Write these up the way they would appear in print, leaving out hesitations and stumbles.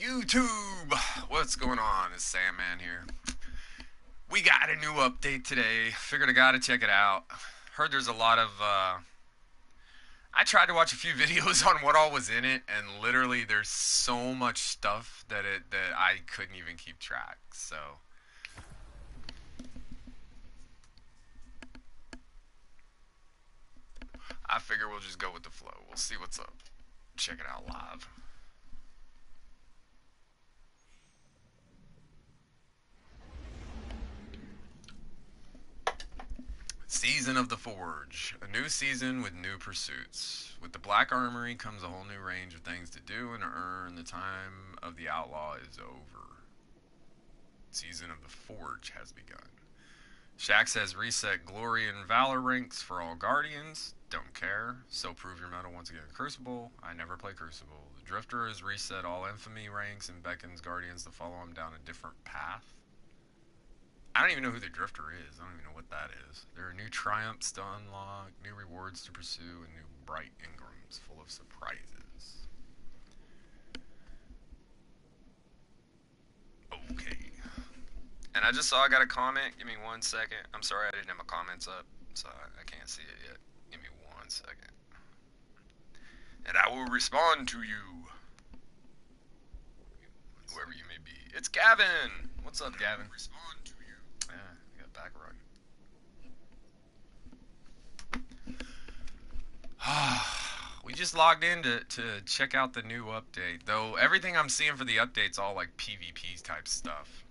YouTube! What's going on? It's Sandman here. We got a new update today. Figured I gotta check it out. Heard there's a lot of, I tried to watch a few videos on what all was in it, and literally there's so much stuff that I couldn't even keep track. So, I figure we'll just go with the flow. We'll see what's up. Check it out live. Season of the Forge. A new season with new pursuits. With the Black Armory comes a whole new range of things to do and earn. The time of the outlaw is over. Season of the Forge has begun. Shaxx has reset glory and valor ranks for all guardians. Don't care. So prove your mettle once again in Crucible. I never play Crucible. The Drifter has reset all infamy ranks and beckons guardians to follow him down a different path. I don't even know who the Drifter is. I don't even know what that is. There are new triumphs to unlock, new rewards to pursue, and new bright engrams full of surprises. Okay. And I just saw I got a comment. Give me 1 second. I'm sorry I didn't have my comments up, so I can't see it yet. Give me 1 second. And I will respond to you. Whoever you may be. It's Gavin! What's up, Gavin? Respond to you. Yeah, I got back run. We just logged in to check out the new update. Though everything I'm seeing for the update's all like PvP type stuff.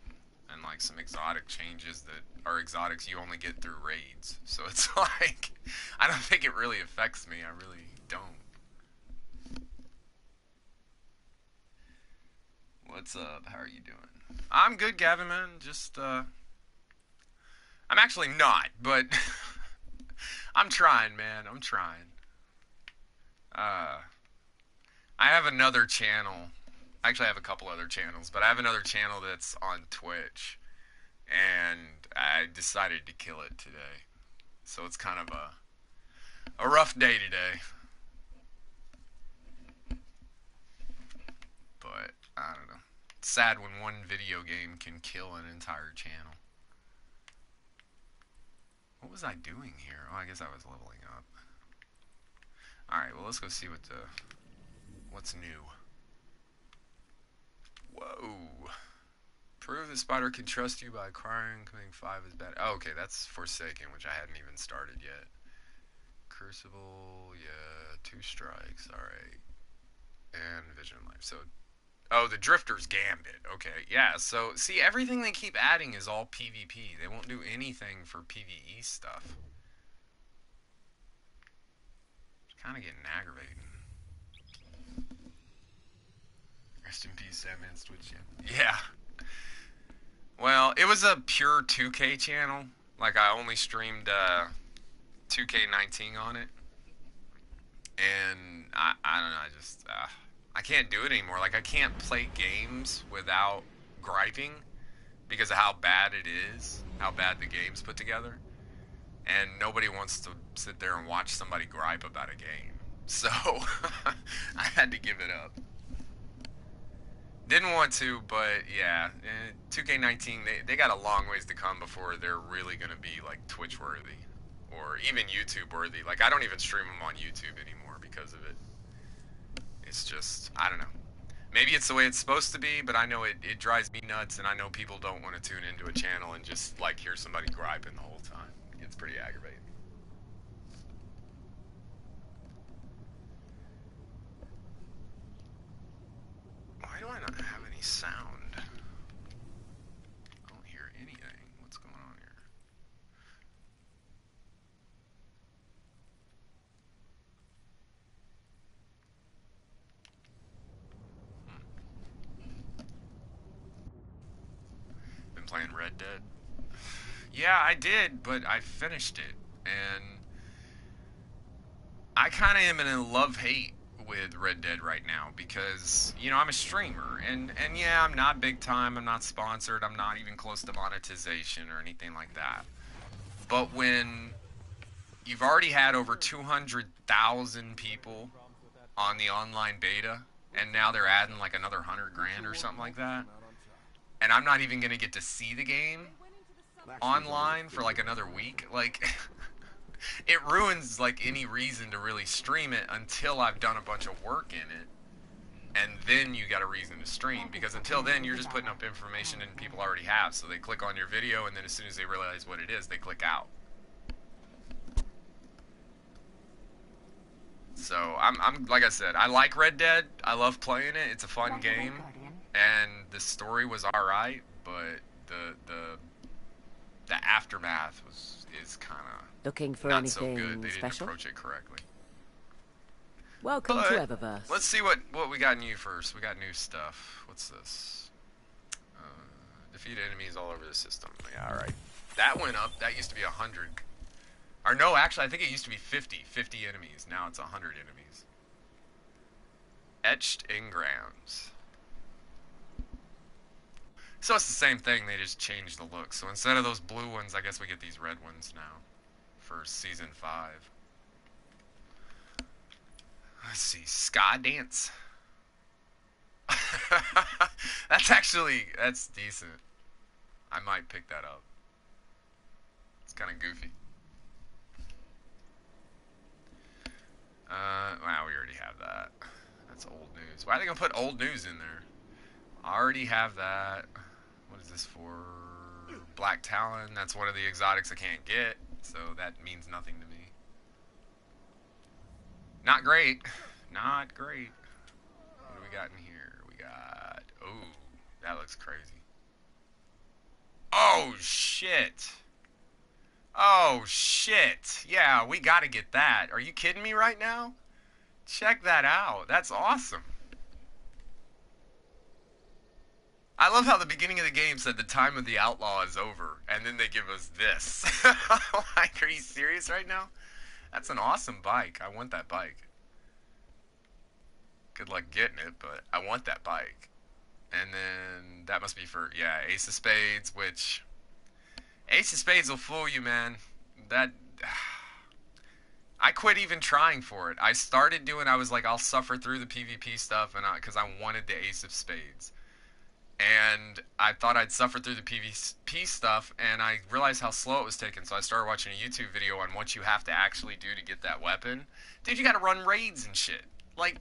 And like some exotic changes that are exotics you only get through raids. So it's like, I don't think it really affects me. I really don't. What's up? How are you doing? I'm good, Gavin, man. Just, I'm actually not, but I'm trying, man. I'm trying. I have another channel. Actually, I have a couple other channels, but I have another channel that's on Twitch, and I decided to kill it today. So it's kind of a rough day today. But, I don't know. It's sad when one video game can kill an entire channel. What was I doing here? Oh, I guess I was leveling up. Alright, well, let's go see what's new. Whoa. Prove the spider can trust you by acquiring coming 5 is bad. Oh, okay, that's Forsaken, which I hadn't even started yet. Crucible, yeah, 2 strikes, alright. And Vision Life. So, oh, the Drifter's Gambit. Okay, yeah, so, see, everything they keep adding is all PvP. They won't do anything for PvE stuff. It's kind of getting aggravating. Rest in peace, Sandman's Twitch channel. Yeah. Well, it was a pure 2K channel. Like, I only streamed 2K19 on it. And I don't know, I can't do it anymore. Like, I can't play games without griping because of how bad it is, how bad the game's put together. And nobody wants to sit there and watch somebody gripe about a game. So, I had to give it up. Didn't want to, but yeah, 2K19, they got a long ways to come before they're really going to be like Twitch worthy or even YouTube worthy. Like, I don't even stream them on YouTube anymore because of it. It's just, I don't know. Maybe it's the way it's supposed to be, but I know it drives me nuts, and I know people don't want to tune into a channel and just like hear somebody griping the whole time. It's pretty aggravating. Why do I not have any sound? I don't hear anything. What's going on here? Been playing Red Dead? Yeah, I did, but I finished it, and I kind of am in a love-hate with Red Dead right now because, you know, I'm a streamer, and yeah, I'm not big time, I'm not sponsored, I'm not even close to monetization or anything like that. But when you've already had over 200,000 people on the online beta, and now they're adding like another 100 grand or something like that. And I'm not even gonna get to see the game online for like another week. Like, it ruins like any reason to really stream it until I've done a bunch of work in it. And then you got a reason to stream, because until then you're just putting up information and people already have, so they click on your video and then as soon as they realize what it is, they click out. So I'm like I said, I like Red Dead. I love playing it. It's a fun game, and the story was all right, but the aftermath is kind of Looking for not so anything good. They didn't special? approach it correctly. Welcome But to Eververse. let's see what we got new first. We got new stuff. What's this? Defeat enemies all over the system. Yeah, all right. That went up. That used to be 100. Or no, actually, I think it used to be 50 enemies. Now it's 100 enemies. Etched engrams. So it's the same thing. They just changed the look. So instead of those blue ones, I guess we get these red ones now for season 5. Let's see, ska dance. That's decent. I might pick that up. It's kind of goofy. Wow, we already have that. That's old news. Why are they gonna put old news in there? I already have that. What is this for? Black Talon. That's one of the exotics I can't get, so that means nothing to me. Not great. Not great. What do we got in here? We got... Oh, that looks crazy. Oh, shit. Oh, shit. Yeah, we gotta get that. Are you kidding me right now? Check that out. That's awesome. I love how the beginning of the game said the time of the outlaw is over, and then they give us this. Like, are you serious right now? That's an awesome bike. I want that bike. Good luck getting it, but I want that bike. And then that must be for, yeah, Ace of Spades, which... Ace of Spades will fool you, man. That... I quit even trying for it. I was like, I'll suffer through the PvP stuff because I wanted the Ace of Spades. And I thought I'd suffer through the PvP stuff, and I realized how slow it was taking, so I started watching a YouTube video on what you have to actually do to get that weapon. Dude, you gotta run raids and shit. Like,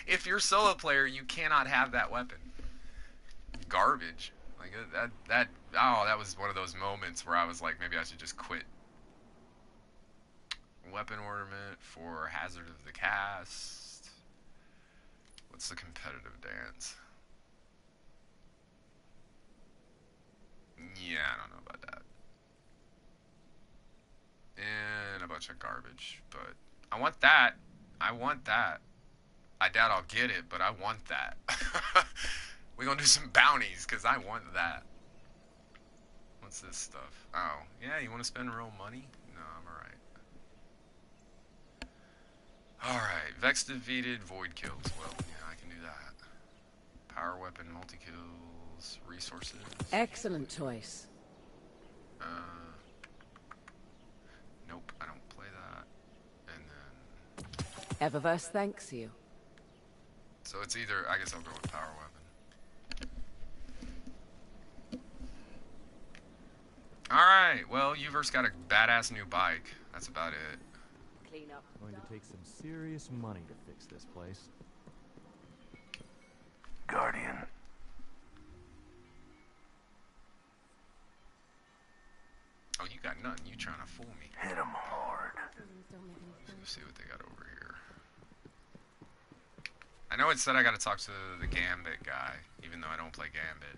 if you're a solo player, you cannot have that weapon. Garbage. Like, that was one of those moments where I was like, maybe I should just quit. Weapon ornament for Hazard of the Cast. What's the competitive dance? Yeah, I don't know about that. And a bunch of garbage, but I want that. I want that. I doubt I'll get it, but I want that. We're gonna do some bounties, because I want that. What's this stuff? Oh, yeah, you want to spend real money? No, I'm alright. Alright, Vex defeated, Void kills. Well, yeah, I can do that. Power weapon, multi-kills, resources. Excellent choice. Nope, I don't play that. And then... Eververse thanks you. So it's either... I guess I'll go with power weapon. Alright, well, Uverse got a badass new bike. That's about it. Clean up. Going to take some serious money to fix this place. Guardian. Oh, you got nothing. You trying to fool me. Hit him hard. Let's see what they got over here. I know it said I gotta talk to the Gambit guy, even though I don't play Gambit.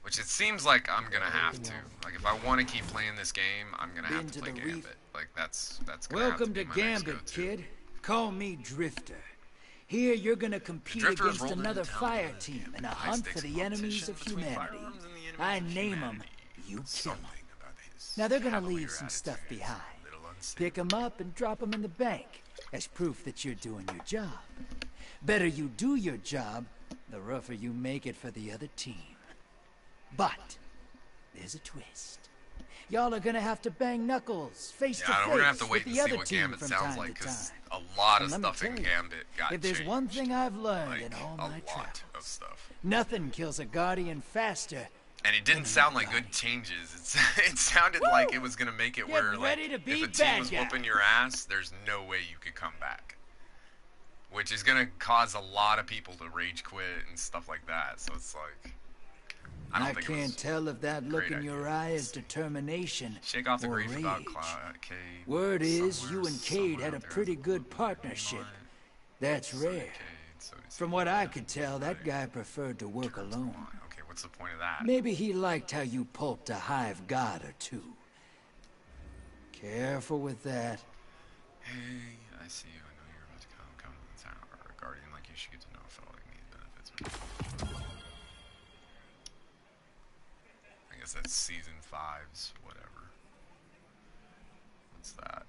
Which it seems like I'm gonna have to. Like, if I want to keep playing this game, I'm gonna have to play Gambit. Like, that's gonna have to be my next go-to. Welcome to Gambit, kid. Call me Drifter. Here you're gonna compete against another fire team in a hunt for the enemies of humanity. I name them, you kill them. Now they're gonna leave some stuff behind. Pick them up and drop them in the bank as proof that you're doing your job. Better you do your job, the rougher you make it for the other team. But there's a twist. Y'all are gonna have to bang knuckles face to we're gonna have face to wait with and the see other what team Gambit from sounds time like, to because time. a lot of And let me stuff in tell you, Gambit got if there's changed. one thing I've learned Like, in all a my lot travels, of stuff. nothing kills a Guardian faster. And it didn't sound like good changes. It sounded like it was gonna make it Get where, like, ready to be if a team bad was guy. whooping your ass, there's no way you could come back. Which is gonna cause a lot of people to rage quit and stuff like that. So it's like, I can't tell if that look in your eye is determination Shake off the or grief about rage. Cade. Word is, Somewhere- you and Cade somewhere had a out there pretty is good a partnership. line. That's So did rare. Cade, so does From he. what I could tell, that Right. guy preferred to work Turns the alone. line. Okay, what's the point of that? Maybe he liked how you pulped a hive god or two. Careful with that. Hey, I see you. I know you're about to come to the town. Or a guardian like you should get to know if all like me benefits. I guess that's season 5's whatever. What's that?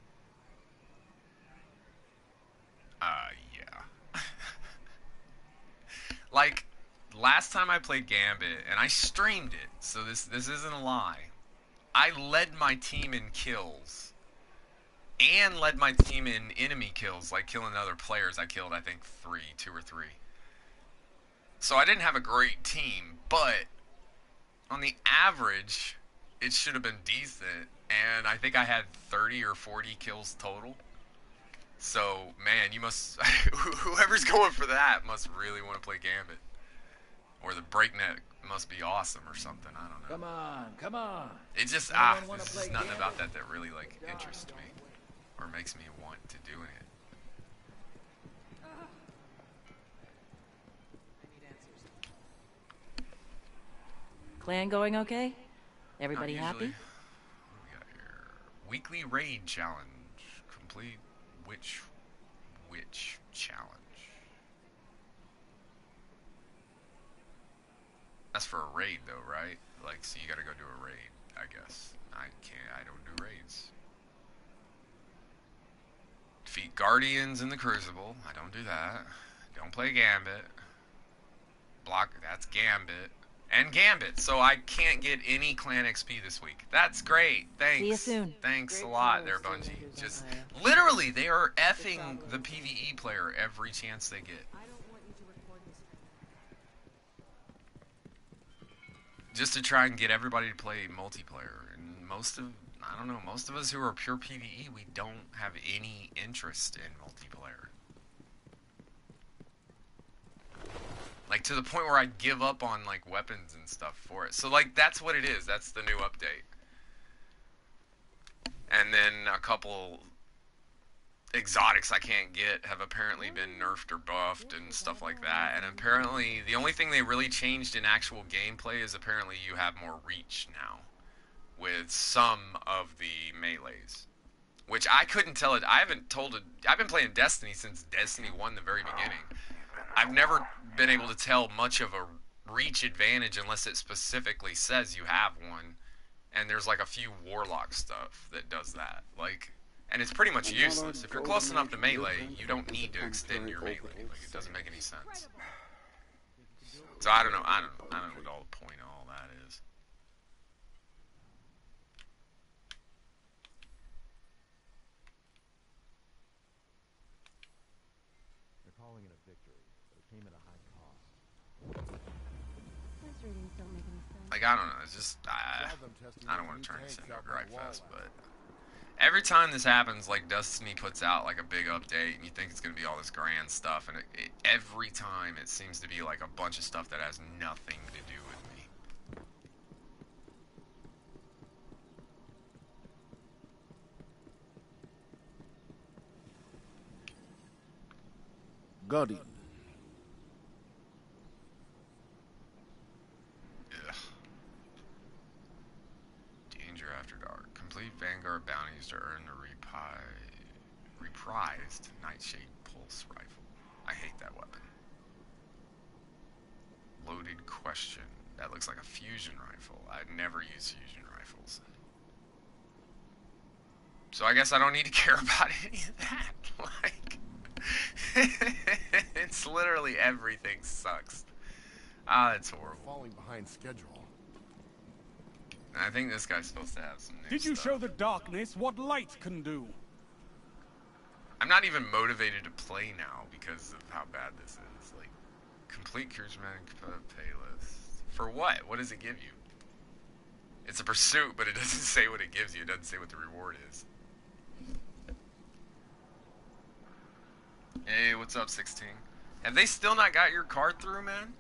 Yeah. Like, last time I played Gambit, and I streamed it, so this isn't a lie. I led my team in kills. And led my team in enemy kills, like killing other players. I killed, I think, 2 or 3. So I didn't have a great team, but on the average, it should have been decent. And I think I had 30 or 40 kills total. So, man, you must... whoever's going for that must really want to play Gambit. Or the Breakneck must be awesome or something. I don't know. Come on. It just, Anyone wanna there's play just nothing Gambit? about that really, like, interests me. Or makes me want to do it. Clan going okay? Everybody Not happy? usually. What do we got here? Weekly raid challenge. Complete which challenge? That's for a raid though, right? Like, so you gotta go do a raid, I guess. I don't do raids. Defeat Guardians in the Crucible. I don't do that. Don't play Gambit. Block, that's Gambit. And Gambit, so I can't get any clan XP this week. That's great. Thanks. See you soon. Thanks a lot there, Bungie. Just, literally, they are effing the PvE player every chance they get. Just to try and get everybody to play multiplayer. And most of us who are pure PvE, we don't have any interest in multiplayer. Like, to the point where I give up on, like, weapons and stuff for it. So, like, that's what it is. That's the new update. And then a couple exotics I can't get have apparently been nerfed or buffed and stuff like that. And apparently, the only thing they really changed in actual gameplay is apparently you have more reach now with some of the melees. Which I couldn't tell it. I've been playing Destiny since Destiny 1, the very beginning. I've never been able to tell much of a reach advantage unless it specifically says you have one. And there's like a few Warlock stuff that does that. Like, and it's pretty much useless. If you're close enough to melee, you don't need to extend your melee. Like, it doesn't make any sense. So I don't know. I don't know what all the point of all that is. They're calling it a victory, but it came at a high cost. Like, I don't know. It's just I don't want to turn this into a gripe fest, but every time this happens, like, Destiny puts out like a big update, and you think it's gonna be all this grand stuff, and every time it seems to be like a bunch of stuff that has nothing to do with me. Guardian. Ugh. Danger After Dark. Complete Vanguard bounties to earn the reprised Nightshade Pulse Rifle. I hate that weapon. Loaded question. That looks like a fusion rifle. I'd never use fusion rifles. So I guess I don't need to care about any of that. Like, it's literally everything sucks. Ah, that's horrible. Falling behind schedule. Ah, I think this guy's supposed to have some new Did you stuff. show the darkness what light can do? I'm not even motivated to play now because of how bad this is. Like, complete charismatic playlist. For what? What does it give you? It's a pursuit, but it doesn't say what it gives you. It doesn't say what the reward is. Hey, what's up, 16? Have they still not got your card through, man?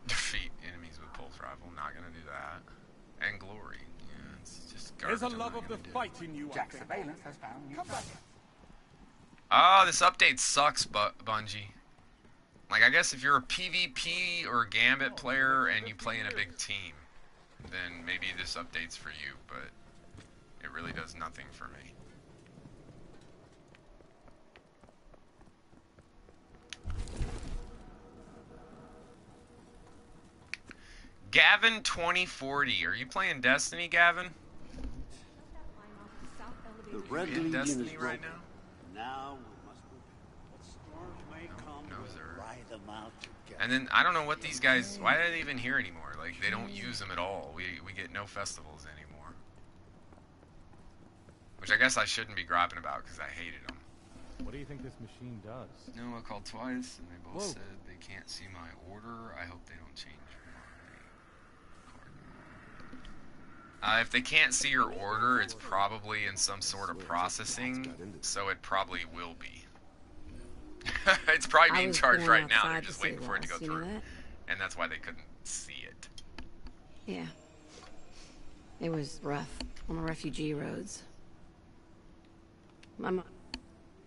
Defeat enemies with pulse rifle. Not gonna do that. And glory. Yeah, it's just garbage. There's a love of the fight in you. Jack Surveillance has found you. Oh, this update sucks, Bungie. Like, I guess if you're a PvP or a Gambit player and you play in a big team, then maybe this update's for you, but it really does nothing for me. Gavin 2040. Are you playing Destiny, Gavin? The Red You in Legion Destiny is right broken. now? Now we must prepare. Storms may come. No, sir. Ride them out together. And then I don't know what these guys. Why are they even here anymore? Like, they don't use them at all. We get no festivals anymore. Which I guess I shouldn't be griping about because I hated them. What do you think this machine does? No, I called twice and they both Whoa. said they can't see my order. I hope they don't change my card. If they can't see your order, it's probably in some sort of processing, so it probably will be. It's probably being charged right now. They're just waiting for it to go through. And that's why they couldn't see it. Yeah. It was rough on the refugee roads. My mom.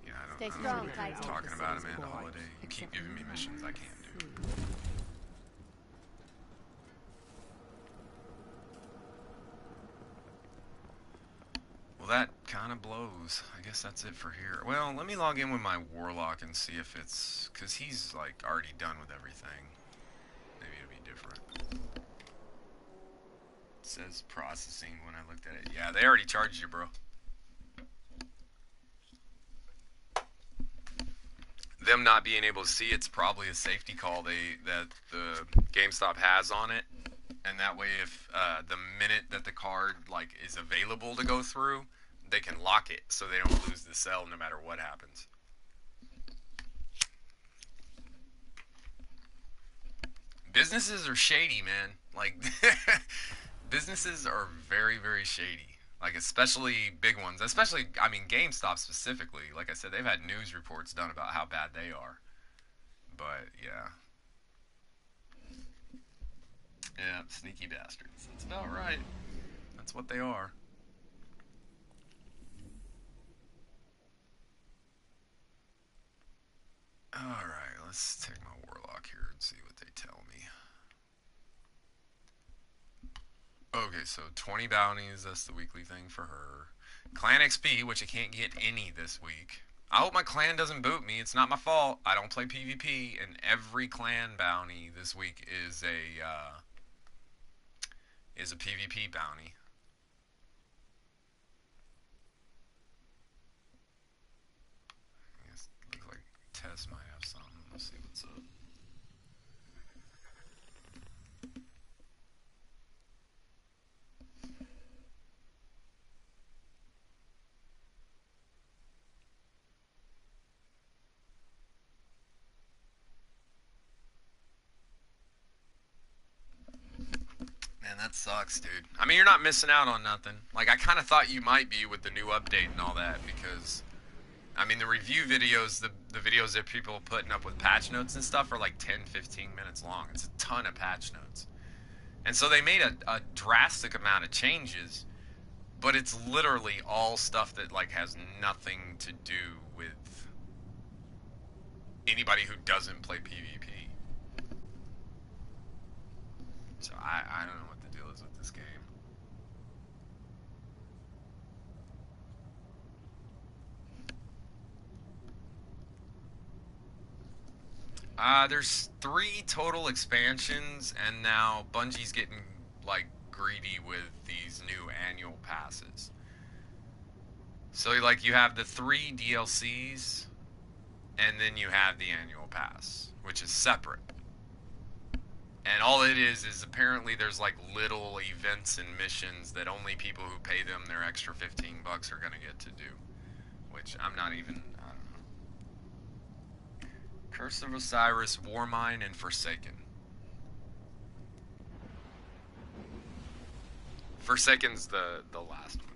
Yeah, I don't Stay know strong, what you're Titan. talking about, Amanda Holiday. You keep giving me missions I can't do. Well, that kind of blows. I guess that's it for here. Well, let me log in with my Warlock and see if it's... Because he's, like, already done with everything. Maybe it'll be different. It says processing when I looked at it. Yeah, they already charged you, bro. Them not being able to see it's probably a safety call that the GameStop has on it, and that way if the minute that the card like is available to go through, they can lock it so they don't lose the cell no matter what happens. Businesses are shady, man. Like businesses are very, very shady. Like, especially big ones. Especially, I mean, GameStop specifically. Like I said, they've had news reports done about how bad they are. But, yeah. Yeah, sneaky bastards. That's about right. That's what they are. Alright, let's take my Warlock here and see what they tell me. Okay, so 20 bounties, that's the weekly thing for her. Clan XP, which I can't get any this week. I hope my clan doesn't boot me. It's not my fault. I don't play PvP, and every clan bounty this week is a PvP bounty. I guess it looks like Tess might have something. Let's see what's up. Man, that sucks, dude. I mean, you're not missing out on nothing. Like, I kind of thought you might be with the new update and all that, because, I mean, the review videos, the videos that people are putting up with patch notes and stuff are like 10, 15 minutes long. It's a ton of patch notes. And so they made a drastic amount of changes, but it's literally all stuff that, like, has nothing to do with anybody who doesn't play PvP. So I don't know what the deal is with this game. There's 3 total expansions, and now Bungie's getting, like, greedy with these new annual passes. So, like, you have the 3 DLCs, and then you have the annual pass, which is separate. And all it is apparently there's like little events and missions that only people who pay them their extra $15 are gonna get to do. Which I'm not even, I don't know. Curse of Osiris, Warmind, and Forsaken. Forsaken's the last one.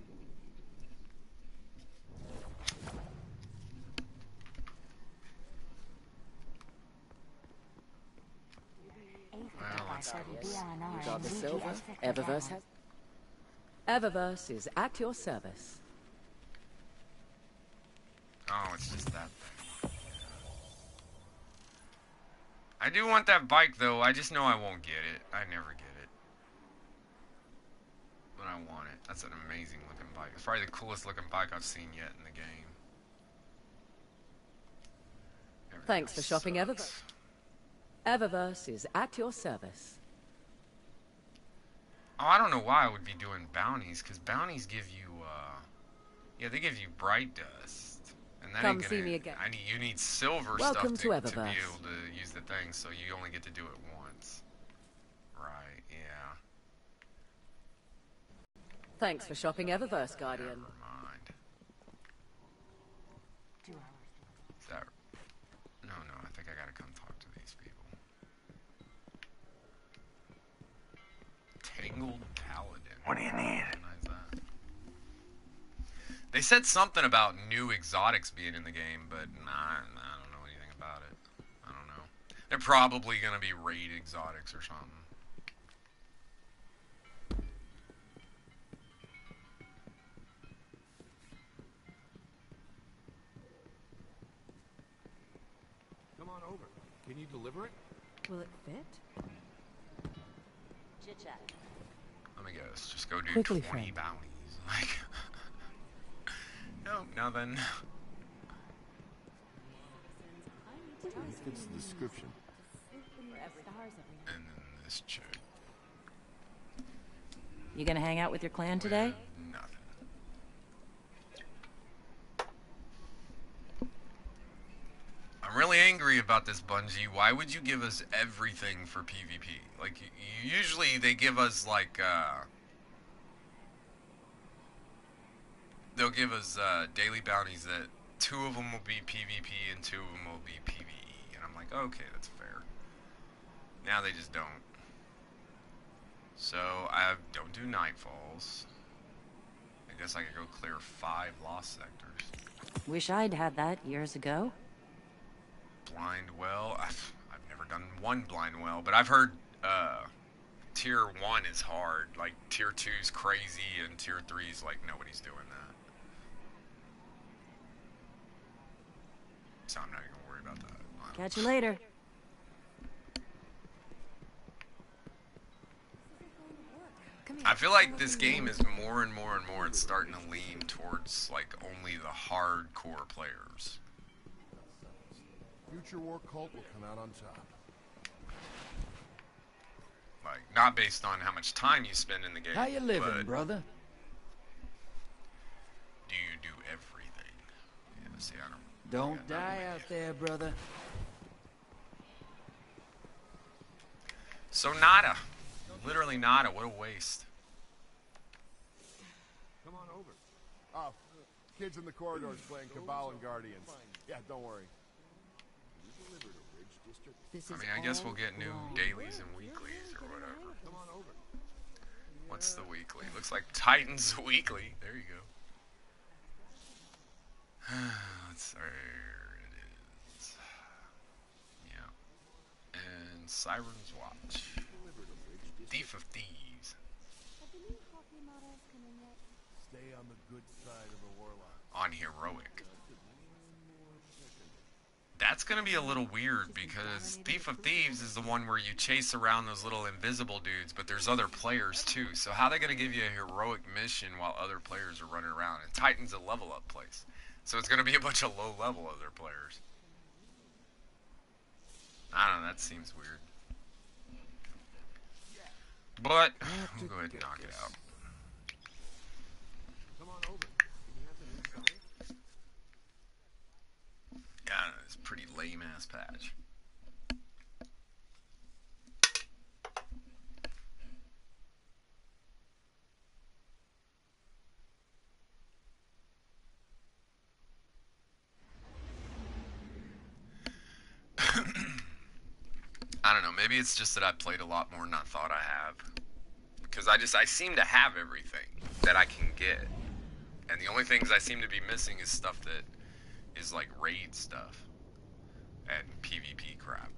Well, let's go. You got the silver. Eververse has... Eververse is at your service. Oh, it's just that thing. I do want that bike, though. I just know I won't get it. I never get it. But I want it. That's an amazing looking bike. It's probably the coolest looking bike I've seen yet in the game. Thanks for shopping, Eververse. Eververse is at your service. Oh, I don't know why I would be doing bounties, because bounties give you, yeah, they give you bright dust. And that Come ain't gonna, see me again. you need silver Welcome stuff to to be Eververse. able to use the thing, so you only get to do it once. Right, yeah. Thanks for shopping, Eververse, Guardian. Never mind. Is that... No, I think I gotta come talk to these people. Tangled Paladin. What do you need? Recognize that. They said something about new exotics being in the game, but I don't know anything about it. I don't know. They're probably gonna be raid exotics or something. Come on over. Can you deliver it? Will it fit? Chit-chat. Let me guess. Just go do Quickly, 20 friend. bounties. Like, no, nothing. Fits the description. And then this chick. You gonna hang out with your clan today? With nothing. I'm really angry about this, Bungie. Why would you give us everything for PvP? Like, usually they give us, like, they'll give us, daily bounties that 2 of them will be PvP and 2 of them will be PvE. And I'm like, okay, that's fair. Now they just don't. So, I don't do Nightfalls. I guess I could go clear 5 lost sectors. Wish I'd had that years ago. Blind Well. I've never done one Blind Well, but I've heard Tier 1 is hard. Like, Tier 2 is crazy, and Tier 3 is like, nobody's doing that. So I'm not even gonna worry about that. Catch you later. I feel like this game is more and more and more, it's starting to lean towards, like, only the hardcore players. Future War Cult will come out on top. Like, not based on how much time you spend in the game. How you living, but brother? do you do everything? Yeah, see, I don't... Don't die out there, brother. So nada. Literally nada. What a waste. Come on over. Oh, kids in the corridors playing Cabal and Guardians. Yeah, don't worry. I mean, I guess we'll get new dailies and weeklies or whatever. Come on over. What's the weekly? Looks like Titans Weekly. There you go. There it is. Yeah. And Siren's Watch. Thief of Thieves. Stay on the good side of the Warlock. On Heroic. That's gonna be a little weird because Thief of Thieves is the one where you chase around those little invisible dudes, but there's other players too. So how are they gonna give you a heroic mission while other players are running around? And Titan's a level up place. So it's gonna be a bunch of low level other players. I don't know, that seems weird. But we'll go ahead and knock it out. Come on over. Can you have the new science? Yeah, I don't know, it's a pretty lame ass patch. Maybe it's just that I played a lot more than I thought I have. Because I seem to have everything that I can get. And the only things I seem to be missing is stuff that is like raid stuff. And PvP crap.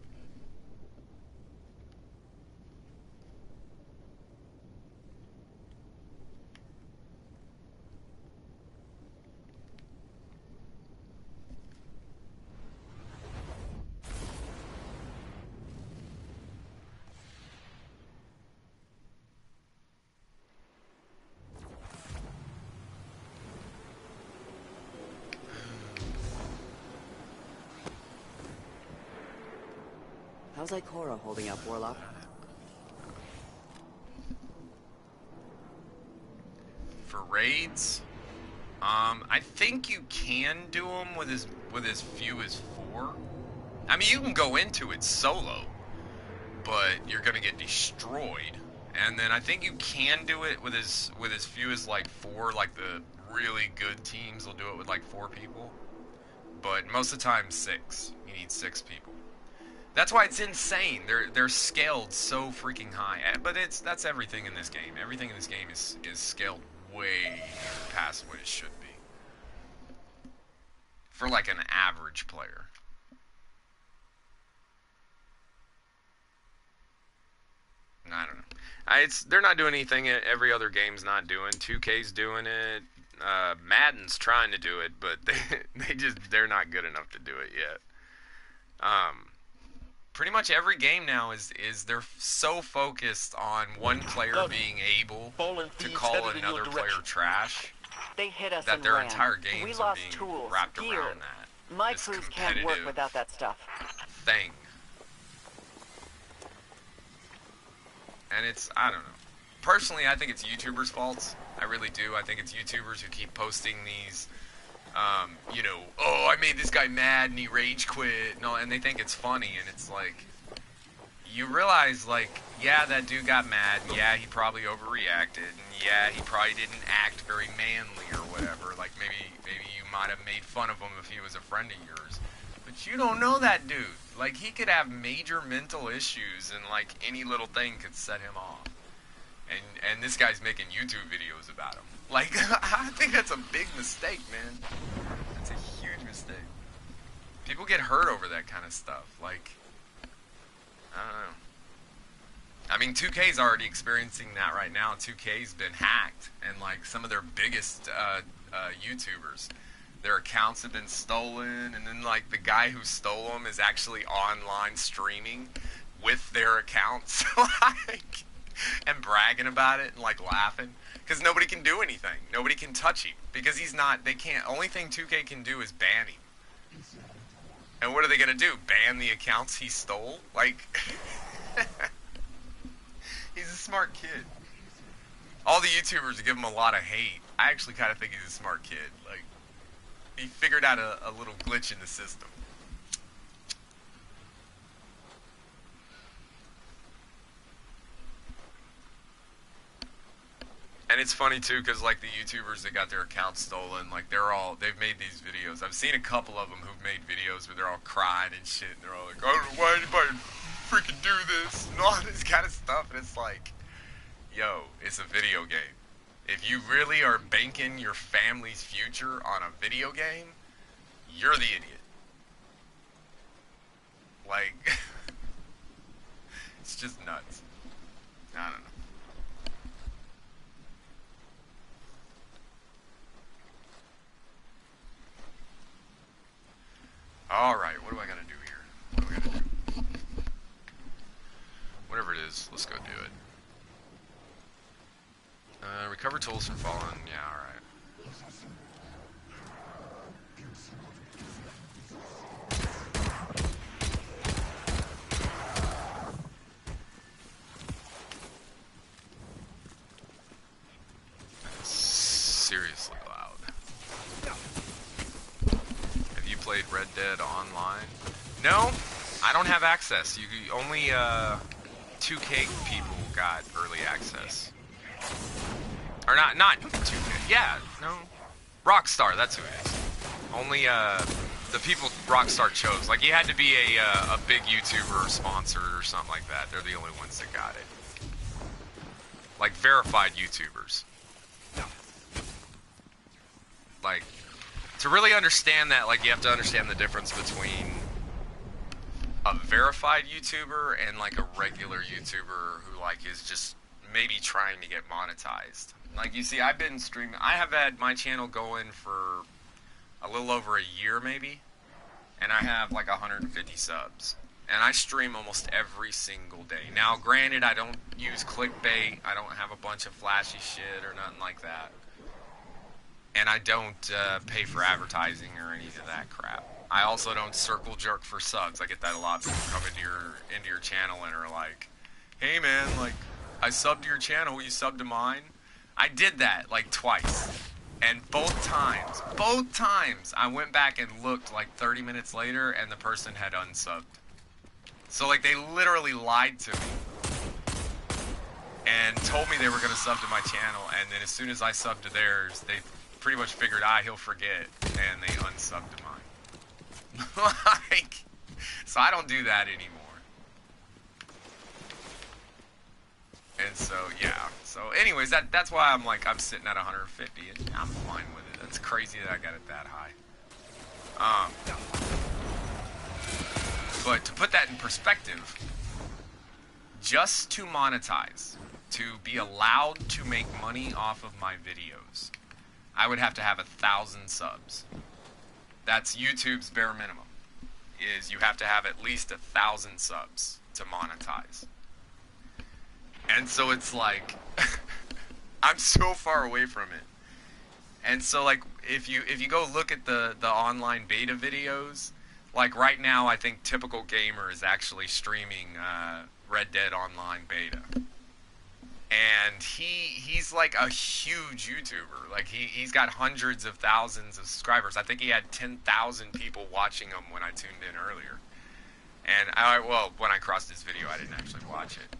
How's Ikora holding up, Warlock? For raids, I think you can do them with as few as 4. I mean, you can go into it solo, but you're gonna get destroyed. And then I think you can do it with as few as like 4. Like the really good teams will do it with like 4 people, but most of the time 6. You need 6 people. That's why it's insane. They're scaled so freaking high. But that's everything in this game. Everything in this game is scaled way past what it should be. For like an average player. I don't know. They're not doing anything every other game's not doing. 2K's doing it. Madden's trying to do it, but they're not good enough to do it yet. Pretty much every game now is they're so focused on one player being able to call another player trash they hit us that and their ran. entire games we are lost being tools, wrapped gear. around that. My this crews can't work without that stuff. Thing. And I don't know. Personally, I think it's YouTubers' faults. I really do. I think it's YouTubers who keep posting these you know, oh, I made this guy mad and he rage quit and they think it's funny, and it's like, you realize, like, yeah, that dude got mad, and yeah, he probably overreacted, and yeah, he probably didn't act very manly or whatever. Like, maybe you might have made fun of him if he was a friend of yours, but you don't know that dude. Like, he could have major mental issues, and like any little thing could set him off. And this guy's making YouTube videos about him. Like, I think that's a big mistake, man. That's a huge mistake. People get hurt over that kind of stuff. Like, I don't know. I mean, 2K's already experiencing that right now. 2K's been hacked, and like some of their biggest YouTubers, their accounts have been stolen, and then like the guy who stole them is actually online streaming with their accounts, like, and bragging about it and like laughing. Because nobody can do anything. Nobody can touch him. Because he's not, they can't, only thing 2K can do is ban him. And what are they going to do? Ban the accounts he stole? Like, he's a smart kid. All the YouTubers give him a lot of hate. I actually kind of think he's a smart kid. Like, he figured out a little glitch in the system. And it's funny too, because like the YouTubers that got their accounts stolen, like they've made these videos. I've seen a couple of them who've made videos where they're all crying and shit, and they're all like, I don't know why anybody freaking do this, and all this kind of stuff. And it's like, yo, it's a video game. If you really are banking your family's future on a video game, you're the idiot. Like, it's just nuts. I don't know. Alright, what do I gotta do here? What do we gotta do? Whatever it is, let's go do it. Recover tools from fallen. Yeah, alright. Seriously loud. Have you played Red Dead Online? No, I don't have access. Only 2K people got early access. Or not 2K. Yeah, no. Rockstar, that's who it is. Only the people Rockstar chose. Like, you had to be a big YouTuber sponsored or something like that. They're the only ones that got it. Like, verified YouTubers. Like, to really understand that, like, you have to understand the difference between a verified YouTuber and, like, a regular YouTuber who, like, is just maybe trying to get monetized. Like, you see, I've been streaming. I have had my channel going for a little over a year, maybe. And I have, like, 150 subs. And I stream almost every single day. Now, granted, I don't use clickbait. I don't have a bunch of flashy shit or nothing like that. And I don't pay for advertising or any of that crap. I also don't circle jerk for subs. I get that a lot. People come into your channel and are like, "Hey man, like, I subbed to your channel. Will you sub to mine?" I did that like twice, and both times, I went back and looked like 30 minutes later, and the person had unsubbed. So like they literally lied to me and told me they were gonna sub to my channel, and then as soon as I subbed to theirs, they pretty much figured, he'll forget, and they unsubbed to mine. Like, so I don't do that anymore. And so, yeah. So anyways, that's why I'm sitting at 150, and I'm fine with it. That's crazy that I got it that high. But to put that in perspective, just to monetize, to be allowed to make money off of my videos, I would have to have 1,000 subs. That's YouTube's bare minimum, is you have to have at least 1,000 subs to monetize. And so it's like, I'm so far away from it. And so like, if you go look at the online beta videos, like right now I think Typical Gamer is actually streaming Red Dead Online beta. And he's like a huge YouTuber. Like he's got hundreds of thousands of subscribers. I think he had 10,000 people watching him when I tuned in earlier. And when I crossed his video, I didn't actually watch it.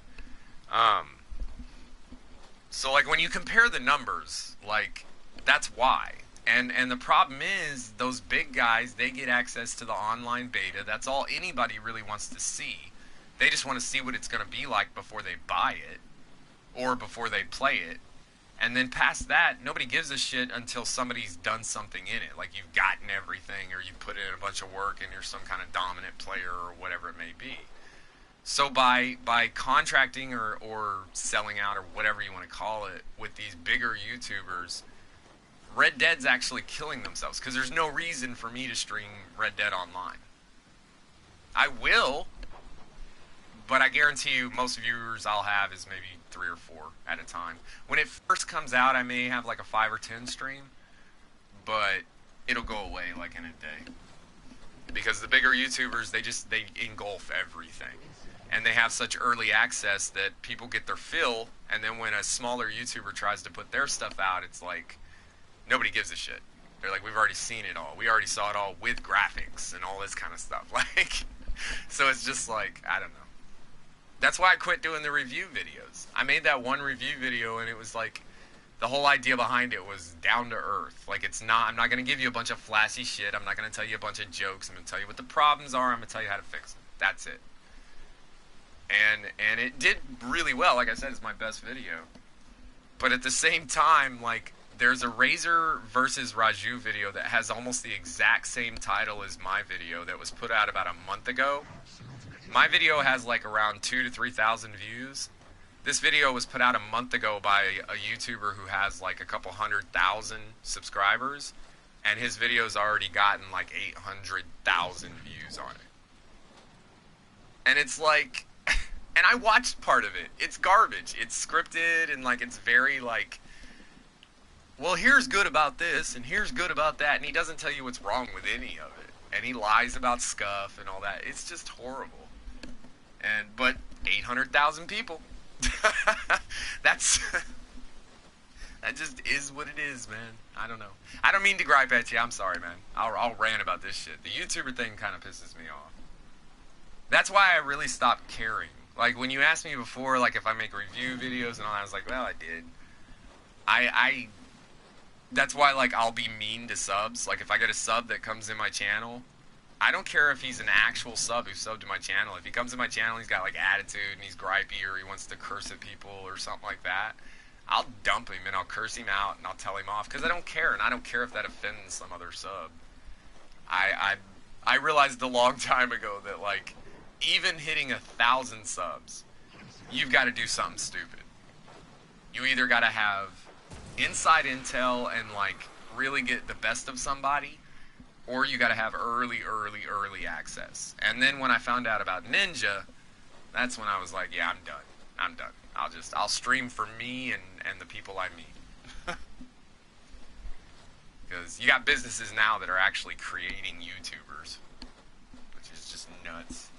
So like when you compare the numbers, like that's why. And the problem is those big guys, they get access to the online beta. That's all anybody really wants to see. They just want to see what it's going to be like before they buy it or before they play it. And then past that, nobody gives a shit until somebody's done something in it. Like you've gotten everything, or you put in a bunch of work and you're some kind of dominant player or whatever it may be. So by contracting or selling out or whatever you want to call it with these bigger YouTubers, Red Dead's actually killing themselves because there's no reason for me to stream Red Dead Online. I will, but I guarantee you most viewers I'll have is maybe 3 or 4 at a time. When it first comes out, I may have like a 5 or 10 stream, but it'll go away like in a day. Because the bigger YouTubers, they engulf everything. And they have such early access that people get their fill, and then when a smaller YouTuber tries to put their stuff out, it's like, nobody gives a shit. They're like, we've already seen it all. We already saw it all with graphics and all this kind of stuff. Like, so it's just like, I don't know. That's why I quit doing the review videos. I made that one review video, and it was like, the whole idea behind it was down to earth. Like, it's not, I'm not going to give you a bunch of flashy shit. I'm not going to tell you a bunch of jokes. I'm going to tell you what the problems are. I'm going to tell you how to fix them. That's it. And it did really well. Like I said, it's my best video. But at the same time, like, there's a Razer versus Raju video that has almost the exact same title as my video that was put out about a month ago. My video has like around 2,000 to 3,000 views. This video was put out a month ago by a YouTuber who has like a couple 100,000 subscribers, and his video's already gotten like 800,000 views on it. And it's like, and I watched part of it. It's garbage. It's scripted, and like it's very like, well, here's good about this, and here's good about that, and he doesn't tell you what's wrong with any of it. And he lies about scuff and all that. It's just horrible. But 800,000 people. That just is what it is, man. I don't know. I don't mean to gripe at you. I'm sorry, man. I'll rant about this shit. The YouTuber thing kind of pisses me off. That's why I really stopped caring. Like, when you asked me before, like, if I make review videos and all that, I was like, well, I did. That's why, like, I'll be mean to subs. Like, if I get a sub that comes in my channel, I don't care if he's an actual sub who subbed to my channel. If he comes to my channel, he's got like attitude and he's gripey or he wants to curse at people or something like that, I'll dump him and I'll curse him out and I'll tell him off because I don't care, and I don't care if that offends some other sub. I realized a long time ago that like even hitting 1,000 subs, you've got to do something stupid. You either got to have inside intel and like really get the best of somebody, or you got to have early access. And then when I found out about Ninja, that's when I was like, yeah, I'm done. I'll stream for me and the people I meet. Because you got businesses now that are actually creating YouTubers, which is just nuts.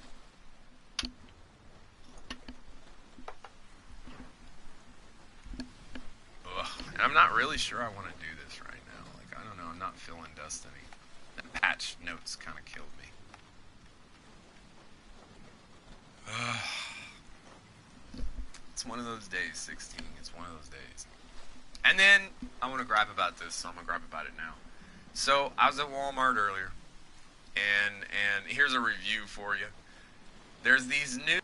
Ugh. And I'm not really sure I want to do this right now. Like, I don't know, I'm not feeling Destiny. That patch notes kind of killed me. It's one of those days, 16. It's one of those days. And then I want to grab about this, so I'm gonna grab about it now. So I was at Walmart earlier, and here's a review for you. There's these new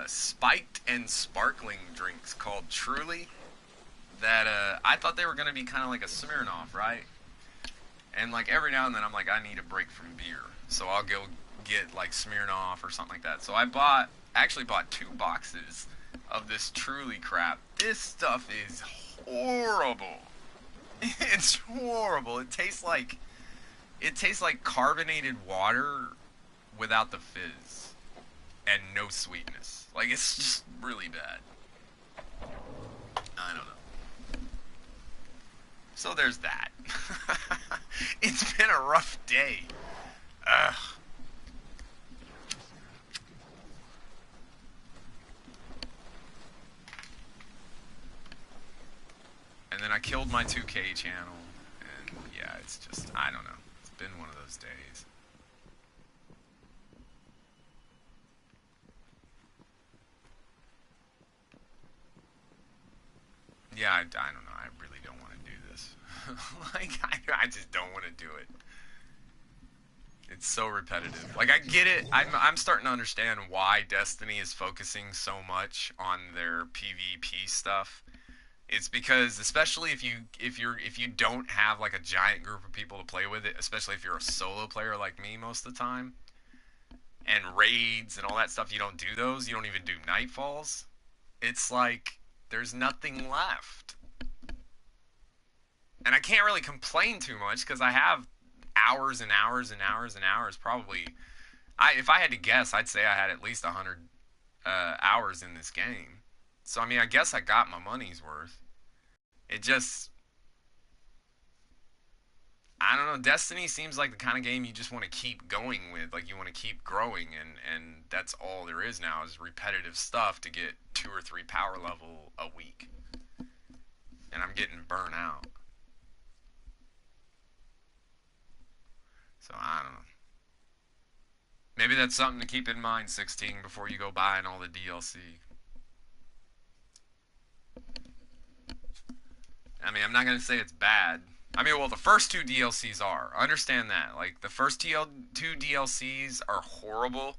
spiked and sparkling drinks called Truly that I thought they were gonna be kind of like a Smirnoff, right? And like every now and then I'm like, I need a break from beer, so I'll go get like Smirnoff or something like that. So I actually bought 2 boxes of this Truly crap. This stuff is horrible. It's horrible. It tastes like carbonated water without the fizz and no sweetness. Like, it's just really bad. I don't know. So there's that. It's been a rough day. Ugh. And then I killed my 2K channel, and yeah, it's just, I don't know. It's been one of those days. Yeah, I don't know. I really don't want to do this. Like, I just don't want to do it. It's so repetitive. Like, I get it. I'm starting to understand why Destiny is focusing so much on their PvP stuff. It's because, especially if you don't have like a giant group of people to play with it, especially if you're a solo player like me most of the time, and raids and all that stuff, you don't do those. You don't even do nightfalls. It's like there's nothing left, and I can't really complain too much because I have hours and hours and hours and hours. Probably, if I had to guess, I'd say I had at least 100 hours in this game. So, I mean, I guess I got my money's worth. It just, I don't know, Destiny seems like the kind of game you just want to keep going with. Like, you want to keep growing, and that's all there is now is repetitive stuff to get 2 or 3 power level a week. And I'm getting burnt out. So, I don't know. Maybe that's something to keep in mind, 16, before you go buying all the DLC. I mean, I'm not going to say it's bad. I mean, well, the first 2 DLCs are. Understand that. Like, the first 2 DLCs are horrible.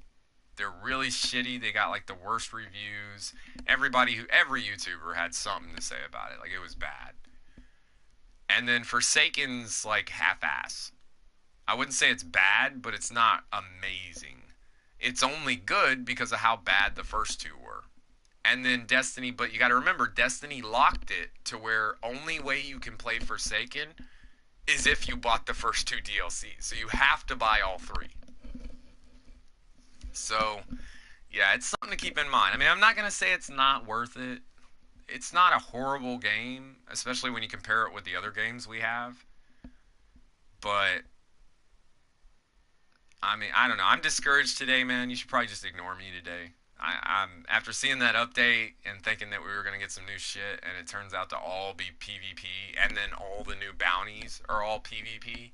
They're really shitty. They got, like, the worst reviews. Every YouTuber had something to say about it. Like, it was bad. And then Forsaken's, like, half-ass. I wouldn't say it's bad, but it's not amazing. It's only good because of how bad the first 2 were. And then Destiny, but you got to remember, Destiny locked it to where only way you can play Forsaken is if you bought the first 2 DLCs. So you have to buy all 3. So, yeah, it's something to keep in mind. I mean, I'm not going to say it's not worth it. It's not a horrible game, especially when you compare it with the other games we have. But, I mean, I don't know. I'm discouraged today, man. You should probably just ignore me today. I'm after seeing that update and thinking that we were going to get some new shit, and it turns out to all be PvP, and then all the new bounties are all PvP.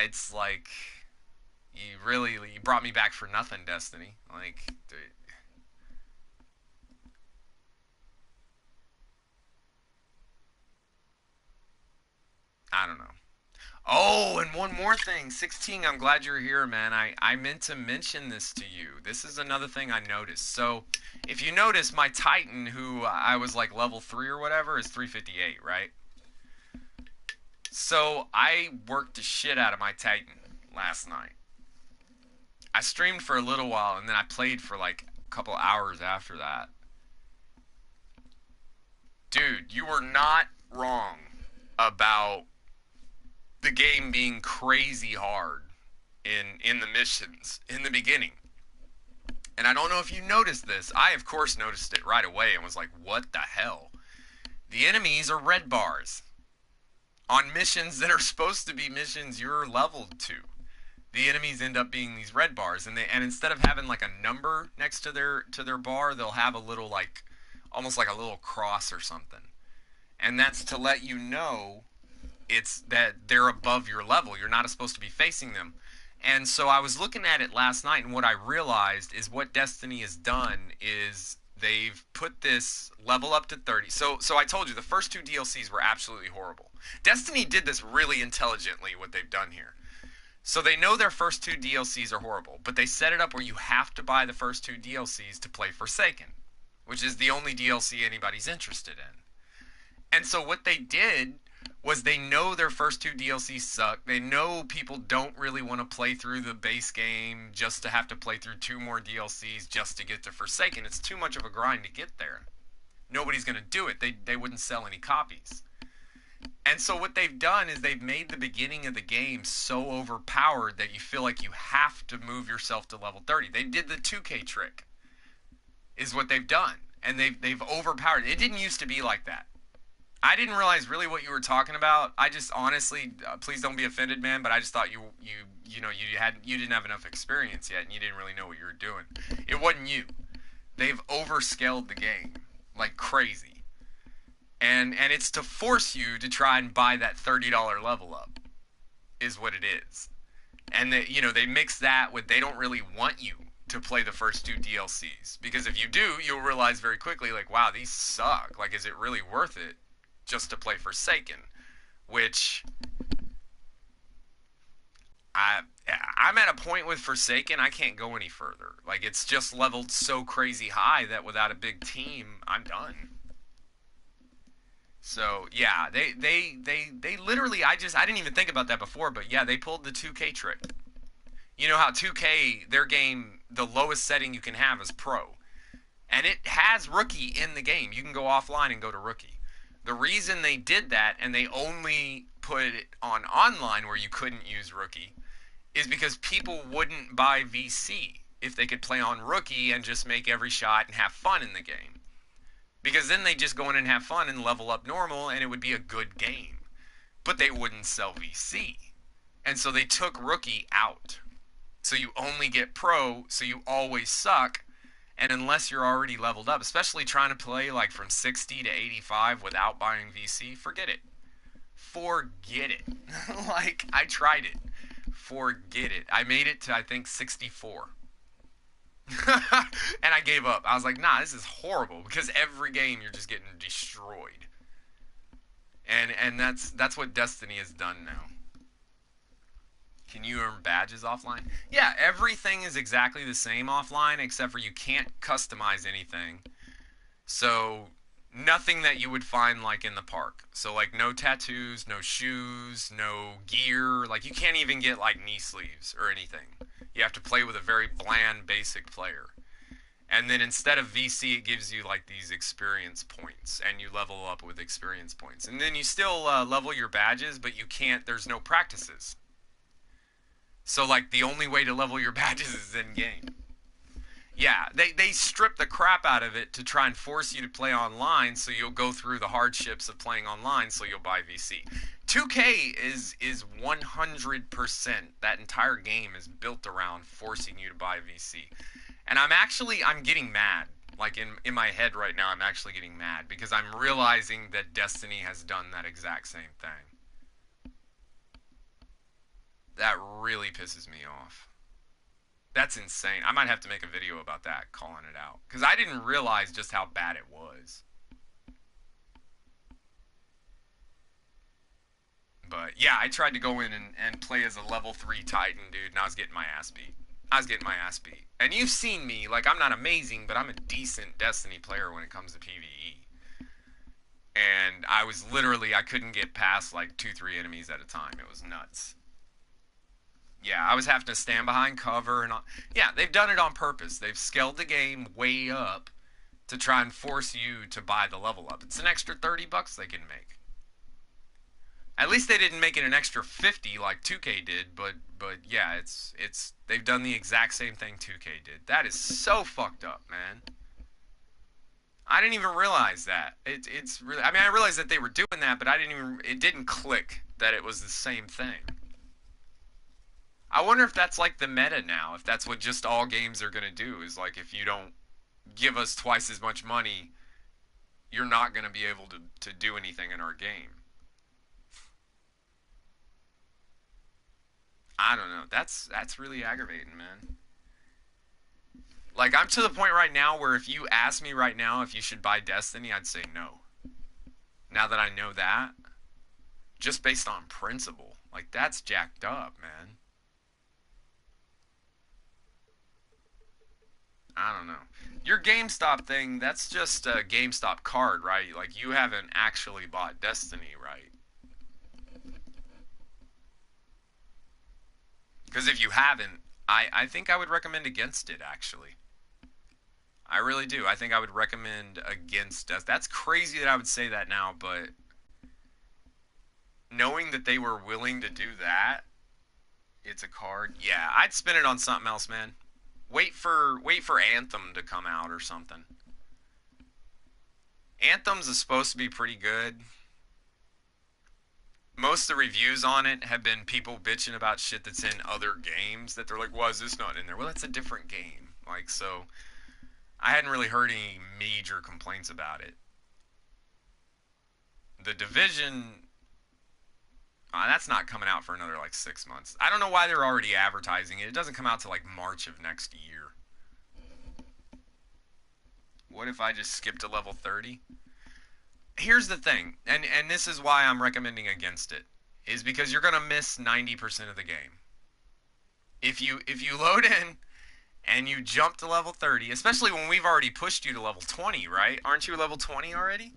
It's like, you brought me back for nothing, Destiny. Like, dude. I don't know. Oh, and one more thing. 16, I'm glad you're here, man. I meant to mention this to you. This is another thing I noticed. So, if you notice, my Titan, who I was like level 3 or whatever, is 358, right? So, I worked the shit out of my Titan last night. I streamed for a little while, and then I played for like a couple hours after that. Dude, you were not wrong about the game being crazy hard in the missions in the beginning. And I don't know if you noticed this. I, of course, noticed it right away and was like, what the hell? The enemies are red bars on missions that are supposed to be missions you're leveled to. The enemies end up being these red bars, and instead of having like a number next to their bar, they'll have a little like almost like a little cross or something. And that's to let you know it's that they're above your level. You're not supposed to be facing them. And so I was looking at it last night, and what I realized is what Destiny has done is they've put this level up to 30. So I told you the first 2 DLCs were absolutely horrible. Destiny did this really intelligently, what they've done here. So they know their first 2 DLCs are horrible, but they set it up where you have to buy the first 2 DLCs to play Forsaken, which is the only DLC anybody's interested in. And so what they did was they know their first 2 DLCs suck. They know people don't really want to play through the base game just to have to play through 2 more DLCs just to get to Forsaken. It's too much of a grind to get there. Nobody's going to do it. They wouldn't sell any copies. And so what they've done is they've made the beginning of the game so overpowered that you feel like you have to move yourself to level 30. They did the 2K trick, is what they've done. And they've overpowered it. It didn't used to be like that. I didn't realize really what you were talking about. I just honestly, please don't be offended, man, but I just thought you didn't have enough experience yet and you didn't really know what you were doing. It wasn't you. They've overscaled the game like crazy. And it's to force you to try and buy that $30 level up is what it is. And they mix that with they don't really want you to play the first 2 DLCs, because if you do, you'll realize very quickly like, wow, these suck. Like, is it really worth it just to play Forsaken? Which I'm at a point with Forsaken, I can't go any further. Like, it's just leveled so crazy high that without a big team, I'm done. So yeah, they literally, I didn't even think about that before, but yeah, they pulled the 2K trick. You know how 2K, their game, the lowest setting you can have is Pro. And it has Rookie in the game. You can go offline and go to Rookie. The reason they did that, and they only put it on online where you couldn't use Rookie, is because people wouldn't buy VC if they could play on Rookie and just make every shot and have fun in the game. Because then they just go in and have fun and level up normal, and it would be a good game. But they wouldn't sell VC. And so they took Rookie out. So you only get Pro, so you always suck. And unless you're already leveled up, especially trying to play like from 60 to 85 without buying VC, forget it. Forget it. Like, I tried it. Forget it. I made it to, I think, 64. And I gave up. I was like, nah, this is horrible, because every game you're just getting destroyed. And that's what Destiny has done now. Can you earn badges offline? Yeah, everything is exactly the same offline, except for you can't customize anything. So nothing that you would find like in the park. So like no tattoos, no shoes, no gear. Like you can't even get like knee sleeves or anything. You have to play with a very bland, basic player. And then instead of VC, it gives you like these experience points, and you level up with experience points. And then you still level your badges, but you can't, there's no practices. So like the only way to level your badges is in game. Yeah, they strip the crap out of it to try and force you to play online, so you'll go through the hardships of playing online, so you'll buy VC. 2K is 100%, that entire game is built around forcing you to buy VC. And I'm getting mad. Like in my head right now, I'm actually getting mad because I'm realizing that Destiny has done that exact same thing. That really pisses me off. That's insane. I might have to make a video about that, calling it out. Because I didn't realize just how bad it was. But yeah, I tried to go in and play as a level 3 Titan, dude, and I was getting my ass beat. And you've seen me, like, I'm not amazing, but I'm a decent Destiny player when it comes to PvE. And I was literally, I couldn't get past, like, 2-3 enemies at a time. It was nuts. Yeah, I was having to stand behind cover and all. Yeah, they've done it on purpose. They've scaled the game way up to try and force you to buy the level up. It's an extra $30 they can make. At least they didn't make it an extra 50 like 2K did, but yeah, it's they've done the exact same thing 2K did. That is so fucked up, man. I didn't even realize that. It's really, I mean, I realized that they were doing that, but it didn't click that it was the same thing. I wonder if that's like the meta now, if that's what just all games are going to do, is like, if you don't give us twice as much money, you're not going to be able to do anything in our game. I don't know. That's really aggravating, man. Like, I'm to the point right now where if you ask me right now if you should buy Destiny, I'd say no. Now that I know that, just based on principle. Like, that's jacked up, man. I don't know. Your GameStop thing, that's just a GameStop card, right? Like, you haven't actually bought Destiny, right? Because if you haven't, I think I would recommend against it, actually. I really do. I think I would recommend against Destiny. That's crazy that I would say that now, but knowing that they were willing to do that, it's a card. Yeah, I'd spend it on something else, man. Wait for Anthem to come out or something. Anthem's is supposed to be pretty good. Most of the reviews on it have been people bitching about shit that's in other games that they're like, why is this not in there? Well, that's a different game. Like, so I hadn't really heard any major complaints about it. The Division, that's not coming out for another like 6 months. I don't know why they're already advertising it. It doesn't come out till like March of next year. What if I just skipped to level 30? Here's the thing, and this is why I'm recommending against it, is because you're going to miss 90% of the game. If you load in and you jump to level 30, especially when we've already pushed you to level 20, right? Aren't you level 20 already?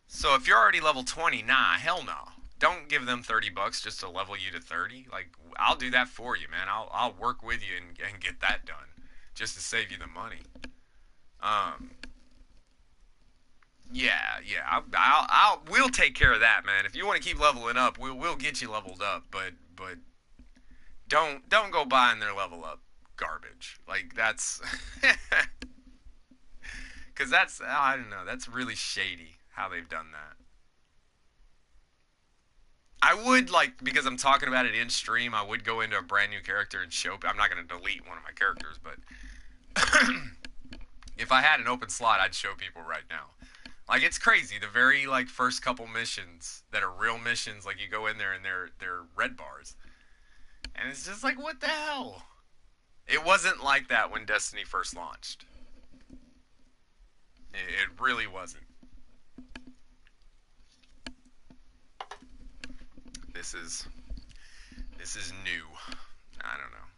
So if you're already level 20, nah, hell no. Don't give them $30 just to level you to 30. Like, I'll do that for you, man. I'll work with you and get that done just to save you the money. Yeah, we'll take care of that, man. If you want to keep leveling up, we'll get you leveled up, but don't go buying their level up garbage. Like, that's because that's, I don't know, that's really shady how they've done that. I would, like, because I'm talking about it in stream, I would go into a brand new character and show. I'm not going to delete one of my characters, but if I had an open slot, I'd show people right now. Like, it's crazy. The very, like, first couple missions that are real missions, like, you go in there and they're red bars. And it's just like, what the hell? It wasn't like that when Destiny first launched. It really wasn't. This is new. I don't know.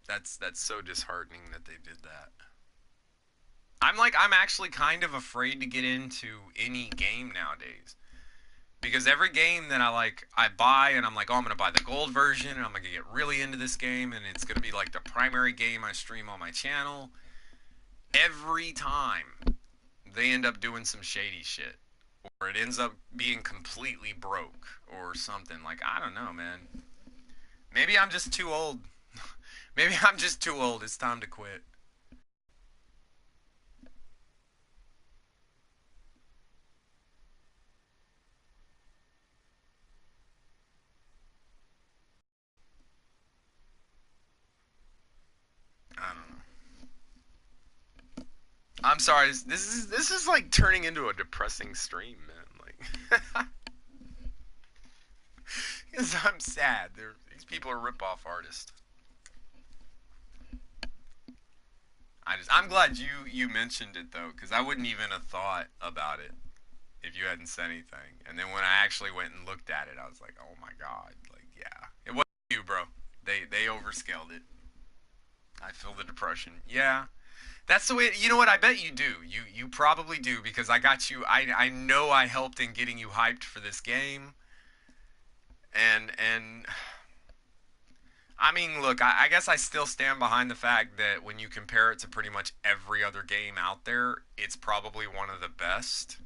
That's so disheartening that they did that. I'm actually kind of afraid to get into any game nowadays. Because every game that I buy and I'm like, oh, I'm going to buy the gold version and I'm going to get really into this game and it's going to be like the primary game I stream on my channel. Every time they end up doing some shady shit. Or it ends up being completely broke or something. Like, I don't know, man. Maybe I'm just too old. Maybe I'm just too old. It's time to quit. I don't know. I'm sorry. This is like turning into a depressing stream, man. Like, because I'm sad. These people are rip-off artists. I'm glad you mentioned it though, because I wouldn't even have thought about it. if you hadn't said anything. And then when I actually went and looked at it, I was like, oh my god, like, yeah. It wasn't you, bro. They overscaled it. I feel the depression. Yeah. That's the way, you know what, I bet you do. You probably do, because I got you, I know I helped in getting you hyped for this game. And I mean, look, I guess I still stand behind the fact that when you compare it to pretty much every other game out there, it's probably one of the best.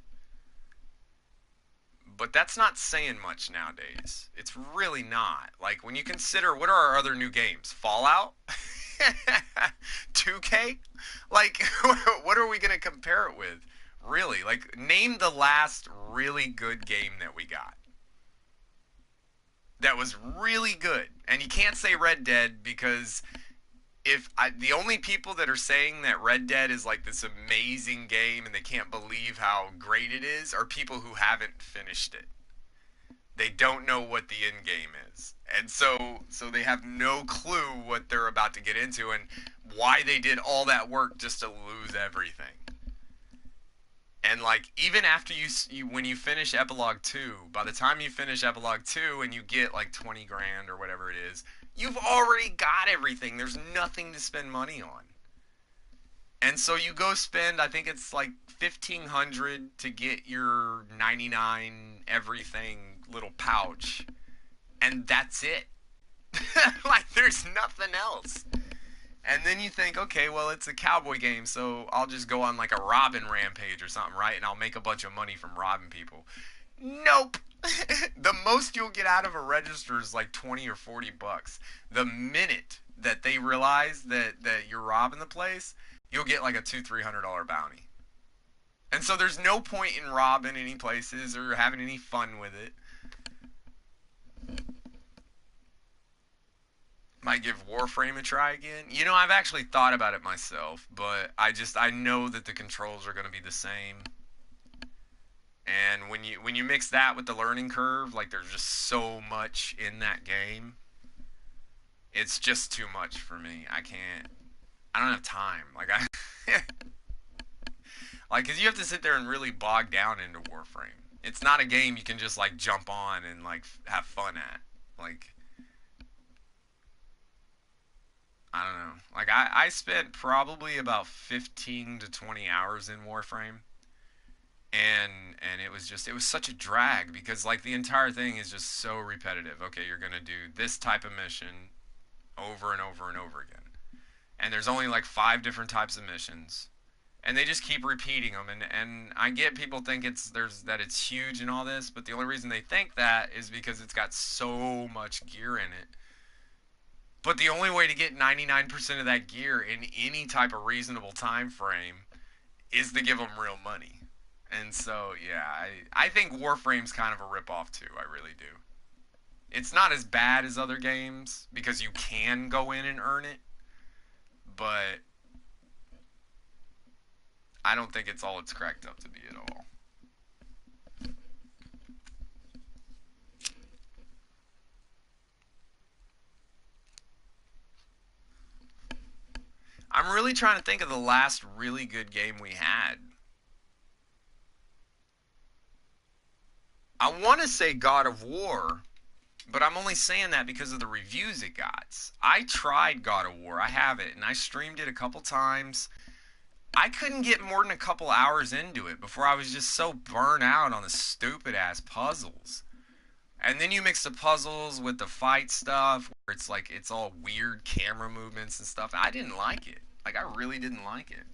But that's not saying much nowadays. It's really not. Like, when you consider, what are our other new games? Fallout? 2K? Like, what are we going to compare it with? Really? Like, name the last really good game that we got. That was really good. And you can't say Red Dead, because the only people that are saying that Red Dead is like this amazing game and they can't believe how great it is are people who haven't finished it. They don't know what the end game is. And so they have no clue what they're about to get into and why they did all that work just to lose everything. And like, even after you when you finish Epilogue 2, by the time you finish Epilogue 2 and you get like 20 grand or whatever it is, you've already got everything. There's nothing to spend money on. And so you go spend, I think it's like $1,500 to get your 99 everything little pouch. And that's it. Like, there's nothing else. And then you think, okay, well, it's a cowboy game, so I'll just go on like a robbing rampage or something, right? And I'll make a bunch of money from robbing people. Nope. The most you'll get out of a register is like 20 or 40 bucks. The minute that they realize that you're robbing the place, you'll get like a $200-300 bounty. And so there's no point in robbing any places or having any fun with it. Might give Warframe a try again. You know, I've actually thought about it myself, but I know that the controls are going to be the same. And when you mix that with the learning curve, like, there's just so much in that game. It's just too much for me. I don't have time. Like, like, 'cause you have to sit there and really bog down into Warframe. It's not a game you can just like jump on and like have fun at. Like, I don't know. Like, I spent probably about 15 to 20 hours in Warframe. And it was such a drag, because like the entire thing is just so repetitive. Okay, you're going to do this type of mission over and over and over again. And there's only like 5 different types of missions. And they just keep repeating them. And I get people think that it's huge and all this, but the only reason they think that is because it's got so much gear in it. But the only way to get 99% of that gear in any type of reasonable time frame is to give them real money. And so, yeah, I think Warframe's kind of a ripoff too. I really do. It's not as bad as other games because you can go in and earn it, but I don't think it's all it's cracked up to be at all. I'm really trying to think of the last really good game we had. I want to say God of War, but I'm only saying that because of the reviews it got. I tried God of War. I have it, and I streamed it a couple times. I couldn't get more than a couple hours into it before I was just so burnt out on the stupid-ass puzzles. And then you mix the puzzles with the fight stuff, where it's like, it's all weird camera movements and stuff. I didn't like it. Like, I really didn't like it.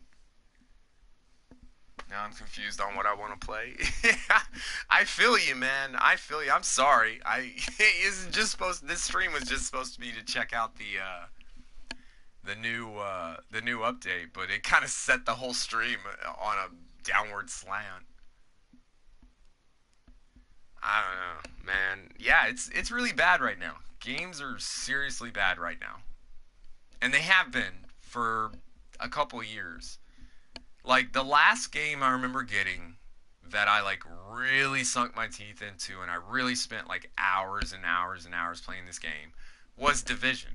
Now I'm confused on what I want to play. I feel you, man. I feel you. I'm sorry. This stream was just supposed to be to check out the new update, but it kind of set the whole stream on a downward slant. I don't know, man. Yeah, it's really bad right now. Games are seriously bad right now. And they have been for a couple years. Like, the last game I remember getting that I, like, really sunk my teeth into and I really spent, like, hours and hours and hours playing this game was Division.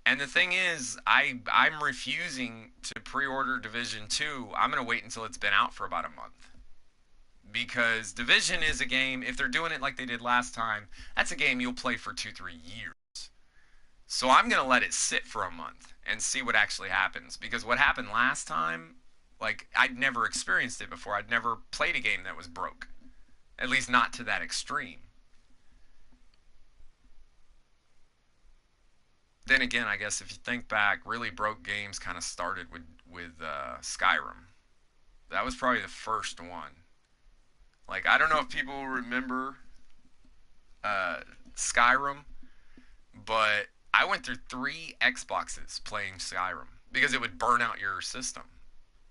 And the thing is, I'm refusing to pre-order Division 2. I'm going to wait until it's been out for about a month. because Division is a game, if they're doing it like they did last time, that's a game you'll play for 2-3 years. So I'm going to let it sit for a month and see what actually happens. Because what happened last time, like, I'd never experienced it before. I'd never played a game that was broke. At least not to that extreme. Then again, I guess if you think back, really broke games kind of started with Skyrim. That was probably the first one. Like, I don't know if people remember Skyrim, but I went through 3 Xboxes playing Skyrim because it would burn out your system.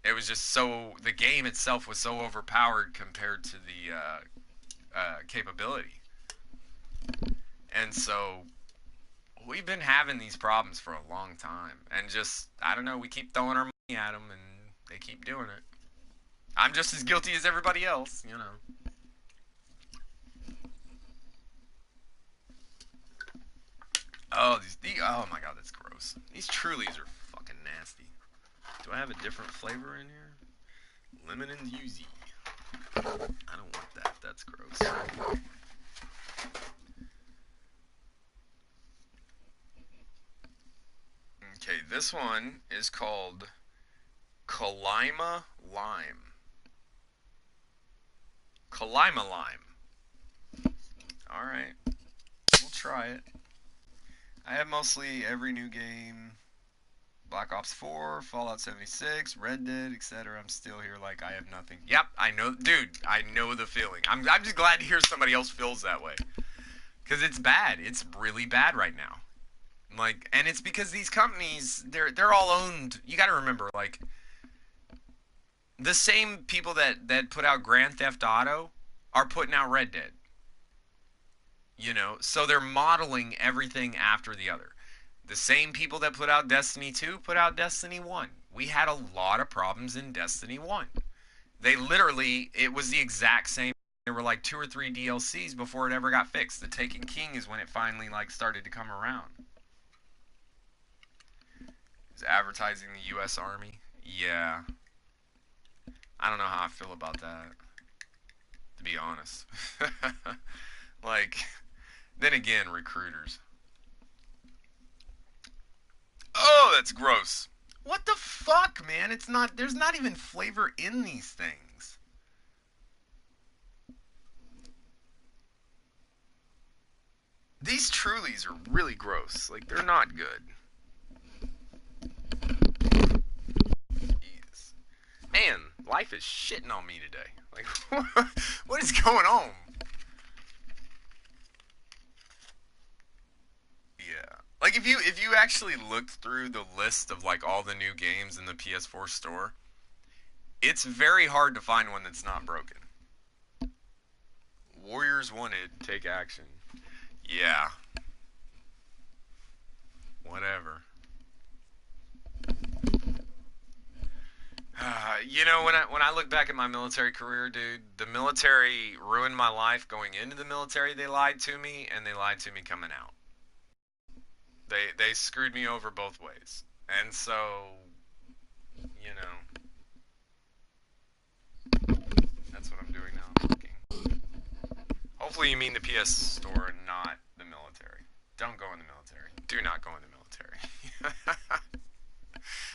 It was just so, the game itself was so overpowered compared to the capability. And so we've been having these problems for a long time. And just, I don't know, we keep throwing our money at them and they keep doing it. I'm just as guilty as everybody else, you know. Oh, oh my god, that's gross. These Trulies are fucking nasty. Do I have a different flavor in here? Lemon and yuzu. I don't want that. That's gross. Okay, this one is called Kalima Lime. Kalima Lime. Alright. We'll try it. I have mostly every new game. Black Ops 4, Fallout 76, Red Dead, etc. I'm still here like I have nothing. Yep, I know. Dude, I know the feeling. I'm just glad to hear somebody else feels that way. Because it's bad. It's really bad right now. Like, and it's because these companies, they're all owned. You got to remember, like, the same people that put out Grand Theft Auto are putting out Red Dead. You know, so they're modeling everything after the other. The same people that put out Destiny 2 put out Destiny 1. We had a lot of problems in Destiny 1. They literally, it was the exact same. There were like 2 or 3 DLCs before it ever got fixed. The Taken King is when it finally like started to come around. Is advertising the U.S. Army? Yeah. I don't know how I feel about that, to be honest. Like, then again, recruiters. Oh, that's gross. What the fuck, man? It's not, there's not even flavor in these things. These Trulies are really gross. Like, they're not good. Jeez. Man, life is shitting on me today. Like, what is going on? Yeah. Like, if you actually looked through the list of, like, all the new games in the PS4 store, it's very hard to find one that's not broken. Warriors Wanted, take action. Yeah. Whatever. You know, when I look back at my military career, dude, the military ruined my life. Going into the military, they lied to me, and they lied to me coming out. They screwed me over both ways. And so, you know, that's what I'm doing now. I'm looking. Hopefully you mean the PS store and not the military. Don't go in the military. Do not go in the military.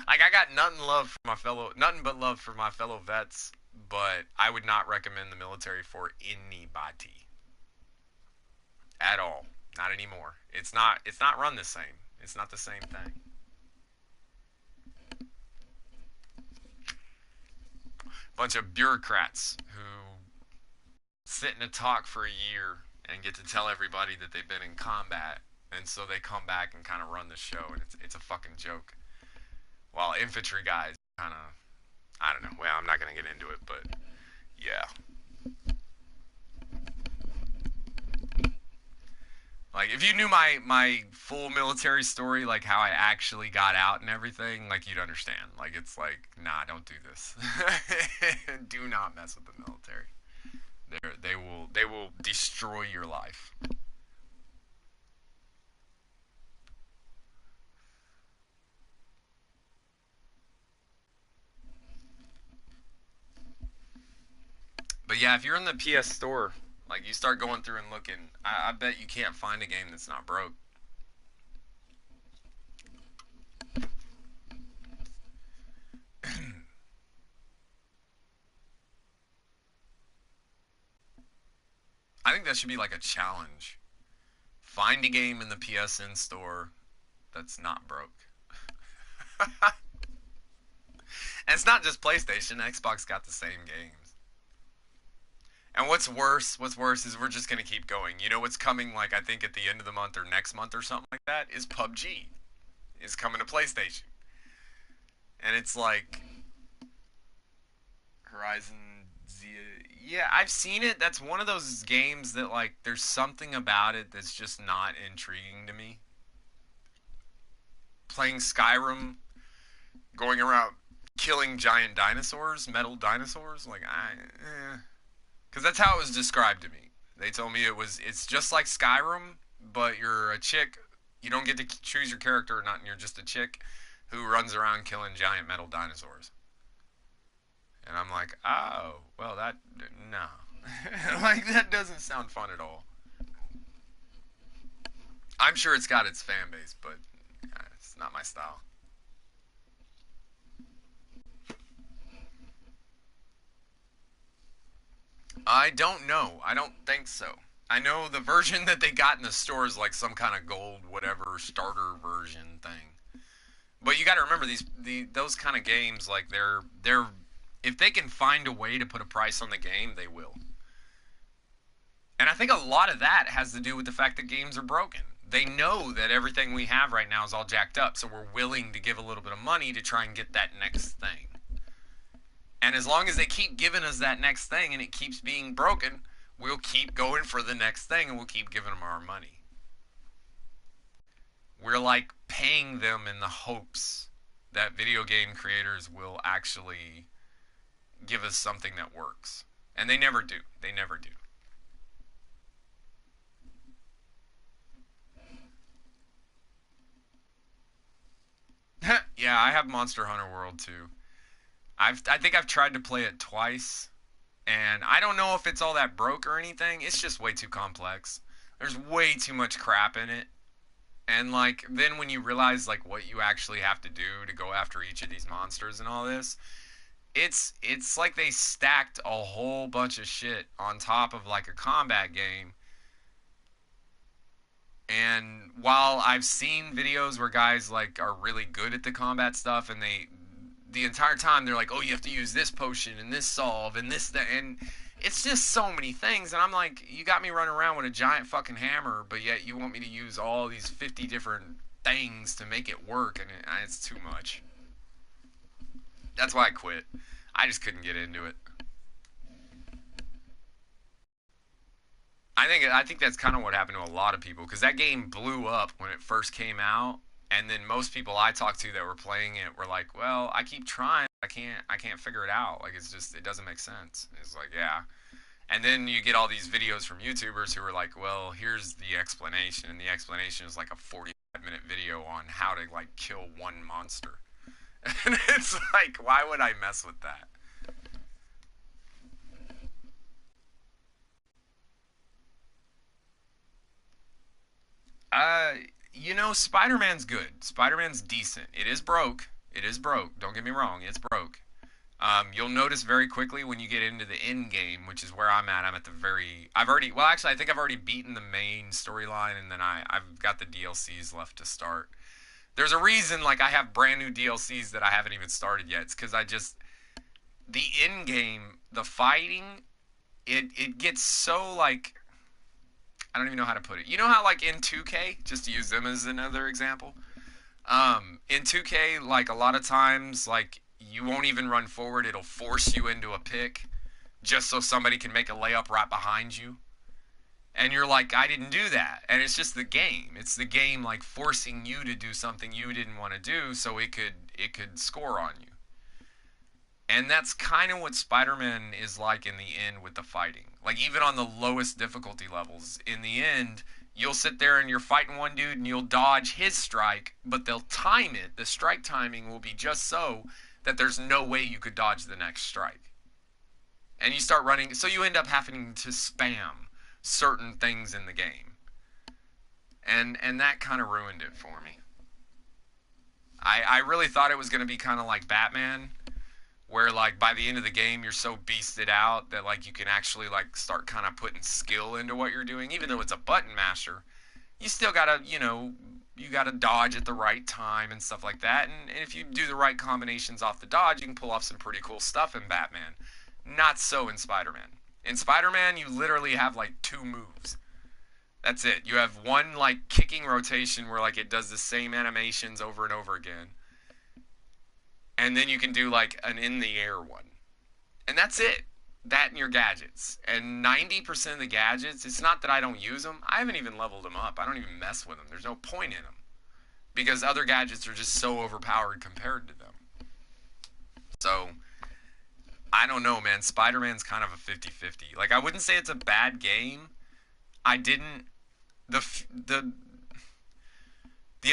Like, I got nothing but love for my fellow vets, but I would not recommend the military for anybody. At all. Not anymore. It's not run the same. It's not the same thing. Bunch of bureaucrats who sit in a talk for a year and get to tell everybody that they've been in combat, and so they come back and kind of run the show, and it's a fucking joke. While infantry guys kind of, I don't know. Well, I'm not going to get into it, but yeah. Like, if you knew my full military story, like how I actually got out and everything, like, you'd understand. Like, it's like, nah, don't do this. Do not mess with the military. They will destroy your life. But yeah, if you're in the PS Store, like you start going through and looking, I bet you can't find a game that's not broke. I think that should be like a challenge. Find a game in the PSN store that's not broke. And it's not just PlayStation. Xbox got the same games. And what's worse is we're just going to keep going. You know what's coming, like, I think at the end of the month or next month or something like that, is PUBG. Is coming to PlayStation. And it's like Horizon Zero. Yeah, I've seen it. That's one of those games that, like, there's something about it that's just not intriguing to me. Playing Skyrim, going around killing giant dinosaurs, metal dinosaurs, like, because that's how it was described to me. They told me it's just like Skyrim, but you're a chick. You don't get to choose your character or not, and you're just a chick who runs around killing giant metal dinosaurs. And I'm like, oh, well, no. Like, that doesn't sound fun at all. I'm sure it's got its fan base, but it's not my style. I don't know. I don't think so. I know the version that they got in the store is like some kind of gold whatever starter version thing. But you got to remember those kind of games, like they're if they can find a way to put a price on the game, they will. And I think a lot of that has to do with the fact that games are broken. They know that everything we have right now is all jacked up, so we're willing to give a little bit of money to try and get that next thing. And as long as they keep giving us that next thing and it keeps being broken, we'll keep going for the next thing and we'll keep giving them our money. We're like paying them in the hopes that video game creators will actually give us something that works. And they never do. They never do. Yeah, I have Monster Hunter World too. I think I've tried to play it twice, and I don't know if it's all that broke or anything. It's just way too complex. There's way too much crap in it. And like then when you realize like what you actually have to do to go after each of these monsters and all this, it's like they stacked a whole bunch of shit on top of like a combat game. And while I've seen videos where guys like are really good at the combat stuff, and the entire time they're like, oh, you have to use this potion and this solve and this, that, and it's just so many things. And I'm like, you got me running around with a giant fucking hammer, but yet you want me to use all these 50 different things to make it work, and it's too much. That's why I quit. I just couldn't get into it. I think that's kind of what happened to a lot of people, because that game blew up when it first came out, and then most people I talked to that were playing it were like, well, I keep trying, I can't figure it out. Like, it's just, it doesn't make sense. It's like, yeah. And then you get all these videos from YouTubers who are like, well, here's the explanation, and the explanation is like a 45-minute video on how to like kill one monster. And it's like, why would I mess with that? You know, Spider-Man's good. Spider-Man's decent. It is broke. It is broke. Don't get me wrong. It's broke. You'll notice very quickly when you get into the end game, which is where I'm at. I'm at the very... I think I've already beaten the main storyline, and then I've got the DLCs left to start. There's a reason, like, I have brand new DLCs that I haven't even started yet. It's because the end game, the fighting, it gets so, like... I don't even know how to put it. You know how, like, in 2K, just to use them as another example, in 2K, like, a lot of times, like, you won't even run forward. It'll force you into a pick just so somebody can make a layup right behind you. And you're like, I didn't do that. And it's just the game. It's the game, like, forcing you to do something you didn't want to do so it could score on you. And that's kind of what Spider-Man is like in the end with the fighting. Like, even on the lowest difficulty levels, in the end, you'll sit there and you're fighting one dude and you'll dodge his strike, but they'll time it. The strike timing will be just so that there's no way you could dodge the next strike. And you start running, so you end up having to spam certain things in the game. And that kind of ruined it for me. I really thought it was going to be kind of like Batman, where like by the end of the game you're so beasted out that like you can actually like start kind of putting skill into what you're doing. Even though it's a button masher, you still gotta, you know, you gotta dodge at the right time and stuff like that. And if you do the right combinations off the dodge, you can pull off some pretty cool stuff in Batman. Not so in Spider-Man. In Spider-Man, you literally have like 2 moves. That's it. You have one like kicking rotation where like it does the same animations over and over again. And then you can do like an in the air one. And that's it. That and your gadgets. And 90% of the gadgets, it's not that I don't use them. I haven't even leveled them up. I don't even mess with them. There's no point in them. Because other gadgets are just so overpowered compared to them. So, I don't know, man. Spider-Man's kind of a 50-50. Like, I wouldn't say it's a bad game. I didn't... The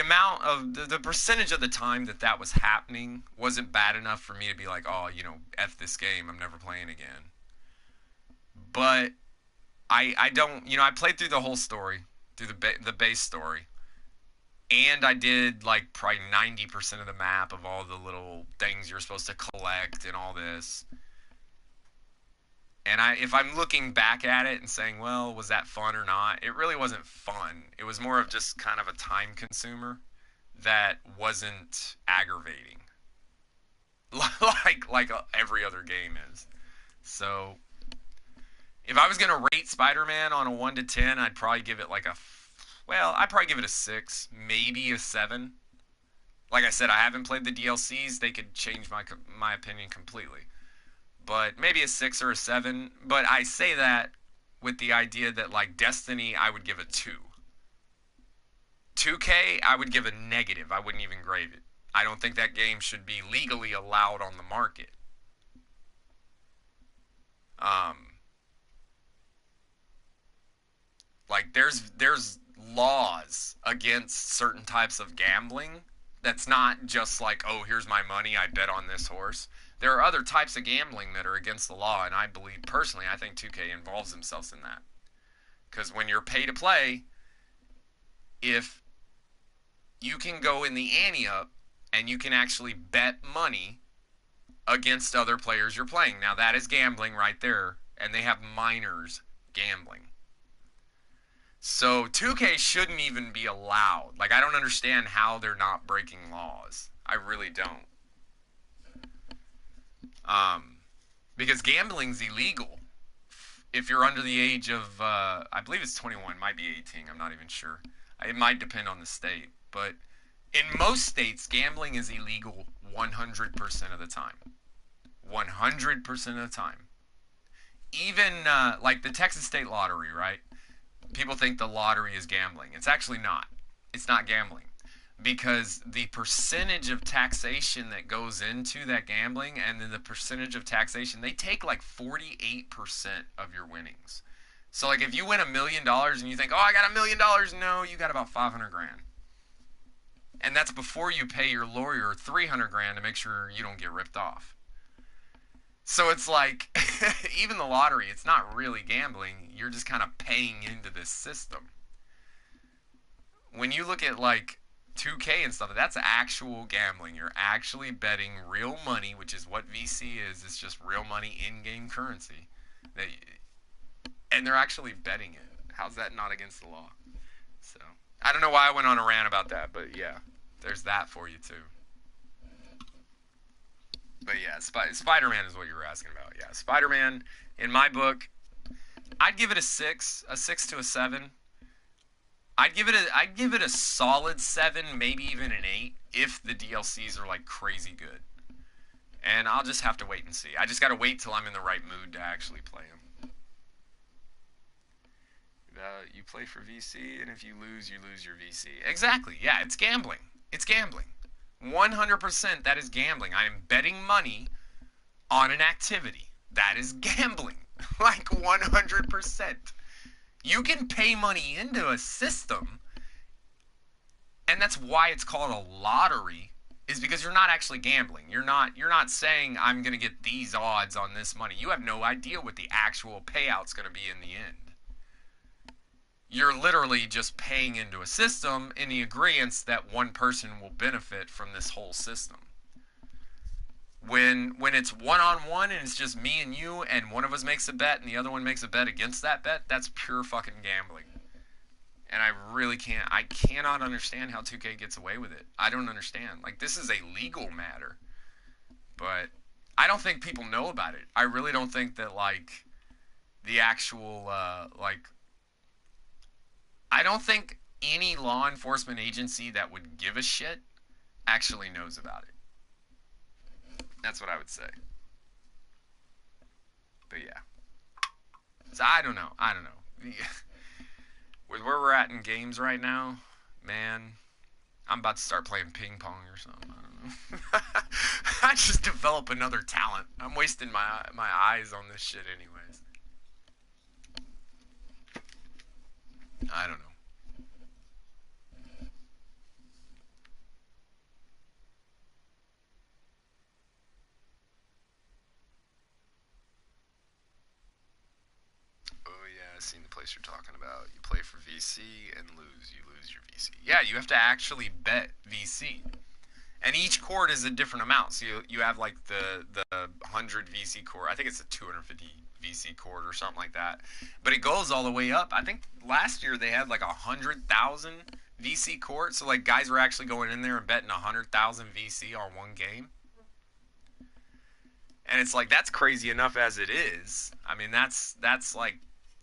amount of... The percentage of the time that was happening wasn't bad enough for me to be like, oh, you know, F this game. I'm never playing again. But I don't... You know, I played through the whole story. Through the base story. And I did, like, probably 90% of the map of all the little things you're supposed to collect and all this. And if I'm looking back at it and saying, well, was that fun or not? It really wasn't fun. It was more of just kind of a time consumer that wasn't aggravating. like every other game is. So, if I was going to rate Spider-Man on a 1 to 10, I'd probably give it like I'd probably give it a 6, maybe a 7. Like I said, I haven't played the DLCs. They could change my opinion completely. But maybe a 6 or a 7. But I say that with the idea that, like, Destiny, I would give a 2. 2K, I would give a negative. I wouldn't even grade it. I don't think that game should be legally allowed on the market. Like, there's laws against certain types of gambling. That's not just like, oh, here's my money, I bet on this horse. There are other types of gambling that are against the law, and I believe, personally, I think 2K involves themselves in that. Because when you're pay to play, if you can go in the ante up and you can actually bet money against other players you're playing. Now, that is gambling right there, and they have minors gambling. So 2K shouldn't even be allowed. Like, I don't understand how they're not breaking laws. I really don't. Because gambling's illegal. If you're under the age of, I believe it's 21, might be 18, I'm not even sure. It might depend on the state. But in most states, gambling is illegal 100% of the time. 100% of the time. Even, like the Texas State Lottery, right? People think the lottery is gambling. It's actually not. It's not gambling. Because the percentage of taxation that goes into that gambling and then the percentage of taxation, they take like 48% of your winnings. So like if you win $1 million and you think, oh, I got $1 million. No, you got about 500 grand. And that's before you pay your lawyer 300 grand to make sure you don't get ripped off. So it's like, even the lottery, it's not really gambling. You're just kind of paying into this system. When you look at like 2K and stuff, that's actual gambling. You're actually betting real money, which is what VC is. It's just real money, in-game currency. And they're actually betting it. How's that not against the law? So, I don't know why I went on a rant about that, but yeah, there's that for you too. But yeah, Spider-Man is what you were asking about. Yeah, Spider-Man, in my book, I'd give it a 6 to a 7. I'd give it a solid 7, maybe even an 8, if the DLCs are like crazy good. And I'll just have to wait and see. I just gotta wait till I'm in the right mood to actually play them. You play for VC, and if you lose your VC. Exactly. Yeah, it's gambling. It's gambling. 100% that is gambling. I am betting money on an activity. That is gambling. Like 100%. You can pay money into a system, and that's why it's called a lottery, is because you're not actually gambling. You're not saying I'm going to get these odds on this money. You have no idea what the actual payout's going to be in the end. You're literally just paying into a system in the agreement that one person will benefit from this whole system. When it's one-on-one and it's just me and you and one of us makes a bet and the other one makes a bet against that bet, that's pure fucking gambling. And I cannot understand how 2K gets away with it. I don't understand. Like, this is a legal matter. But I don't think people know about it. I really don't think that, like, the actual, I don't think any law enforcement agency that would give a shit actually knows about it. That's what I would say. But yeah. So I don't know. With where we're at in games right now, man, I'm about to start playing ping pong or something. I don't know. I just develop another talent. I'm wasting my eyes on this shit anyways. I don't know. I've seen the place you're talking about. You play for VC and lose. You lose your VC. Yeah, you have to actually bet VC. And each court is a different amount. So you have like the 100 VC court. I think it's a 250 VC court or something like that. But it goes all the way up. I think last year they had like 100,000 VC court. So like guys were actually going in there and betting 100,000 VC on one game. And it's like, that's crazy enough as it is. I mean, that's like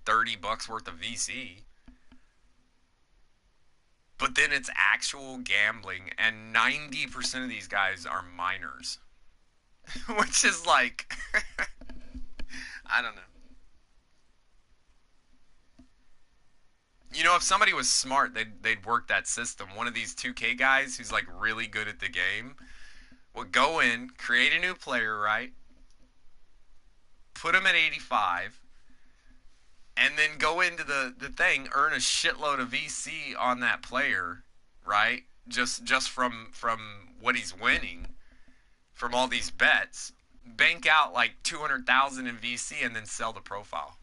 $30 worth of VC. But then it's actual gambling, and 90% of these guys are minors. Which is like, I don't know. You know, if somebody was smart, they'd work that system. One of these 2K guys who's like really good at the game would go in, create a new player, right? Put him at 85. And then go into the thing, earn a shitload of VC on that player, right? Just from what he's winning, from all these bets. Bank out like 200,000 in VC and then sell the profile.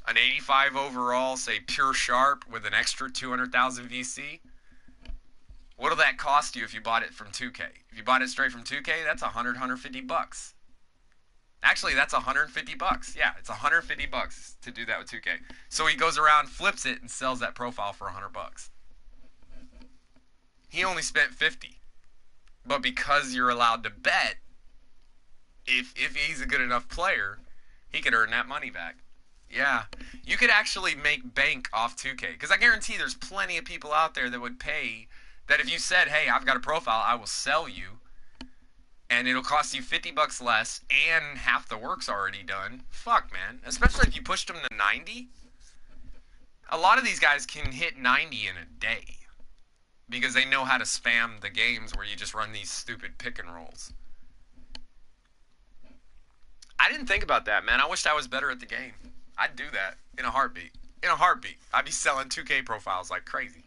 An 85 overall, say pure sharp with an extra 200,000 VC. What'll that cost you if you bought it from 2K? If you bought it straight from 2K, that's $150. Actually, that's $150. Yeah, it's $150 to do that with 2K. So he goes around, flips it, and sells that profile for $100. He only spent $50. But because you're allowed to bet, if he's a good enough player, he could earn that money back. Yeah, you could actually make bank off 2K. Because I guarantee there's plenty of people out there that would pay, that if you said, hey, I've got a profile, I will sell you. And it'll cost you $50 less, and half the work's already done. Fuck, man. Especially if you pushed them to 90. A lot of these guys can hit 90 in a day. Because they know how to spam the games where you just run these stupid pick and rolls. I didn't think about that, man. I wished I was better at the game. I'd do that in a heartbeat. In a heartbeat. I'd be selling 2K profiles like crazy.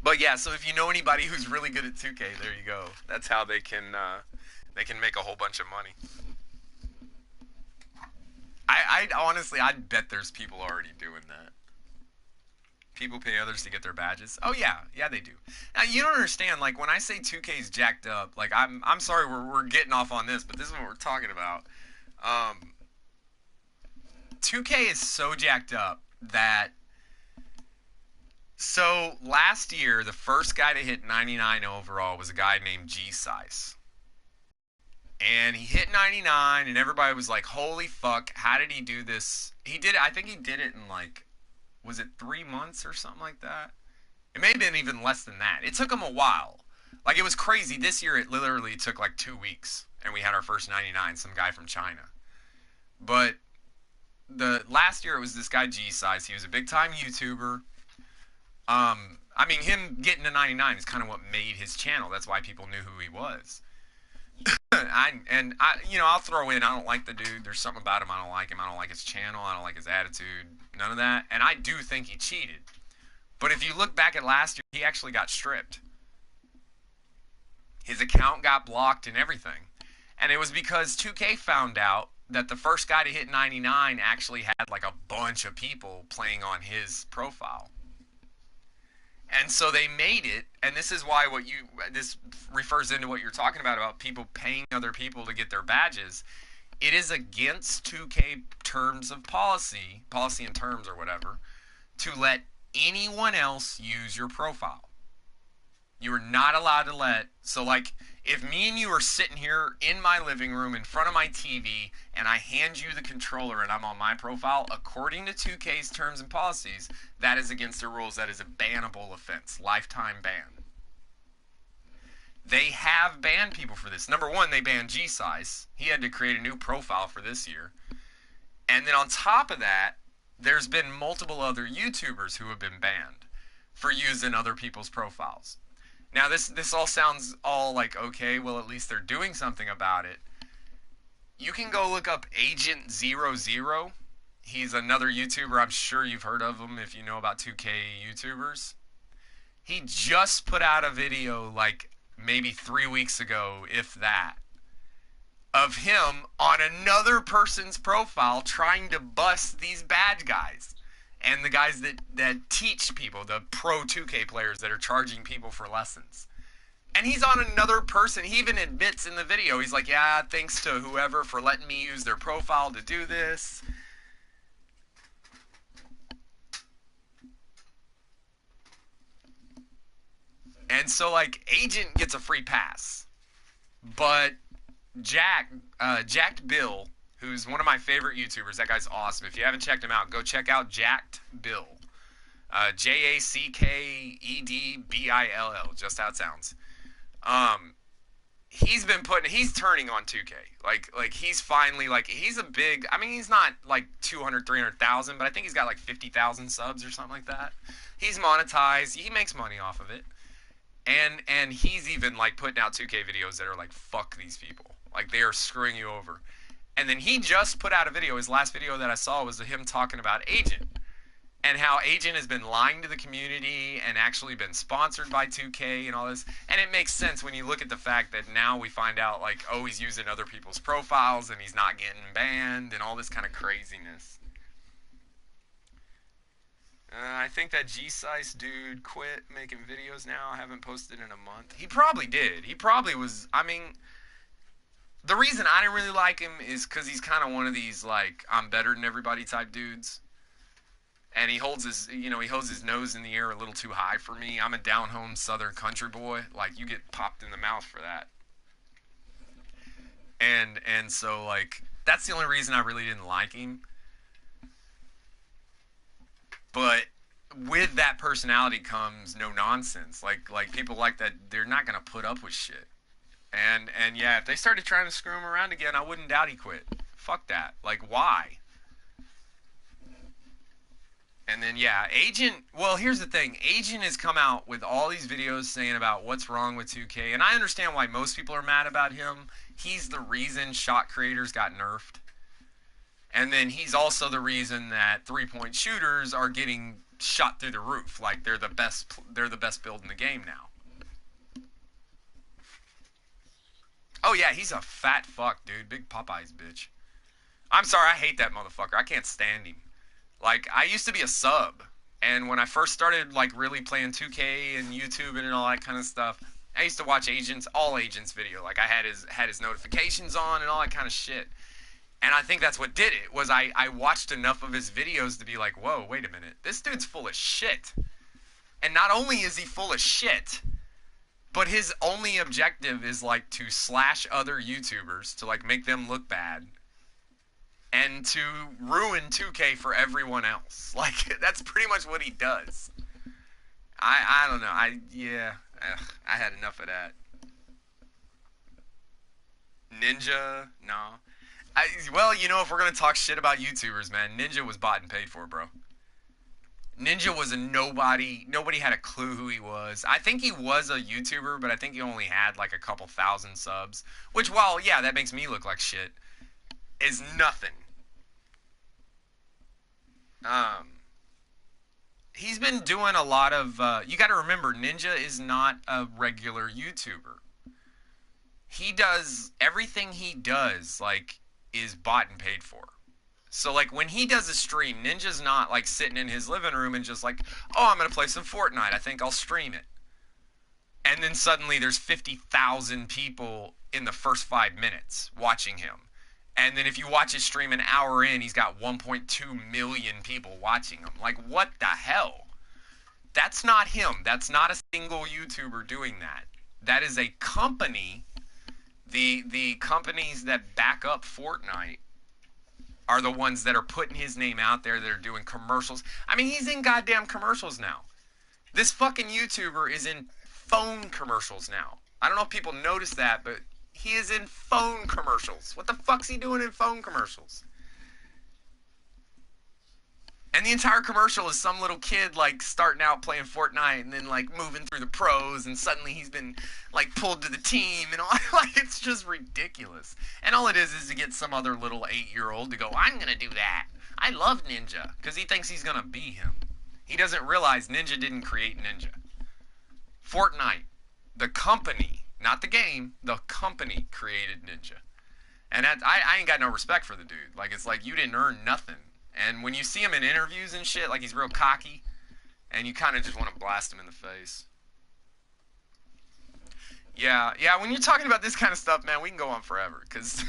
But yeah, so if you know anybody who's really good at 2K, there you go. That's how they can make a whole bunch of money. I honestly, I'd bet there's people already doing that. People pay others to get their badges. Oh yeah, they do. Now you don't understand. Like when I say 2K's jacked up, like I'm sorry we're getting off on this, but this is what we're talking about. 2K is so jacked up that. So, last year, the first guy to hit 99 overall was a guy named G-Sice. And he hit 99, and everybody was like, holy fuck, how did he do this? I think he did it in like, was it 3 months or something like that? It may have been even less than that. It took him a while. Like, it was crazy. This year, it literally took like 2 weeks, and we had our first 99, some guy from China. But the last year, it was this guy G-Sice. He was a big-time YouTuber. I mean, him getting to 99 is kind of what made his channel. That's why people knew who he was. I'll throw in, I don't like the dude. There's something about him I don't like him. I don't like his channel. I don't like his attitude. None of that. And I do think he cheated. But if you look back at last year, he actually got stripped. His account got blocked and everything. And it was because 2K found out that the first guy to hit 99 actually had like a bunch of people playing on his profile. And so they made it, and this is why this refers into what you're talking about people paying other people to get their badges. It is against 2K terms of policy and terms or whatever, to let anyone else use your profile. You are not allowed to so like, if me and you are sitting here in my living room in front of my TV and I hand you the controller and I'm on my profile, according to 2K's terms and policies, that is against their rules. That is a bannable offense, lifetime ban. They have banned people for this. Number one, they banned G-Size. He had to create a new profile for this year. And then on top of that, there's been multiple other YouTubers who have been banned for using other people's profiles. Now, this all sounds all like, okay, well, at least they're doing something about it. You can go look up Agent 00. He's another YouTuber. I'm sure you've heard of him if you know about 2K YouTubers. He just put out a video like maybe 3 weeks ago, if that, of him on another person's profile trying to bust these bad guys. And the guys that teach people, the pro 2K players that are charging people for lessons. And he's on another person. He even admits in the video, he's like, yeah, thanks to whoever for letting me use their profile to do this. And so, like, Agent gets a free pass. But Jacked Bill, who's one of my favorite YouTubers. That guy's awesome. If you haven't checked him out, go check out Jacked Bill. Jackedbill, just how it sounds. He's turning on 2K. Like he's finally, like, he's a big, I mean, he's not like 200, 300,000, but I think he's got like 50,000 subs or something like that. He's monetized. He makes money off of it. And he's even like putting out 2K videos that are like, fuck these people. Like, they are screwing you over. And then he just put out a video. His last video that I saw was him talking about Agent and how Agent has been lying to the community and actually been sponsored by 2K and all this. And it makes sense when you look at the fact that now we find out, like, oh, he's using other people's profiles and he's not getting banned and all this kind of craziness. I think that G-Size dude quit making videos now. I haven't posted in a month. He probably did. He probably was, I mean, the reason I didn't really like him is because he's kind of one of these, like, I'm better than everybody type dudes. And he holds his, he holds his nose in the air a little too high for me. I'm a down-home southern country boy. Like, you get popped in the mouth for that. And so, like, that's the only reason I really didn't like him. But with that personality comes no nonsense. Like people like that, they're not going to put up with shit. And yeah, if they started trying to screw him around again, I wouldn't doubt he quit. Fuck that. Like, why? And then, yeah, Agent, well, here's the thing. Agent has come out with all these videos saying about what's wrong with 2K. And I understand why most people are mad about him. He's the reason shot creators got nerfed. And then he's also the reason that three-point shooters are getting shot through the roof. Like, they're the best build in the game now. Oh, yeah, he's a fat fuck, dude. Big Popeyes, bitch. I'm sorry, I hate that motherfucker. I can't stand him. Like, I used to be a sub. And when I first started, like, really playing 2K and YouTube and all that kind of stuff, I used to watch all Agents video. Like, I had his notifications on and all that kind of shit. And I think that's what did it, was I watched enough of his videos to be like, whoa, wait a minute. This dude's full of shit. And not only is he full of shit, but his only objective is, like, to slash other YouTubers, to, like, make them look bad, and to ruin 2K for everyone else. Like, that's pretty much what he does. I don't know. I had enough of that. Ninja? No. Well, if we're going to talk shit about YouTubers, man, Ninja was bought and paid for, bro. Ninja was a nobody. Nobody had a clue who he was. I think he was a YouTuber, but I think he only had like a couple thousand subs. Which, while, yeah, that makes me look like shit, is nothing. He's been doing a lot of, you got to remember, Ninja is not a regular YouTuber. He does, everything he does, like, is bought and paid for. So, like, when he does a stream, Ninja's not, like, sitting in his living room and just like, oh, I'm going to play some Fortnite. I think I'll stream it. And then suddenly there's 50,000 people in the first 5 minutes watching him. And then if you watch his stream an hour in, he's got 1.2 million people watching him. Like, what the hell? That's not him. That's not a single YouTuber doing that. That is a company. The companies that back up Fortnite are the ones that are putting his name out there, that are doing commercials. I mean, he's in goddamn commercials now. This fucking YouTuber is in phone commercials now. I don't know if people notice that, but he is in phone commercials. What the fuck's he doing in phone commercials? And the entire commercial is some little kid, like, starting out playing Fortnite and then, like, moving through the pros, and suddenly he's been, like, pulled to the team and all. Like, it's just ridiculous. And all it is to get some other little 8-year-old to go, I'm gonna do that. I love Ninja. Because he thinks he's gonna be him. He doesn't realize Ninja didn't create Ninja. Fortnite, the company, not the game, the company created Ninja. And that, I ain't got no respect for the dude. Like, it's like, you didn't earn nothing. And when you see him in interviews and shit, like, he's real cocky, and you kind of just want to blast him in the face. Yeah, when you're talking about this kind of stuff, man, we can go on forever, because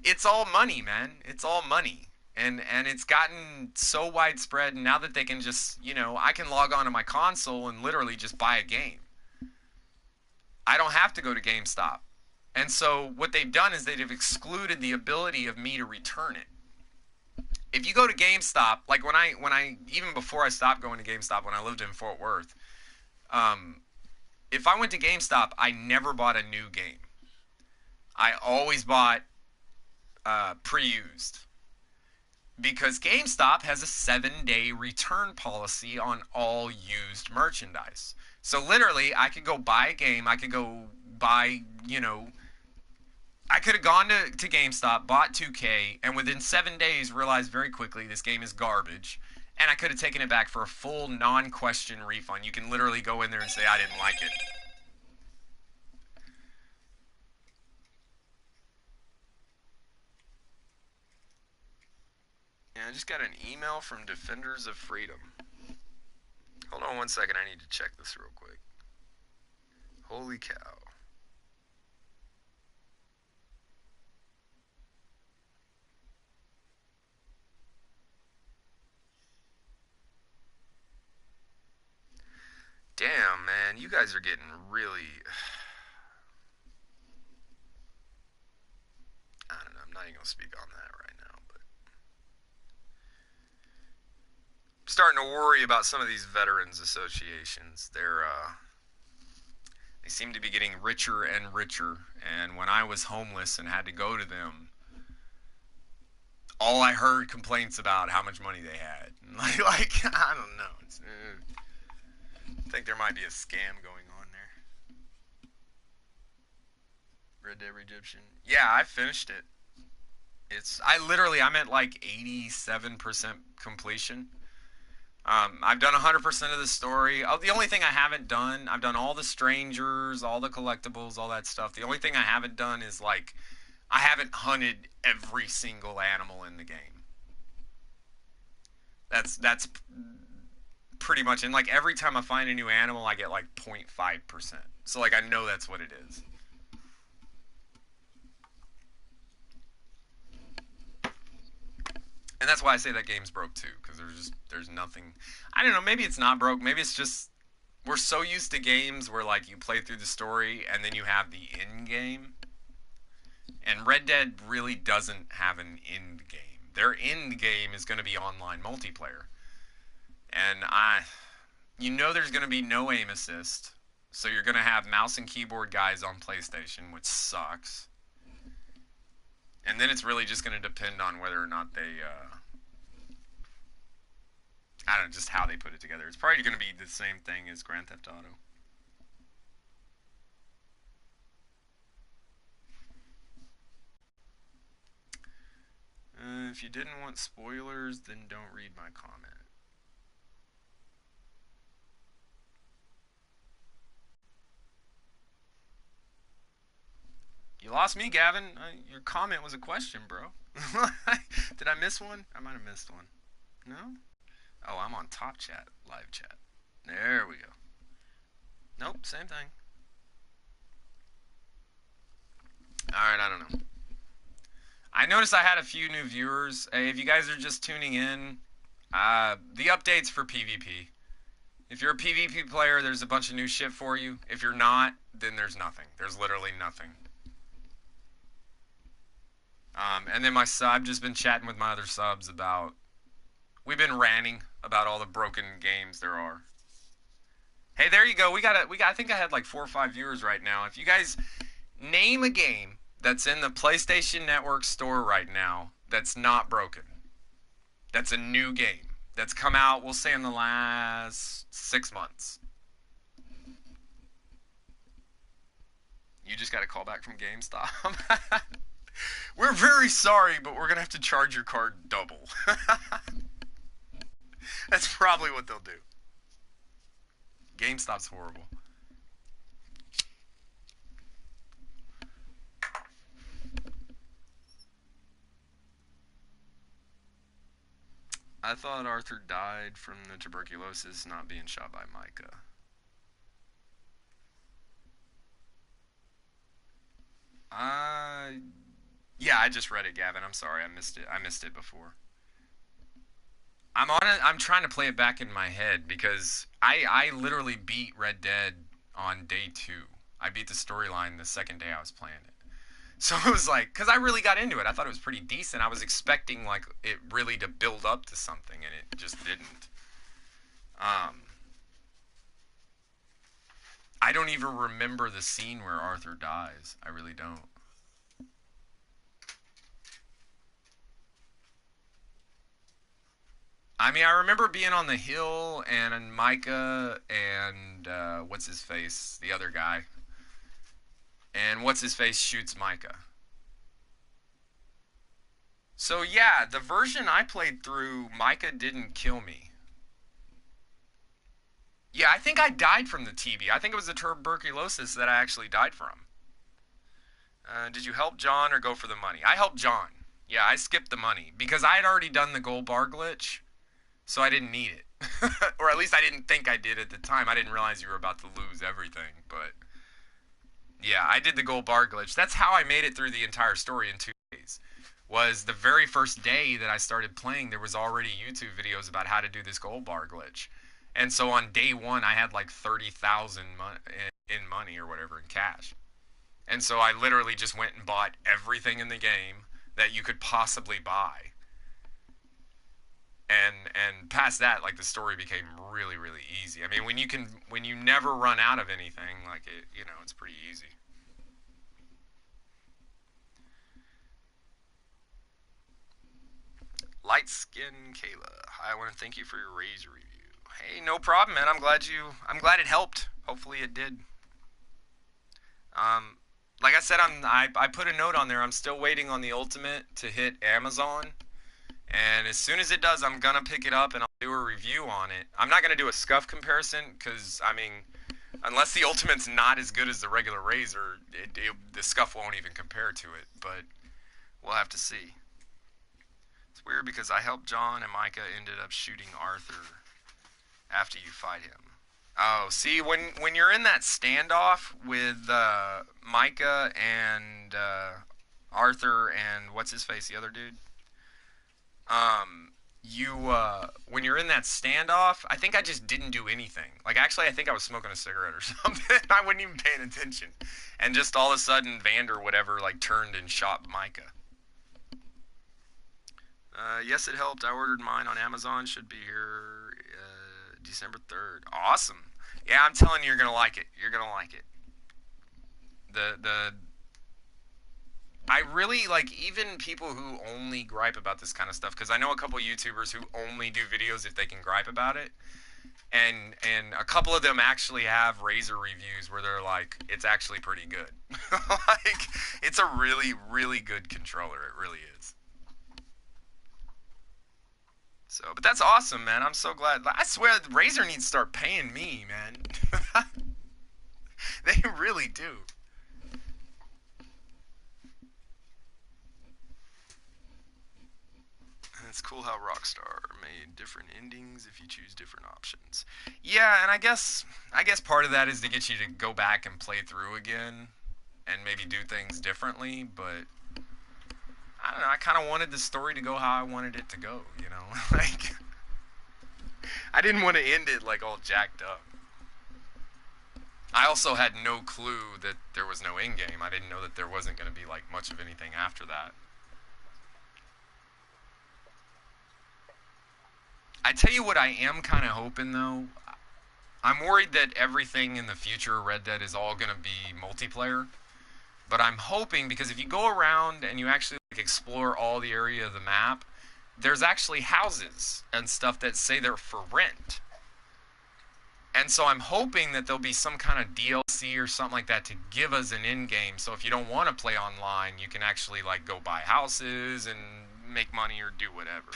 it's all money, man. It's all money. And it's gotten so widespread, and now that they can just, you know, I can log on to my console and literally just buy a game. I don't have to go to GameStop. And so what they've done is they've excluded the ability of me to return it. If you go to GameStop, like when I even before I stopped going to GameStop when I lived in Fort Worth, if I went to GameStop, I never bought a new game. I always bought pre-used. Because GameStop has a 7-day return policy on all used merchandise. So literally, I could go buy a game, I could go buy, you know, I could have gone to GameStop, bought 2K, and within 7 days realized very quickly this game is garbage, and I could have taken it back for a full non-question refund. You can literally go in there and say, I didn't like it. Yeah, I just got an email from Defenders of Freedom. Hold on 1 second, I need to check this real quick. Holy cow. Damn, man, you guys are getting really... I don't know, I'm not even going to speak on that right now, but... I'm starting to worry about some of these veterans associations. They seem to be getting richer and richer, and when I was homeless and had to go to them, all I heard complaints about how much money they had. Like I don't know. I think there might be a scam going on there. Red Dead Redemption. Yeah, I finished it. I'm at like 87% completion. I've done 100% of the story. The only thing I haven't done, I've done all the strangers, all the collectibles, all that stuff. The only thing I haven't done is, like, I haven't hunted every single animal in the game. That's pretty much, and like every time I find a new animal, I get like 0.5%. So like I know that's what it is. And that's why I say that game's broke too, because there's nothing. I don't know, maybe it's not broke, maybe it's just we're so used to games where like you play through the story and then you have the end game. And Red Dead really doesn't have an end game. Their end game is going to be online multiplayer. And you know there's going to be no aim assist, so you're going to have mouse and keyboard guys on PlayStation, which sucks. And then it's really just going to depend on whether or not they I don't know, just how they put it together. It's probably going to be the same thing as Grand Theft Auto. If you didn't want spoilers, then don't read my comment. You lost me, Gavin. Your comment was a question, bro. Did I miss one? I might have missed one. No? Oh, I'm on Top Chat, live chat. There we go. Nope, same thing. Alright, I don't know. I noticed I had a few new viewers. Hey, if you guys are just tuning in, the updates for PvP. If you're a PvP player, there's a bunch of new shit for you. If you're not, then there's nothing. There's literally nothing. And then I've just been chatting with my other subs about, we've been ranting about all the broken games there are. Hey, there you go. I think I had like 4 or 5 viewers right now. If you guys name a game that's in the PlayStation Network store right now that's not broken, that's a new game, that's come out, we'll say in the last 6 months. You just got a call back from GameStop. We're very sorry, but we're going to have to charge your card double. That's probably what they'll do. GameStop's horrible. I thought Arthur died from the tuberculosis not being shot by Micah. Yeah, I just read it, Gavin. I'm sorry, I missed it. I missed it before. I'm trying to play it back in my head because I literally beat Red Dead on day 2. I beat the storyline the second day I was playing it. So it was like, because I really got into it. I thought it was pretty decent. I was expecting like it really to build up to something, and it just didn't. I don't even remember the scene where Arthur dies. I really don't. I mean, I remember being on the hill and Micah and what's his face, the other guy. And what's his face shoots Micah. So yeah, the version I played through, Micah didn't kill me. Yeah, I think I died from the TB. I think it was the tuberculosis that I actually died from. Did you help John or go for the money? I helped John. Yeah, I skipped the money because I had already done the gold bar glitch. So I didn't need it. Or at least I didn't think I did at the time. I didn't realize you were about to lose everything. But yeah, I did the gold bar glitch. That's how I made it through the entire story in 2 days. Was the very first day that I started playing, there was already YouTube videos about how to do this gold bar glitch. And so on day 1, I had like 30,000 in money or whatever in cash. And so I literally just went and bought everything in the game that you could possibly buy. And past that, like, the story became really, really easy. I mean, when you never run out of anything, like, it, you know, it's pretty easy. Light Skin Kayla, hi, I want to thank you for your Raze review. Hey, no problem, man. I'm glad it helped. Hopefully it did. Like I said, I put a note on there. I'm still waiting on the Ultimate to hit Amazon. And as soon as it does, I'm going to pick it up and I'll do a review on it. I'm not going to do a scuff comparison because, I mean, unless the Ultimate's not as good as the regular Razor, the scuff won't even compare to it. But we'll have to see. It's weird because I helped John and Micah ended up shooting Arthur after you fight him. Oh, see, when you're in that standoff with Micah and Arthur and what's-his-face, the other dude? When you're in that standoff, I think I just didn't do anything. Like, actually, I think I was smoking a cigarette or something. I wasn't even paying attention. And just all of a sudden, Vander, whatever, like, turned and shot Micah. Yes, it helped. I ordered mine on Amazon. Should be here December 3rd. Awesome. Yeah, I'm telling you, you're going to like it. You're going to like it. I really, like, even people who only gripe about this kind of stuff, because I know a couple YouTubers who only do videos if they can gripe about it, and a couple of them actually have Razer reviews where they're like, it's actually pretty good. Like, it's a really, really good controller. It really is. So, but that's awesome, man. I'm so glad. I swear, Razer needs to start paying me, man. They really do. It's cool how Rockstar made different endings if you choose different options. Yeah, and I guess part of that is to get you to go back and play through again and maybe do things differently, but I don't know, I kind of wanted the story to go how I wanted it to go, you know? Like, I didn't want to end it like all jacked up. I also had no clue that there was no end game. I didn't know that there wasn't going to be like much of anything after that. I tell you what I am kind of hoping, though. I'm worried that everything in the future of Red Dead is all going to be multiplayer. But I'm hoping, because if you go around and you actually like, explore all the area of the map, there's actually houses and stuff that say they're for rent. And so I'm hoping that there'll be some kind of DLC or something like that to give us an end game. So if you don't want to play online, you can actually like go buy houses and make money or do whatever.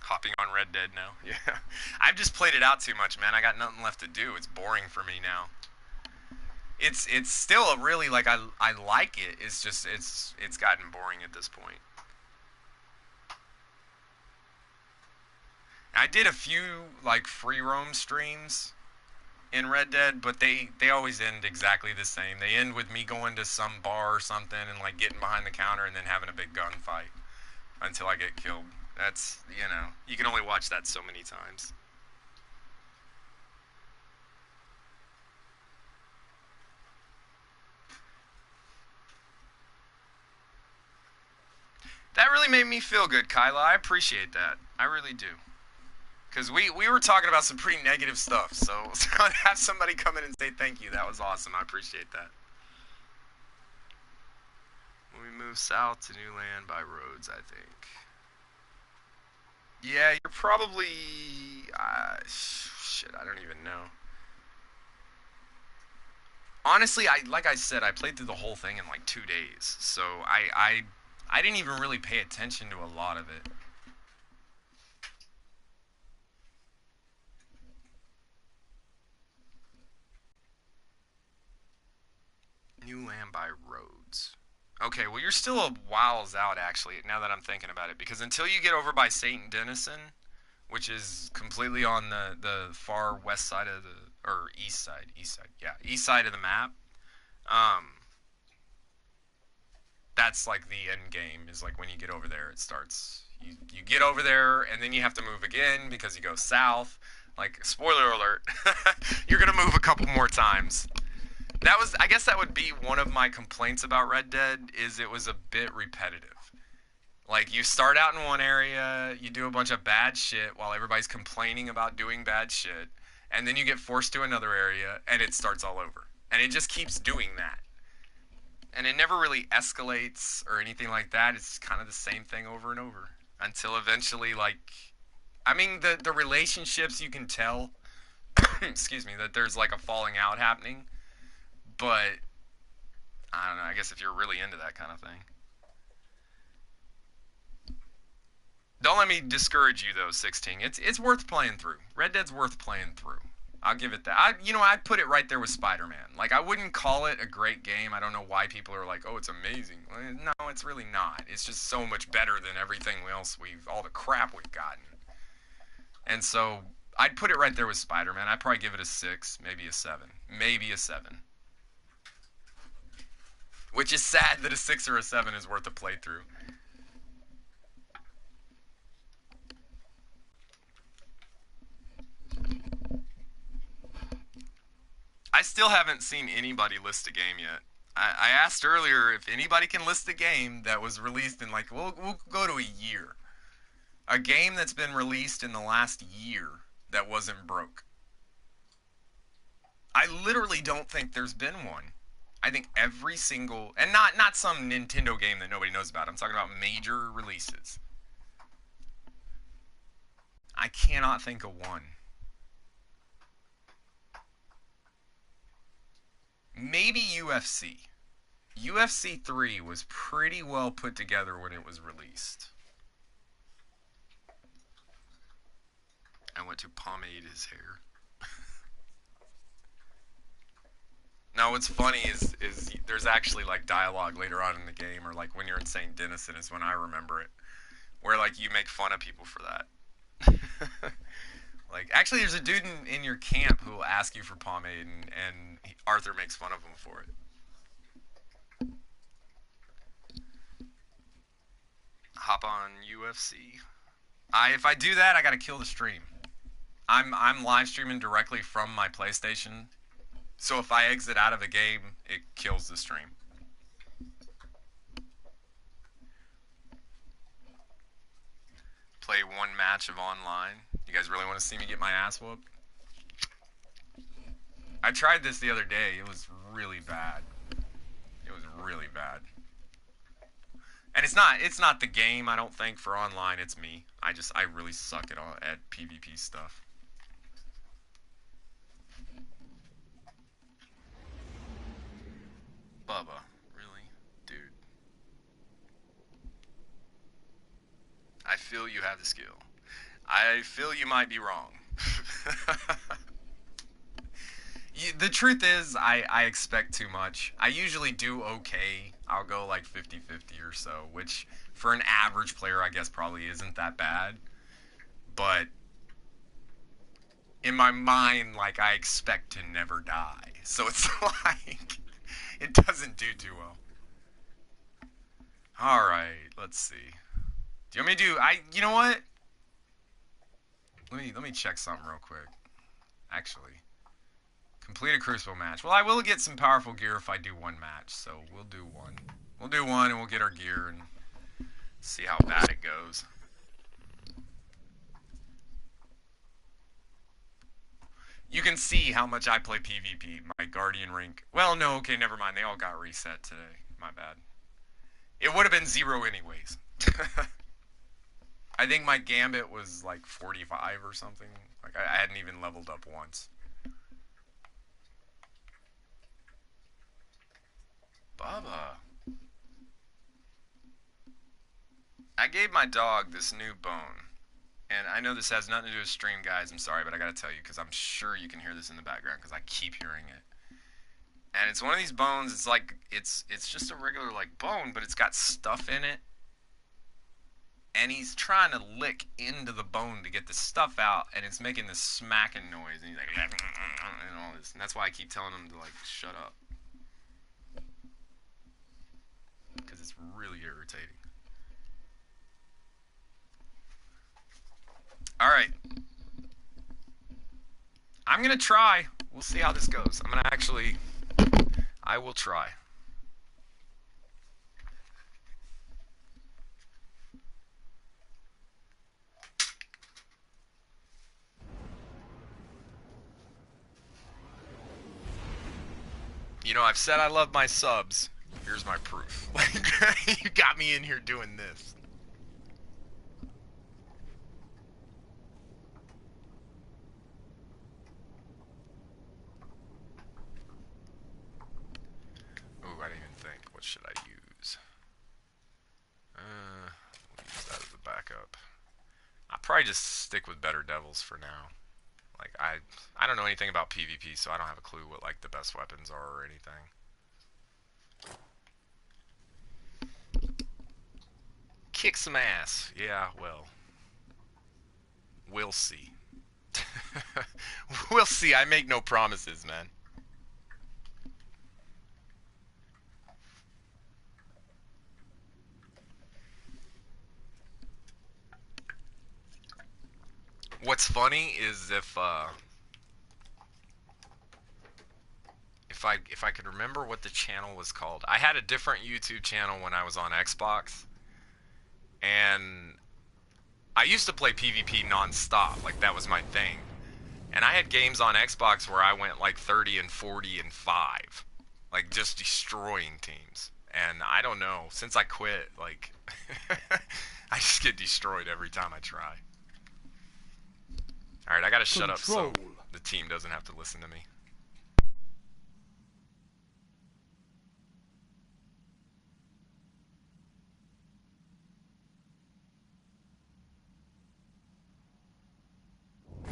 Hopping on Red Dead now. Yeah. I've just played it out too much, man. I got nothing left to do. It's boring for me now. It's still a really, like, I like it. It's just, it's gotten boring at this point. I did a few, like, free roam streams in Red Dead, but they always end exactly the same. They end with me going to some bar or something and, like, getting behind the counter and then having a big gunfight until I get killed. That's, you know, you can only watch that so many times. That really made me feel good, Kyla. I appreciate that. I really do. Because we were talking about some pretty negative stuff, so to have somebody come in and say thank you, that was awesome. I appreciate that. When we move south to new land by roads, I think. Yeah, you're probably... shit, I don't even know. Honestly, like I said, I played through the whole thing in like 2 days, so I didn't even really pay attention to a lot of it. New land by roads. Okay, well, you're still a whiles out, actually, now that I'm thinking about it, because until you get over by St. Denison, which is completely on the far west side of the, or east side, yeah, east side of the map, that's like the end game, is like when you get over there, it starts, you get over there, and then you have to move again, because you go south, like, spoiler alert, you're gonna move a couple more times. That was, I guess that would be one of my complaints about Red Dead, is it was a bit repetitive. Like, you start out in one area, you do a bunch of bad shit while everybody's complaining about doing bad shit, and then you get forced to another area, and it starts all over. And it just keeps doing that. And it never really escalates or anything like that. It's kind of the same thing over and over. Until eventually, like, I mean, the relationships, you can tell, excuse me, that there's like a falling out happening. But, I don't know, I guess if you're really into that kind of thing. Don't let me discourage you, though, 16. It's worth playing through. Red Dead's worth playing through. I'll give it that. I'd put it right there with Spider-Man. Like, I wouldn't call it a great game. I don't know why people are like, oh, it's amazing. No, it's really not. It's just so much better than everything else all the crap we've gotten. And so, I'd put it right there with Spider-Man. I'd probably give it a 6, maybe a 7. Maybe a 7. Which is sad that a 6 or a 7 is worth a playthrough. I still haven't seen anybody list a game yet. I asked earlier if anybody can list a game that was released in, like, we'll go to a year. A game that's been released in the last year that wasn't broke. I literally don't think there's been one. I think every single, and not some Nintendo game that nobody knows about. I'm talking about major releases. I cannot think of one. Maybe UFC. UFC 3 was pretty well put together when it was released. I went to pomade his hair. Now, what's funny is there's actually like dialogue later on in the game, or like when you're in St. Denison is when I remember it, where like you make fun of people for that. Like, actually, there's a dude in your camp who will ask you for pomade, and Arthur makes fun of him for it. Hop on UFC. If I do that, I gotta kill the stream. I'm live streaming directly from my PlayStation, so if I exit out of a game, it kills the stream. Play one match of online. You guys really want to see me get my ass whooped? I tried this the other day. It was really bad. It was really bad. And it's not the game, I don't think, for online. It's me. I really suck at PvP stuff. Bubba, really? Dude. I feel you have the skill. I feel you might be wrong. The truth is, I expect too much. I usually do okay. I'll go like 50-50 or so, which for an average player, I guess probably isn't that bad. But in my mind, like, I expect to never die. So it's like, it doesn't do too well. Alright, let's see. Do you want me to do, you know what? Let me check something real quick. Actually. Complete a Crucible match. Well, I will get some powerful gear if I do one match, so we'll do one. We'll do one and we'll get our gear and see how bad it goes. You can see how much I play PvP. My Guardian rank. Well, no, okay, never mind. They all got reset today. My bad. It would have been 0 anyways. I think my Gambit was like 45 or something. Like, I hadn't even leveled up once. Bubba. I gave my dog this new bone. And I know this has nothing to do with stream, guys. I'm sorry, but I gotta tell you, because I'm sure you can hear this in the background, because I keep hearing it. And it's one of these bones, it's like, it's just a regular, like, bone, but it's got stuff in it. And he's trying to lick into the bone to get the stuff out, and it's making this smacking noise, and he's like, and all this. And that's why I keep telling him to, like, shut up. Because it's really irritating. Alright. I'm gonna try. We'll see how this goes. I will try. You know, I've said I love my subs. Here's my proof. Like, you got me in here doing this. Ooh, I didn't even think. What should I use? We'll use that as a backup. I'll probably just stick with Better Devils for now. Like, I don't know anything about PvP, so I don't have a clue what, like, the best weapons are or anything. Kick some ass. Yeah, well. We'll see. We'll see. I make no promises, man. What's funny is if I could remember what the channel was called. I had a different YouTube channel when I was on Xbox, and I used to play PvP non-stop. Like, that was my thing. And I had games on Xbox where I went like 30 and 40 and 5. like just destroying teams. And I don't know, since I quit, like, I just get destroyed every time I try. Alright, I gotta shut up so the team doesn't have to listen to me.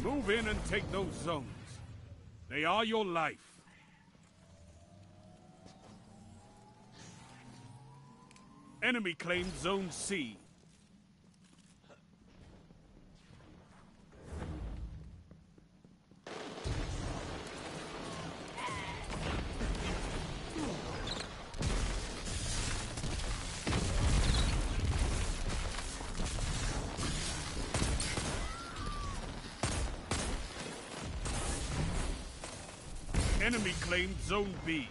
Move in and take those zones. They are your life. Enemy claimed Zone C. Enemy claimed Zone B.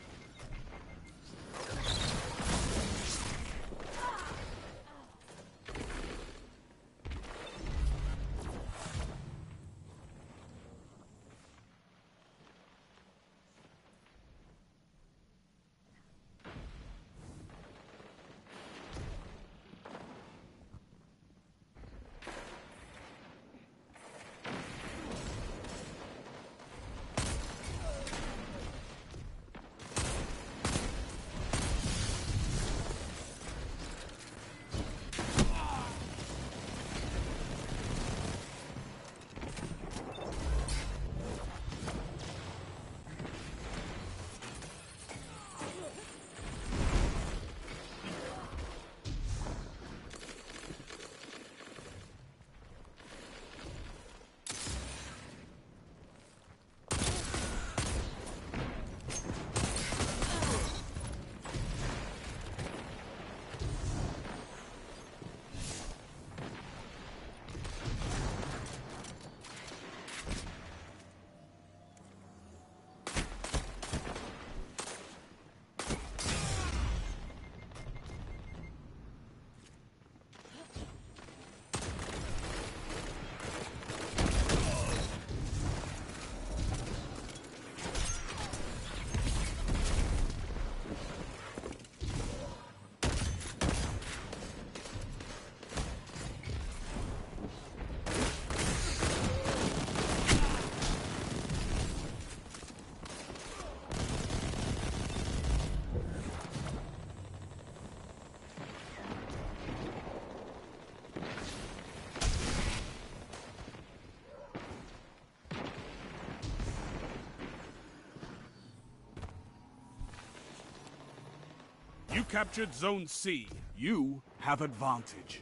You captured Zone C. You have advantage.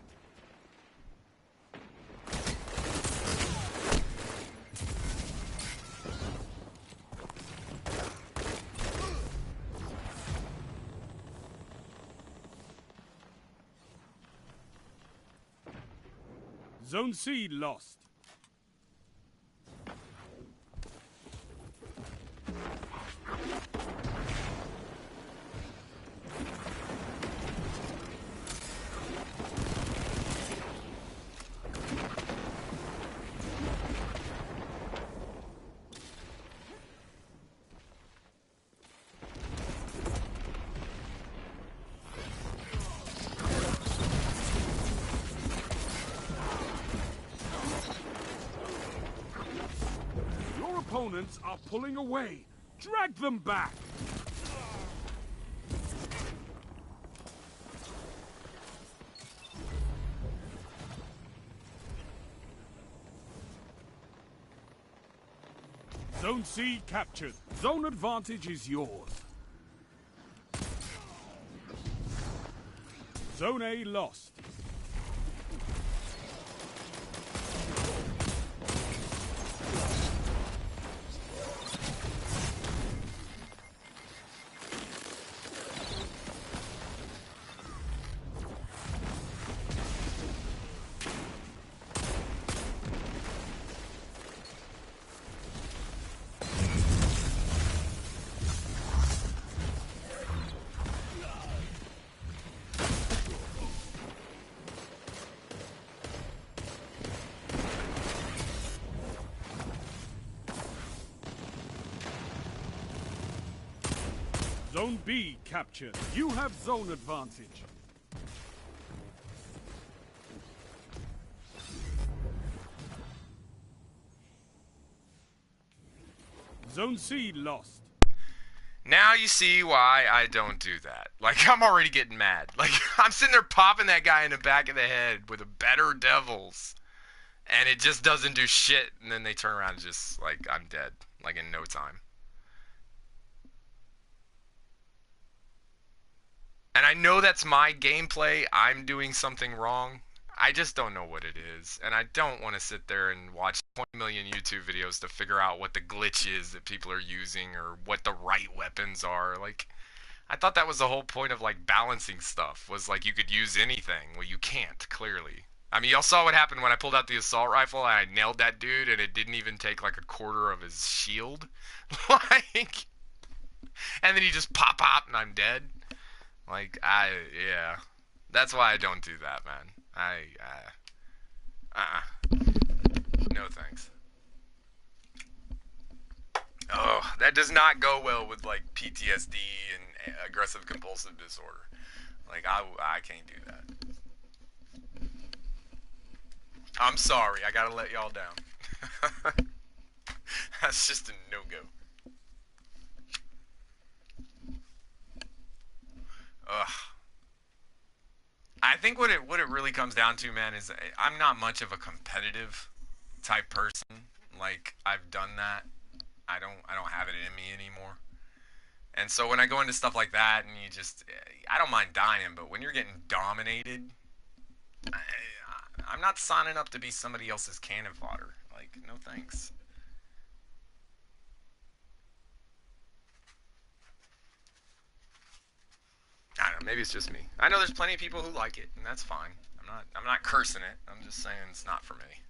Zone C lost. Opponents are pulling away. Drag them back. Zone C captured. Zone advantage is yours. Zone A lost. Zone B captured. You have zone advantage. Zone C lost. Now you see why I don't do that. Like, I'm already getting mad. Like, I'm sitting there popping that guy in the back of the head with a better Devils, and it just doesn't do shit, and then they turn around and just, like, I'm dead. Like, in no time. And I know that's my gameplay. I'm doing something wrong. I just don't know what it is. And I don't want to sit there and watch 20 million YouTube videos to figure out what the glitch is that people are using or what the right weapons are. Like, I thought that was the whole point of, like, balancing stuff. Was, like, you could use anything. Well, you can't, clearly. I mean, y'all saw what happened when I pulled out the assault rifle and I nailed that dude and it didn't even take, like, a quarter of his shield. Like, and then he just pop and I'm dead. Like, yeah. That's why I don't do that, man. No thanks. Oh, that does not go well with, like, PTSD and aggressive compulsive disorder. Like, I can't do that. I'm sorry, I gotta let y'all down. That's just a no-go. Ugh. I think what it really comes down to, man, is I'm not much of a competitive type person. Like, I've done that. I don't have it in me anymore. And so when I go into stuff like that, and I don't mind dying, but when you're getting dominated, I'm not signing up to be somebody else's cannon fodder. Like, no thanks. I don't know, maybe it's just me. I know there's plenty of people who like it, and that's fine. I'm not cursing it. I'm just saying it's not for me.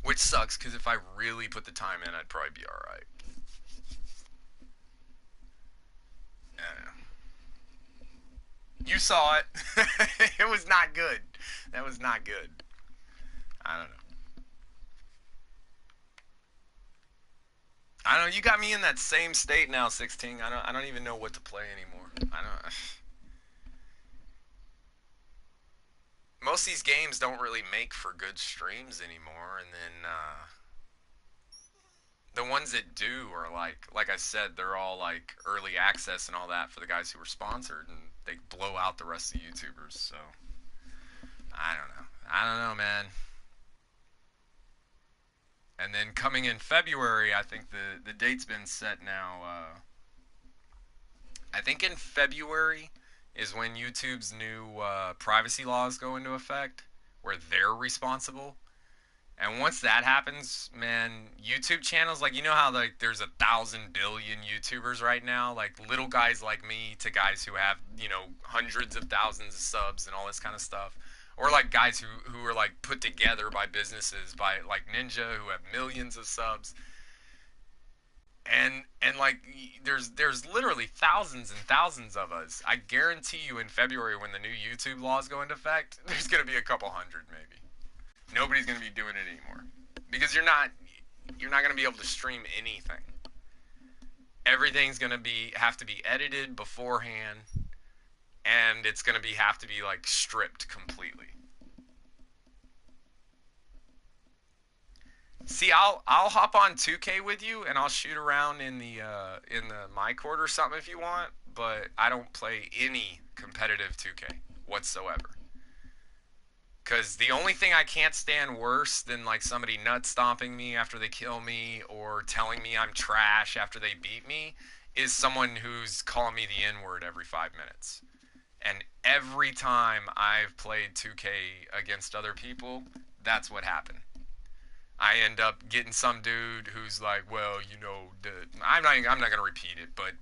Which sucks, because if I really put the time in, I'd probably be alright. Yeah. You saw it. It was not good. That was not good. I don't know. I don't know, you got me in that same state now, 16. I don't even know what to play anymore. Most of these games don't really make for good streams anymore, and then the ones that do are like I said, they're all like early access and all that for the guys who were sponsored, and they blow out the rest of the YouTubers. So I don't know, man. And then coming in February, I think the date's been set now. I think in February is when YouTube's new privacy laws go into effect, where they're responsible. And once that happens, man, YouTube channels, like, you know how, like, there's 1,000 billion YouTubers right now? Like, little guys like me to guys who have, you know, hundreds of thousands of subs and all this kind of stuff. Or, like, guys who are, like, put together by businesses, by, like, Ninja, who have millions of subs. And like, there's literally thousands and thousands of us. I guarantee you in February, when the new YouTube laws go into effect, there's going to be a couple hundred, maybe. Nobody's going to be doing it anymore. Because you're not going to be able to stream anything. Everything's going to have to be edited beforehand. And it's going to have to be, like, stripped completely. See, I'll hop on 2K with you, and I'll shoot around in the my court or something if you want, but I don't play any competitive 2K whatsoever. Because the only thing I can't stand worse than, like, somebody nut stomping me after they kill me or telling me I'm trash after they beat me is someone who's calling me the N-word every 5 minutes. And every time I've played 2K against other people, that's what happened. I end up getting some dude who's like, well, you know, I'm not gonna repeat it, but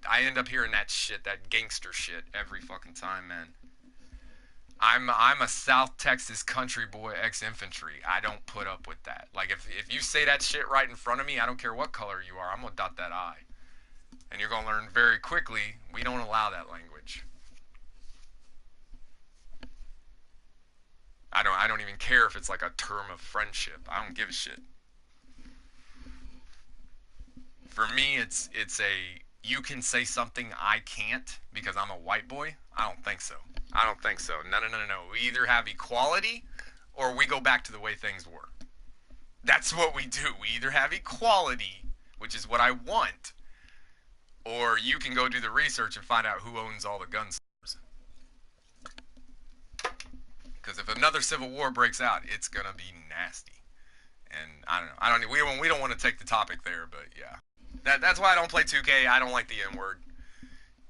I end up hearing that shit, that gangster shit, every fucking time, man. I'm a South Texas country boy, ex-infantry. I don't put up with that. Like, if you say that shit right in front of me, I don't care what color you are, I'm gonna dot that I. And you're gonna learn very quickly, we don't allow that language. I don't even care if it's like a term of friendship. I don't give a shit. For me, it's a, you can say something I can't because I'm a white boy. I don't think so. I don't think so. No. We either have equality or we go back to the way things were. That's what we do. We either have equality, which is what I want, or you can go do the research and find out who owns all the gun stores. Because if another civil war breaks out, it's going to be nasty. And I don't know. We don't want to take the topic there, but yeah. That's why I don't play 2K. I don't like the N-word.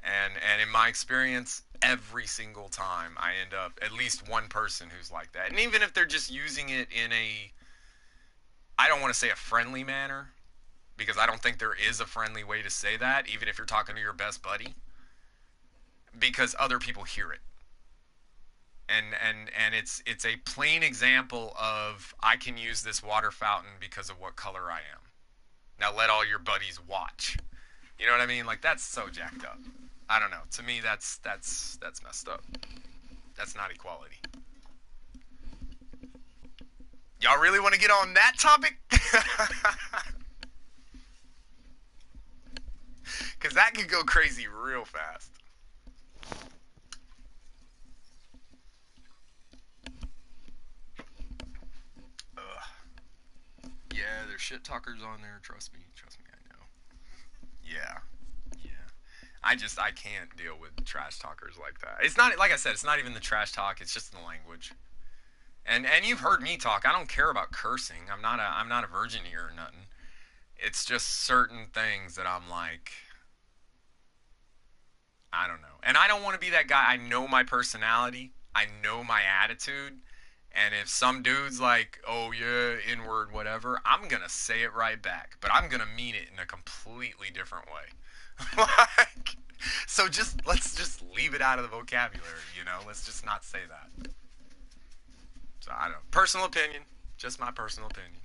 And in my experience, every single time I end up at least one person who's like that. And even if they're just using it in a, I don't want to say a friendly manner, because I don't think there is a friendly way to say that, even if you're talking to your best buddy, because other people hear it. And it's a plain example of, I can use this water fountain because of what color I am. Now let all your buddies watch. You know what I mean? Like, that's so jacked up. I don't know. To me, that's messed up. That's not equality. Y'all really want to get on that topic? Because that could go crazy real fast. Yeah, there's shit talkers on there. Trust me, I know. Yeah. I can't deal with trash talkers like that. It's not, like I said, it's not even the trash talk. It's just the language. And you've heard me talk. I don't care about cursing. I'm not a virgin here or nothing. It's just certain things that I'm like, I don't know. And I don't want to be that guy. I know my personality. I know my attitude. And if some dude's like, oh yeah, N-word, whatever, I'm going to say it right back. But I'm going to mean it in a completely different way. Like, so let's just leave it out of the vocabulary, you know? Let's just not say that. So I don't know. Personal opinion. Just my personal opinion.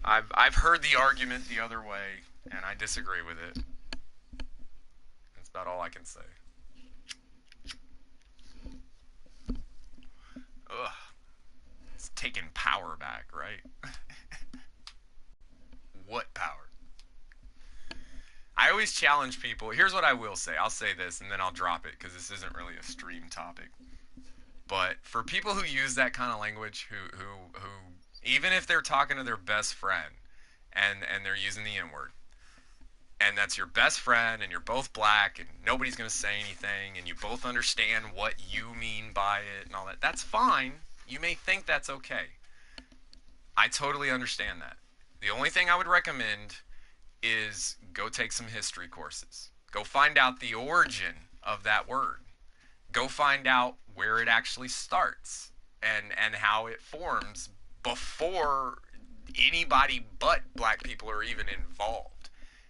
I've heard the argument the other way, and I disagree with it. That's about all I can say. Ugh. It's taking power back, right? What power? I always challenge people. Here's what I will say. I'll say this, and then I'll drop it, because this isn't really a stream topic. But for people who use that kind of language, who even if they're talking to their best friend, and they're using the N-word, and that's your best friend, and you're both black, and nobody's going to say anything, and you both understand what you mean by it and all that, that's fine. You may think that's okay. I totally understand that. The only thing I would recommend is go take some history courses. Go find out the origin of that word. Go find out where it actually starts and how it forms before anybody but black people are even involved.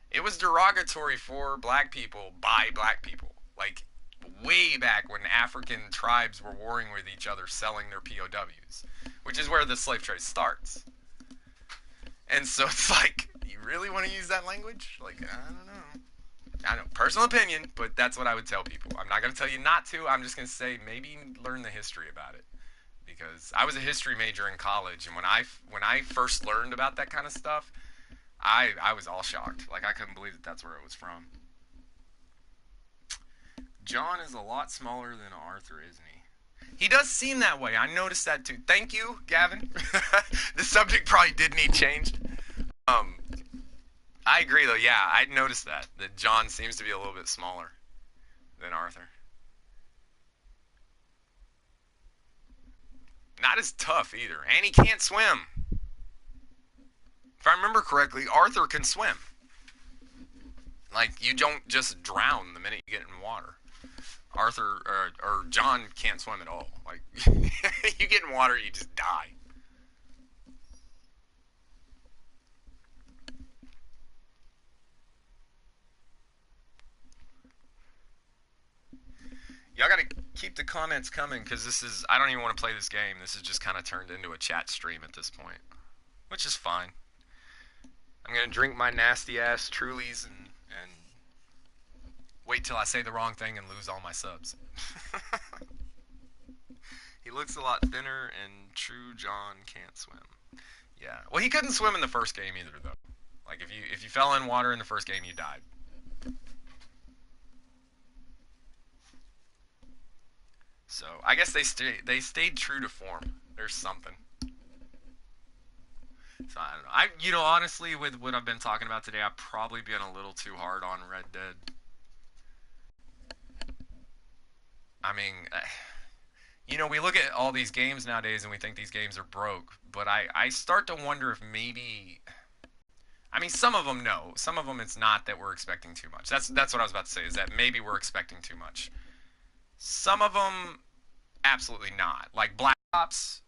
It was derogatory for black people by black people. Like, way back when African tribes were warring with each other, selling their POWs, which is where the slave trade starts. And so it's like, you really want to use that language? Like, I don't know. I know, personal opinion, but that's what I would tell people. I'm not going to tell you not to. I'm just going to say maybe learn the history about it. Because I was a history major in college, and when I first learned about that kind of stuff, I was all shocked. Like, I couldn't believe that that's where it was from. John is a lot smaller than Arthur, isn't he? He does seem that way. I noticed that too. Thank you, Gavin. The subject probably did need changed. I agree, though. Yeah, I noticed that John seems to be a little bit smaller than Arthur. Not as tough either. And he can't swim. If I remember correctly, Arthur can swim. Like, you don't just drown the minute you get in water. Arthur, or John can't swim at all. Like, you get in water, you just die. Y'all gotta keep the comments coming, because this is, I don't even want to play this game. This is just kind of turned into a chat stream at this point, which is fine. I'm gonna drink my nasty ass Trulies and wait till I say the wrong thing and lose all my subs. He looks a lot thinner, and true John can't swim. Yeah. Well, he couldn't swim in the first game either, though. Like if you fell in water in the first game, you died. So I guess they stayed true to form. There's something. So I don't know. Honestly, with what I've been talking about today, I've probably been a little too hard on Red Dead. I mean, we look at all these games nowadays and we think these games are broke, but I start to wonder if maybe, some of them, no. Some of them it's not that we're expecting too much. That's what I was about to say, is that maybe we're expecting too much. Some of them, absolutely not. Like Black Ops,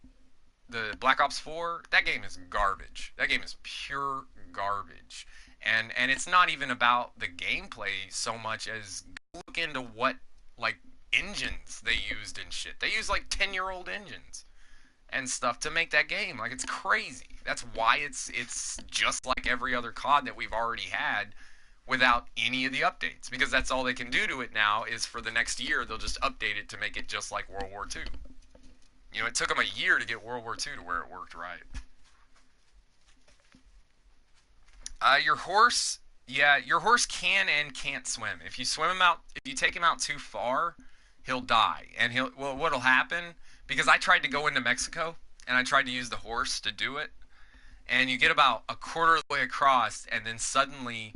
the Black Ops 4, that game is garbage. That game is pure garbage. And it's not even about the gameplay so much as look into what, like, engines they used and shit. They used, like, 10-year-old engines and stuff to make that game. Like, it's crazy. That's why it's just like every other COD that we've already had without any of the updates. Because that's all they can do to it now is for the next year, they'll just update it to make it just like World War II. It took them a year to get World War II to where it worked right. Your horse, your horse can and can't swim. If you take him out too far, he'll die. And what'll happen, because I tried to go into Mexico, and I tried to use the horse to do it, and you get about a quarter of the way across, and then suddenly,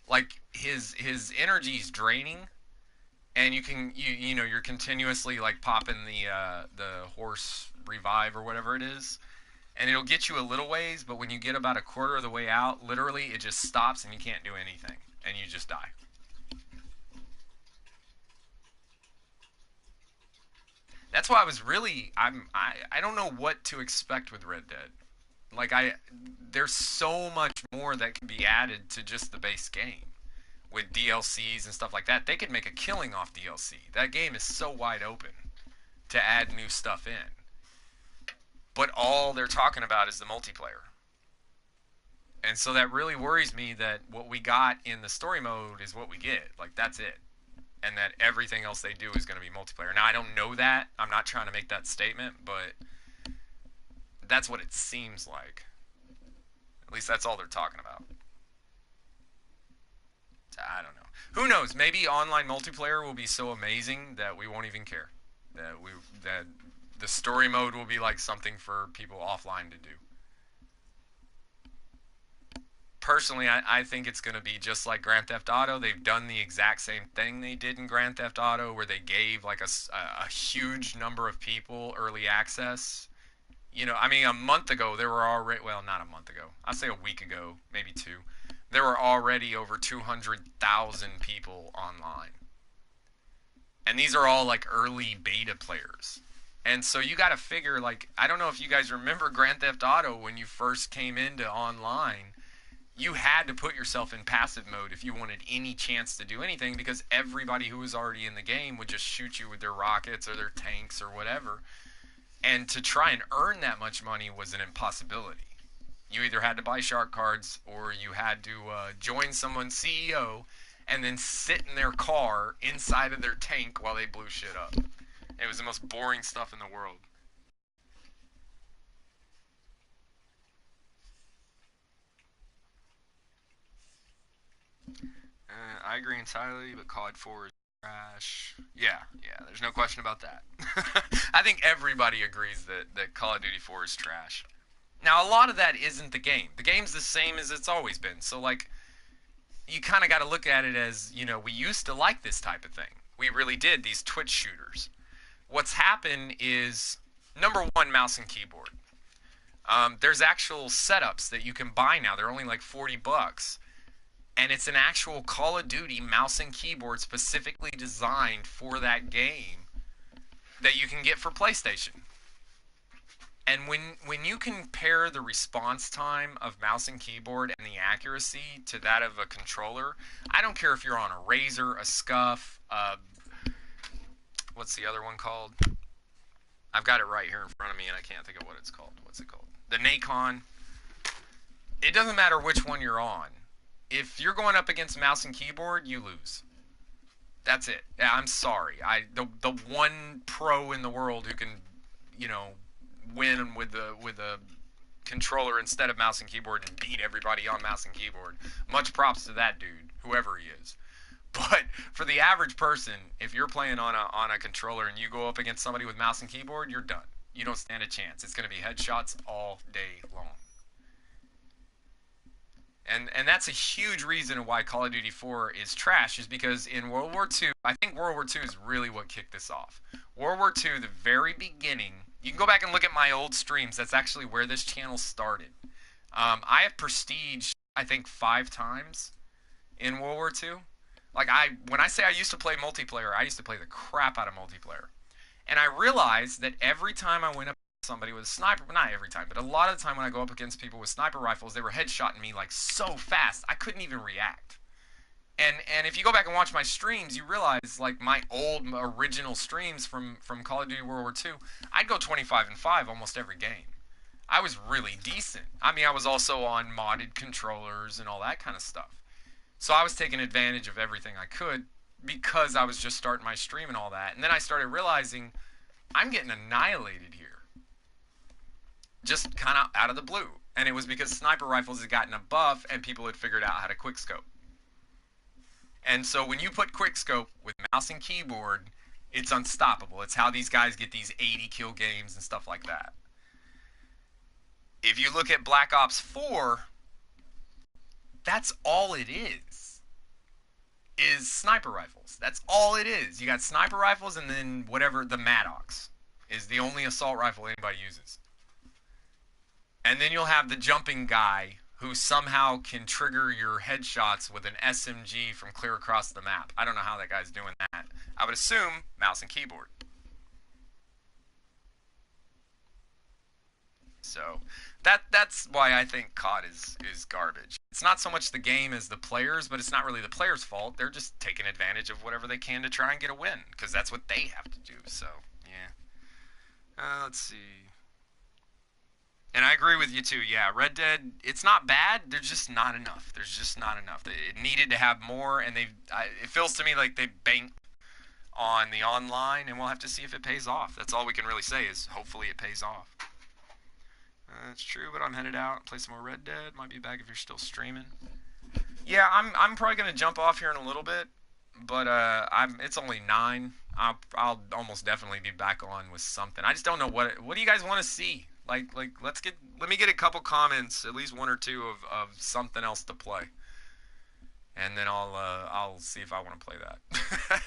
like, his energy's draining, and you're continuously, like, popping the horse revive or whatever it is, and it'll get you a little ways, but when you get about a quarter of the way out, literally it just stops and you can't do anything, and you just die. That's why I don't know what to expect with Red Dead. Like, there's so much more that can be added to just the base game. With DLCs and stuff like that, they could make a killing off DLC. That game is so wide open to add new stuff in. But all they're talking about is the multiplayer. And so that really worries me that what we got in the story mode is what we get. Like, that's it. And that everything else they do is going to be multiplayer. Now, I don't know that. I'm not trying to make that statement, but that's what it seems like. At least that's all they're talking about. I don't know. Who knows? Maybe online multiplayer will be so amazing that we won't even care. That the story mode will be like something for people offline to do. Personally, I think it's going to be just like Grand Theft Auto. They've done the exact same thing they did in Grand Theft Auto, where they gave like a huge number of people early access. A month ago, there were already, well, not a month ago. I'd say a week ago, maybe two. There were already over 200,000 people online. And these are all like early beta players. And so you got to figure, like, I don't know if you guys remember Grand Theft Auto when you first came into online. You had to put yourself in passive mode if you wanted any chance to do anything, because everybody who was already in the game would just shoot you with their rockets or their tanks or whatever. And to try and earn that much money was an impossibility. You either had to buy shark cards or you had to join someone's CEO and then sit in their car inside of their tank while they blew shit up. It was the most boring stuff in the world. I agree entirely, but COD 4 is trash. Yeah, there's no question about that. I think everybody agrees that Call of Duty 4 is trash. Now, a lot of that isn't the game. The game's the same as it's always been. So, like, you kind of got to look at it as, we used to like this type of thing. We really did, these Twitch shooters. What's happened is, number one, mouse and keyboard. There's actual setups that you can buy now. They're only like $40. And it's an actual Call of Duty mouse and keyboard specifically designed for that game that you can get for PlayStation. And when you compare the response time of mouse and keyboard and the accuracy to that of a controller, I don't care if you're on a Razer, a Scuff, what's the other one called? I've got it right here in front of me and I can't think of what it's called. What's it called? The Nacon. It doesn't matter which one you're on. If you're going up against mouse and keyboard, you lose. That's it. Yeah, I'm sorry. The one pro in the world who can, win with a controller instead of mouse and keyboard and beat everybody on mouse and keyboard. Much props to that dude, whoever he is. But for the average person, if you're playing on a controller and you go up against somebody with mouse and keyboard, you're done. You don't stand a chance. It's going to be headshots all day long. And that's a huge reason why Call of Duty 4 is trash, is because in World War II, I think World War II is really what kicked this off. World War II, the very beginning, you can go back and look at my old streams. That's actually where this channel started. I have prestige, I think, 5 times in World War II. Like, when I say I used to play multiplayer, I used to play the crap out of multiplayer. And I realized that every time I went up against somebody with a sniper, not every time, but a lot of the time when I go up against people with sniper rifles, they were headshotting me like so fast, I couldn't even react. And if you go back and watch my streams, you realize, like, my old original streams from Call of Duty World War II, I'd go 25-5 almost every game. I was really decent. I mean, I was also on modded controllers and all that kind of stuff. So I was taking advantage of everything I could because I was just starting my stream and all that. And then I started realizing I'm getting annihilated here. Just kind of out of the blue. And it was because sniper rifles had gotten a buff and people had figured out how to quickscope. And so when you put quickscope with mouse and keyboard, it's unstoppable. It's how these guys get these 80 kill games and stuff like that. If you look at Black Ops 4, that's all it is sniper rifles. That's all it is. You got sniper rifles, and then whatever, the Maddox is the only assault rifle anybody uses. And then you'll have the jumping guy who somehow can trigger your headshots with an SMG from clear across the map. I don't know how that guy's doing that. I would assume mouse and keyboard. So that's why I think COD is garbage. It's not so much the game as the players, but it's not really the players' fault. They're just taking advantage of whatever they can to try and get a win, because that's what they have to do. So, yeah. Let's see. And I agree with you too. Yeah, Red Dead, it's not bad. There's just not enough. There's just not enough. It needed to have more, and it feels to me like they banked on the online, and we'll have to see if it pays off. That's all we can really say, is hopefully it pays off. That's true, but I'm headed out. Play some more Red Dead. Might be back if you're still streaming. Yeah, I'm probably gonna jump off here in a little bit, but it's only 9. I'll almost definitely be back on with something. I just don't know what do you guys want to see? Like let me get a couple comments, at least 1 or 2 of something else to play, and then I'll see if I want to play that.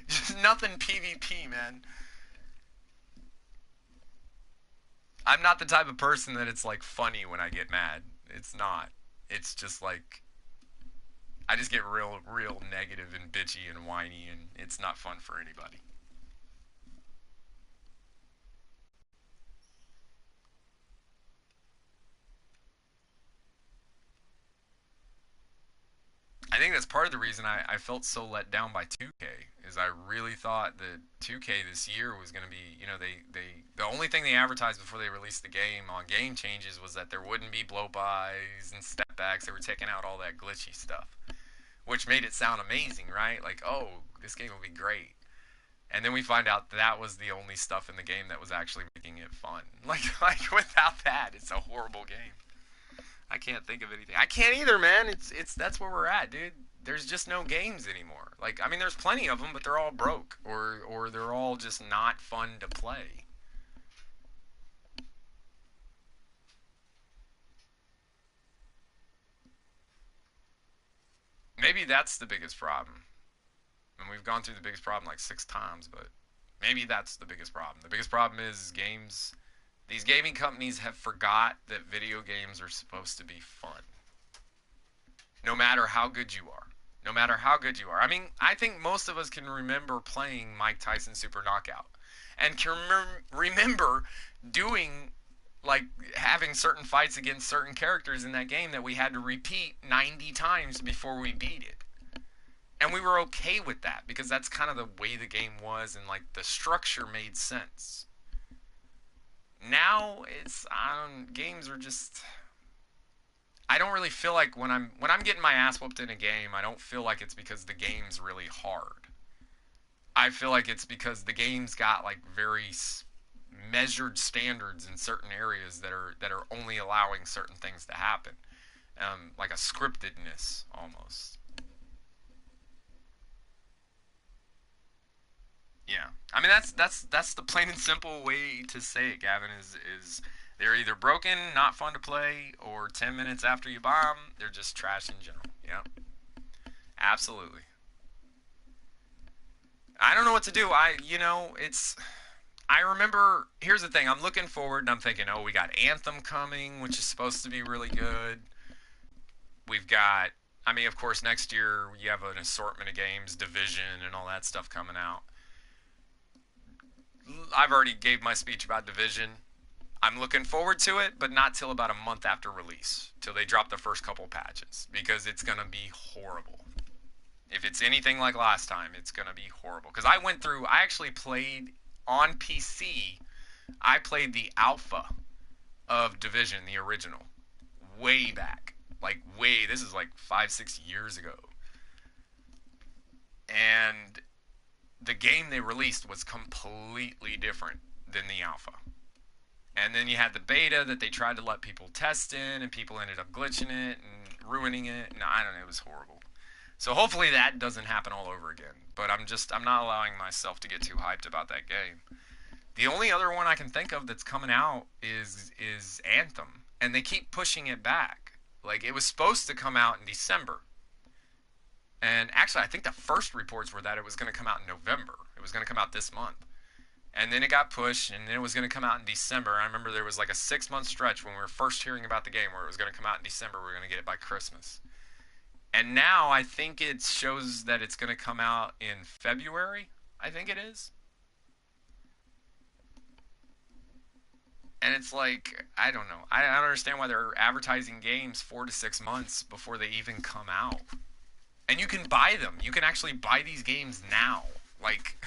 Just nothing PvP, man. I'm not the type of person that it's like funny when I get mad. It's not. It's just like I just get real negative and bitchy and whiny, and it's not fun for anybody. I think that's part of the reason I felt so let down by 2K, is I really thought that 2K this year was going to be, you know, the only thing they advertised before they released the game on Game Changes was that there wouldn't be blow-bys and step-backs. They were taking out all that glitchy stuff, which made it sound amazing, right? Like, oh, this game will be great. And then we find out that was the only stuff in the game that was actually making it fun. Like without that, it's a horrible game. I can't think of anything. I can't either, man. It's that's where we're at, dude. There's just no games anymore. Like, I mean, there's plenty of them, but they're all broke, or they're all just not fun to play. Maybe that's the biggest problem. And we've gone through the biggest problem like 6 times, but maybe that's the biggest problem. The biggest problem is games. These gaming companies have forgot that video games are supposed to be fun. No matter how good you are. No matter how good you are. I mean, I think most of us can remember playing Mike Tyson Super Knockout. And can remember doing, like, having certain fights against certain characters in that game that we had to repeat 90 times before we beat it. And we were okay with that, because that's kind of the way the game was, and, like, the structure made sense. Now it's games are just. I don't really feel like when I'm getting my ass whooped in a game, I don't feel like it's because the game's really hard. I feel like it's because the game's got like very measured standards in certain areas that are only allowing certain things to happen, like a scriptedness almost. Yeah, I mean that's the plain and simple way to say it, Gavin. Is they're either broken, not fun to play, or 10 minutes after you buy them, they're just trash in general. Yeah, absolutely. I don't know what to do. I remember, here's the thing, I'm looking forward and I'm thinking, oh, we got Anthem coming, which is supposed to be really good. We've got, I mean, of course, next year you have an assortment of games, Division and all that stuff coming out. I've already gave my speech about Division. I'm looking forward to it, but not till about a month after release, till they drop the first couple patches, because it's going to be horrible. If it's anything like last time, it's going to be horrible. Because I actually played on PC, I played the alpha of Division, the original, way back. This is like 5-6 years ago. And the game they released was completely different than the alpha. And then you had the beta that they tried to let people test in, and people ended up glitching it and ruining it. And I don't know, it was horrible. So hopefully that doesn't happen all over again. But I'm not allowing myself to get too hyped about that game. The only other one I can think of that's coming out is Anthem. And they keep pushing it back. Like, it was supposed to come out in December. And actually, I think the first reports were that it was going to come out in November. It was going to come out this month. And then it got pushed, and then it was going to come out in December. I remember there was like a 6-month stretch when we were first hearing about the game where it was going to come out in December. We were going to get it by Christmas. And now I think it shows that it's going to come out in February, I think it is. And it's like, I don't know. I don't understand why they're advertising games 4 to 6 months before they even come out. And you can buy them. You can actually buy these games now. Like,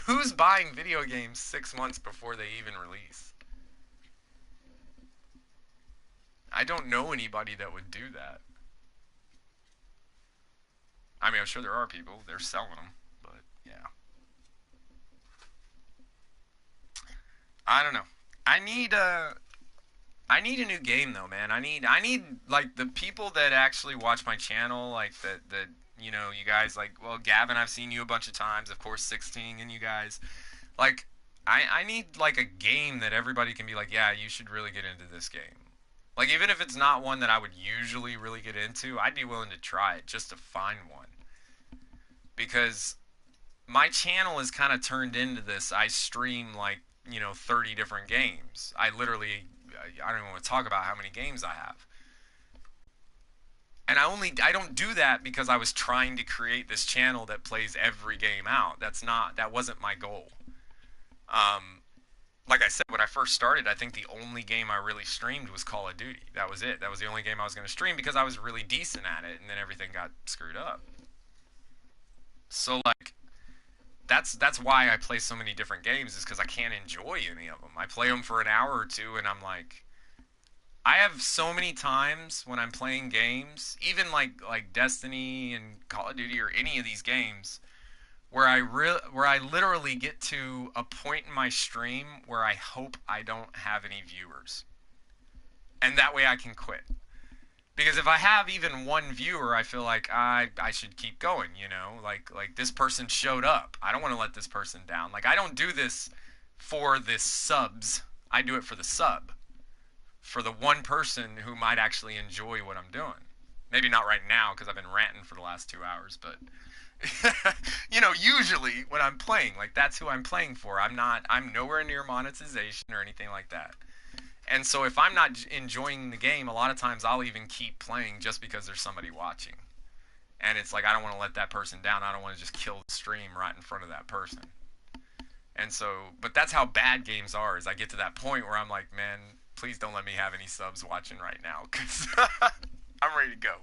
who's buying video games 6 months before they even release? I don't know anybody that would do that. I mean, I'm sure there are people. They're selling them, but yeah. I don't know. I need a new game though, man. I need like the people that actually watch my channel, like that you know, you guys like, well, Gavin, I've seen you a bunch of times, of course, 16 and you guys. Like, I need like a game that everybody can be like, yeah, you should really get into this game. Like, even if it's not one that I would usually really get into, I'd be willing to try it just to find one. Because my channel is kind of turned into this. I stream like, you know, 30 different games. I don't even want to talk about how many games I have. And I don't do that because I was trying to create this channel that plays every game out. That wasn't my goal. Like I said, when I first started, I think the only game I really streamed was Call of Duty. That was it. That was the only game I was going to stream because I was really decent at it, and then everything got screwed up. So, like, that's why I play so many different games, is because I can't enjoy any of them. I play them for an hour or two, and I'm like, I have so many times when I'm playing games, even like Destiny and Call of Duty or any of these games, where I literally get to a point in my stream where I hope I don't have any viewers. And that way I can quit. Because if I have even one viewer, I feel like I should keep going, you know? Like this person showed up. I don't want to let this person down. Like, I don't do this for the subs. I do it for the sub. For the one person who might actually enjoy what I'm doing. Maybe not right now because I've been ranting for the last 2 hours, but you know, usually when I'm playing, like, that's who I'm playing for. I'm nowhere near monetization or anything like that. And so if I'm not enjoying the game, a lot of times I'll even keep playing just because there's somebody watching. And it's like, I don't want to let that person down. I don't want to just kill the stream right in front of that person. And so, but that's how bad games are, is I get to that point where I'm like, man, please don't let me have any subs watching right now, because I'm ready to go.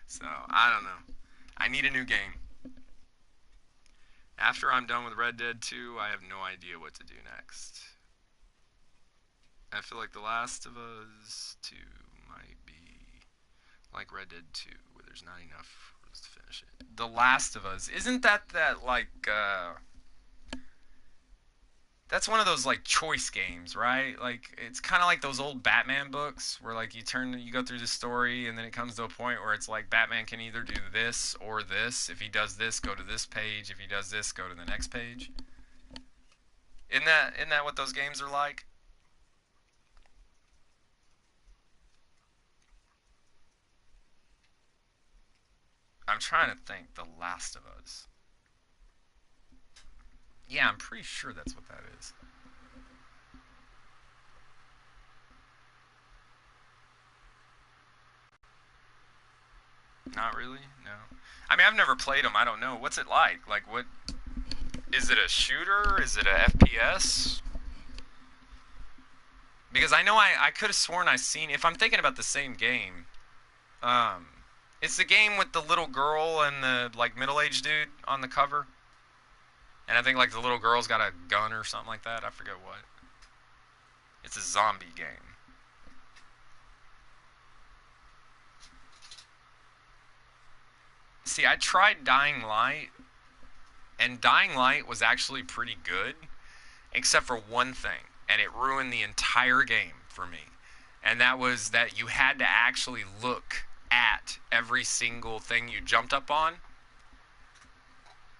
So, I don't know. I need a new game. After I'm done with Red Dead 2, I have no idea what to do next. I feel like The Last of Us 2 might be like Red Dead 2, where there's not enough for us to finish it. The Last of Us, isn't that like, that's one of those like choice games, right? Like it's kind of like those old Batman books where like you go through the story and then it comes to a point where it's like Batman can either do this or this. If he does this, go to this page. If he does this, go to the next page. Isn't that what those games are like? I'm trying to think. The Last of Us. Yeah, I'm pretty sure that's what that is. Not really? No. I mean, I've never played them. I don't know. What's it like? Like, what... Is it a shooter? Is it a FPS? Because I know I could have sworn I seen... If I'm thinking about the same game... It's the game with the little girl and the, like, middle-aged dude on the cover. And I think, like, the little girl's got a gun or something like that. I forget what. It's a zombie game. See, I tried Dying Light, and Dying Light was actually pretty good, except for one thing, and it ruined the entire game for me. And that was that you had to actually look at every single thing you jumped up on.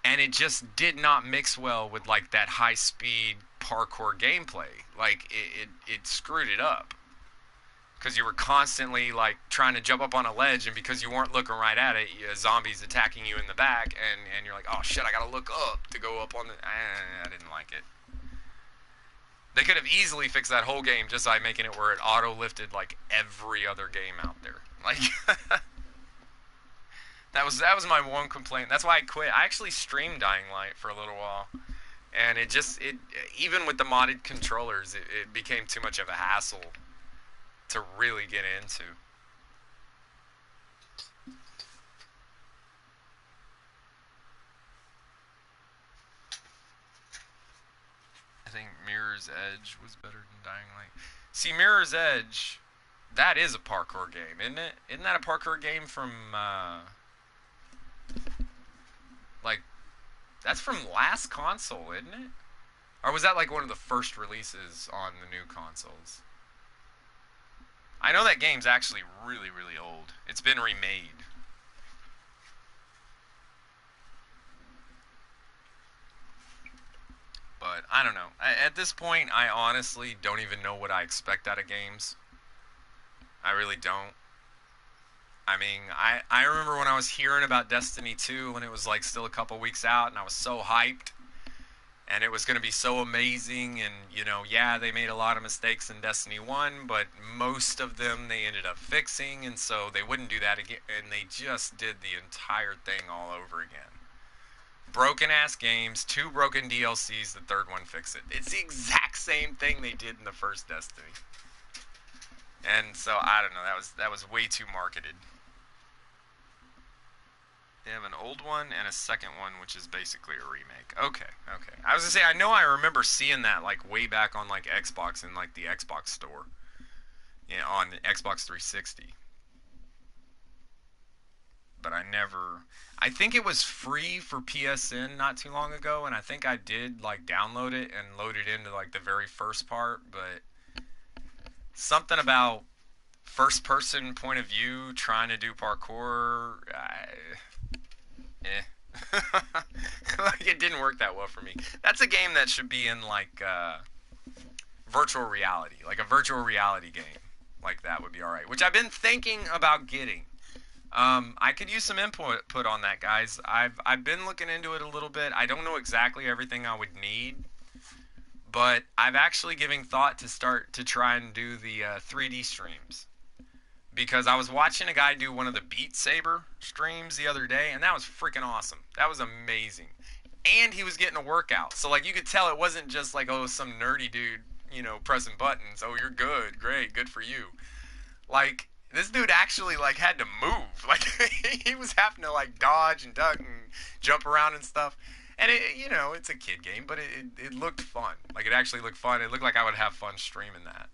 And it just did not mix well with like that high-speed parkour gameplay. Like it screwed it up because you were constantly like trying to jump up on a ledge, and because you weren't looking right at it, zombies attacking you in the back, and you're like, oh shit, I gotta look up to go up on the. I didn't like it. They could have easily fixed that whole game just by making it where it auto-lifted like every other game out there. Like. That was my one complaint. That's why I quit. I actually streamed Dying Light for a little while, and it even with the modded controllers, it became too much of a hassle to really get into. I think Mirror's Edge was better than Dying Light. See, Mirror's Edge, that is a parkour game, isn't it? Isn't that a parkour game from like, that's from last console, isn't it? Or was that like one of the first releases on the new consoles? I know that game's actually really, really old. It's been remade. But I don't know. At this point, I honestly don't even know what I expect out of games. I really don't. I mean, I remember when I was hearing about Destiny 2 when it was like still a couple weeks out, and I was so hyped, and it was going to be so amazing, and you know, yeah, they made a lot of mistakes in Destiny 1, but most of them they ended up fixing, and so they wouldn't do that again, and they just did the entire thing all over again. Broken ass games, 2 broken DLCs, the 3rd one fixed it. It's the exact same thing they did in the first Destiny. And so I don't know, that was way too marketed. They have an old one and a second one, which is basically a remake. Okay. I was gonna say, I know I remember seeing that like way back on like Xbox in like the Xbox store, you know, on the Xbox 360. But I think it was free for PSN not too long ago, and I think I did like download it and load it into like the very first part, but something about first person point of view trying to do parkour, like it didn't work that well for me. That's a game that should be in like virtual reality, like a virtual reality game like that would be alright, which I've been thinking about getting. I could use some input on that, guys. I've been looking into it a little bit. I don't know exactly everything I would need, but I've actually given thought to start to try and do the 3D streams. Because I was watching a guy do one of the Beat Saber streams the other day, and that was freaking awesome. That was amazing. And he was getting a workout. So, like, you could tell it wasn't just like, oh, some nerdy dude, you know, pressing buttons. Oh, you're good. Great. Good for you. Like, this dude actually, like, had to move. Like, he was having to, like, dodge and duck and jump around and stuff. And, it, you know, it's a kid game, but it looked fun. Like, it actually looked fun. It looked like I would have fun streaming that.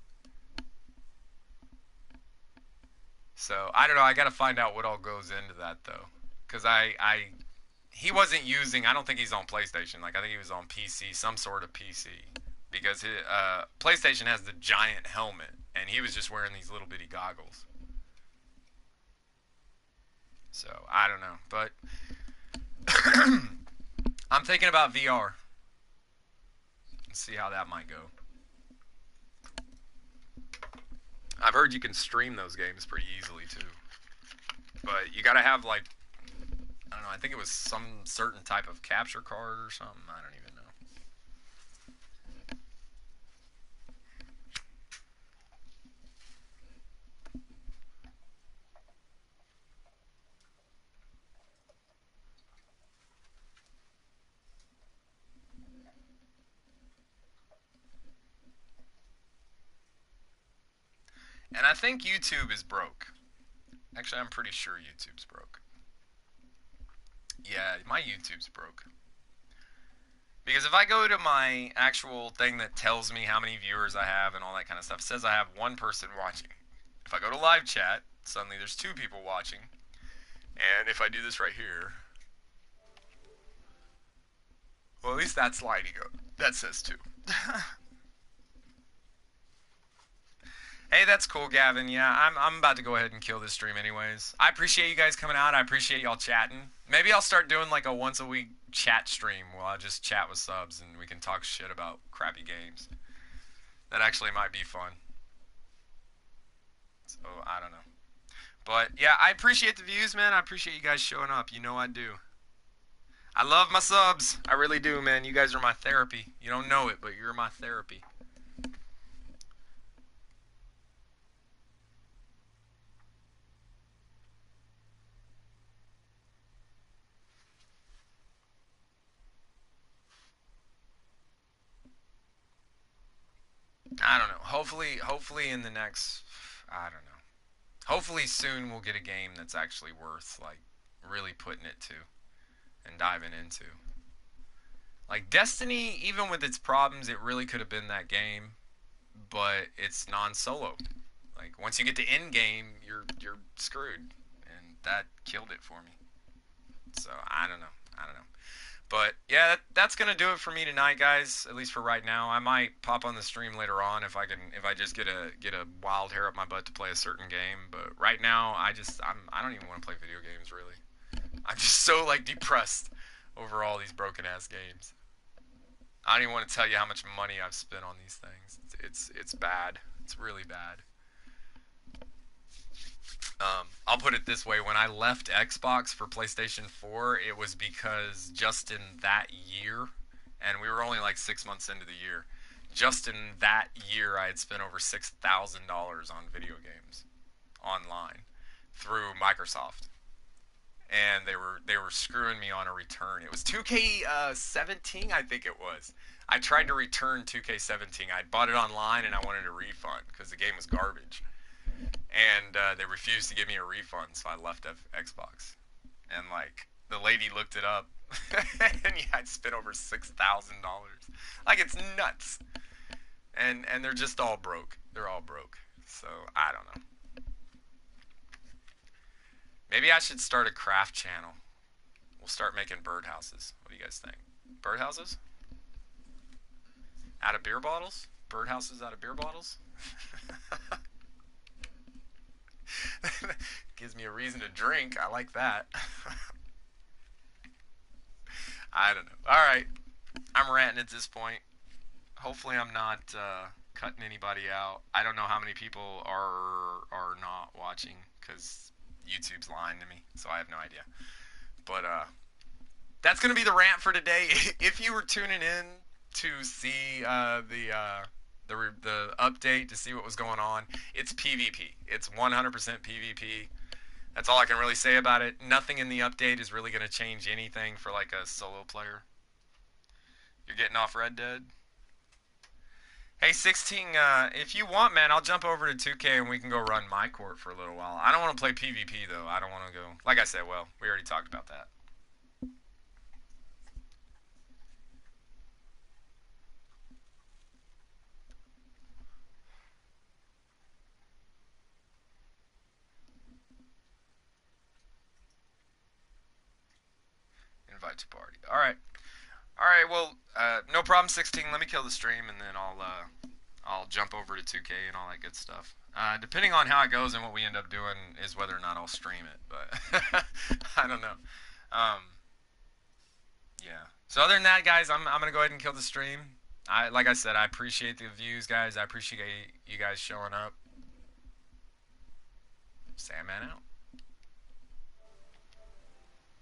So, I don't know. I got to find out what all goes into that, though. Because he wasn't using, I don't think he's on PlayStation. Like, I think he was on PC, some sort of PC because PlayStation has the giant helmet, and he was just wearing these little bitty goggles. So, I don't know, but I'm thinking about VR. Let's see how that might go. I've heard you can stream those games pretty easily, too. But you gotta have, like, I don't know, I think it was some certain type of capture card or something. I don't even know. And I think YouTube is broke. Actually, I'm pretty sure YouTube's broke. Yeah, my YouTube's broke. Because if I go to my actual thing that tells me how many viewers I have and all that kind of stuff, it says I have one person watching. If I go to live chat, suddenly there's 2 people watching. And if I do this right here, well, at least that's lighting up. That says 2. Hey, that's cool, Gavin. Yeah, I'm about to go ahead and kill this stream anyways. I appreciate you guys coming out. I appreciate y'all chatting. Maybe I'll start doing like a once a week chat stream where I just chat with subs and we can talk shit about crappy games. That actually might be fun. So, I don't know. But, yeah, I appreciate the views, man. I appreciate you guys showing up. You know I do. I love my subs. I really do, man. You guys are my therapy. You don't know it, but you're my therapy. I don't know. Hopefully in the next, I don't know. Hopefully soon we'll get a game that's actually worth, like, really putting it to and diving into. Like, Destiny, even with its problems, it really could have been that game, but it's non-solo. Like, once you get to end game, you're screwed, and that killed it for me. So, I don't know. But yeah, that's gonna do it for me tonight, guys. At least for right now. I might pop on the stream later on if I just get a wild hair up my butt to play a certain game. But right now, I don't even want to play video games really. I'm just so like depressed over all these broken ass games. I don't even want to tell you how much money I've spent on these things. It's bad. It's really bad. I'll put it this way, when I left Xbox for PlayStation 4, it was because just in that year, and we were only like 6 months into the year, just in that year I had spent over $6,000 on video games online through Microsoft. And they were screwing me on a return. It was 2K17, I think it was. I tried to return 2K17. I bought it online and I wanted a refund because the game was garbage. And they refused to give me a refund, so I left Xbox. And, like, the lady looked it up, and yeah, I'd spent over $6,000. Like, it's nuts. And they're just all broke. They're all broke. So, I don't know. Maybe I should start a craft channel. We'll start making birdhouses. What do you guys think? Birdhouses? Out of beer bottles? Birdhouses out of beer bottles? Gives me a reason to drink. I like that. I don't know. Alright. I'm ranting at this point. Hopefully I'm not cutting anybody out. I don't know how many people are not watching because YouTube's lying to me, so I have no idea. But that's going to be the rant for today. If you were tuning in to see the update to see what was going on, it's PvP. It's 100% PvP. That's all I can really say about it. Nothing in the update is really going to change anything for like a solo player. You're getting off Red Dead? Hey, 16, if you want, man, I'll jump over to 2K and we can go run my court for a little while. I don't want to play PvP, though. I don't want to go... Like I said, well, we already talked about that. Invite to party. All right. All right, well, no problem, 16. Let me kill the stream, and then I'll jump over to 2K and all that good stuff. Depending on how it goes and what we end up doing is whether or not I'll stream it, but I don't know. Yeah. So other than that, guys, I'm gonna go ahead and kill the stream. Like I said, I appreciate the views, guys. I appreciate you guys showing up. Sandman out.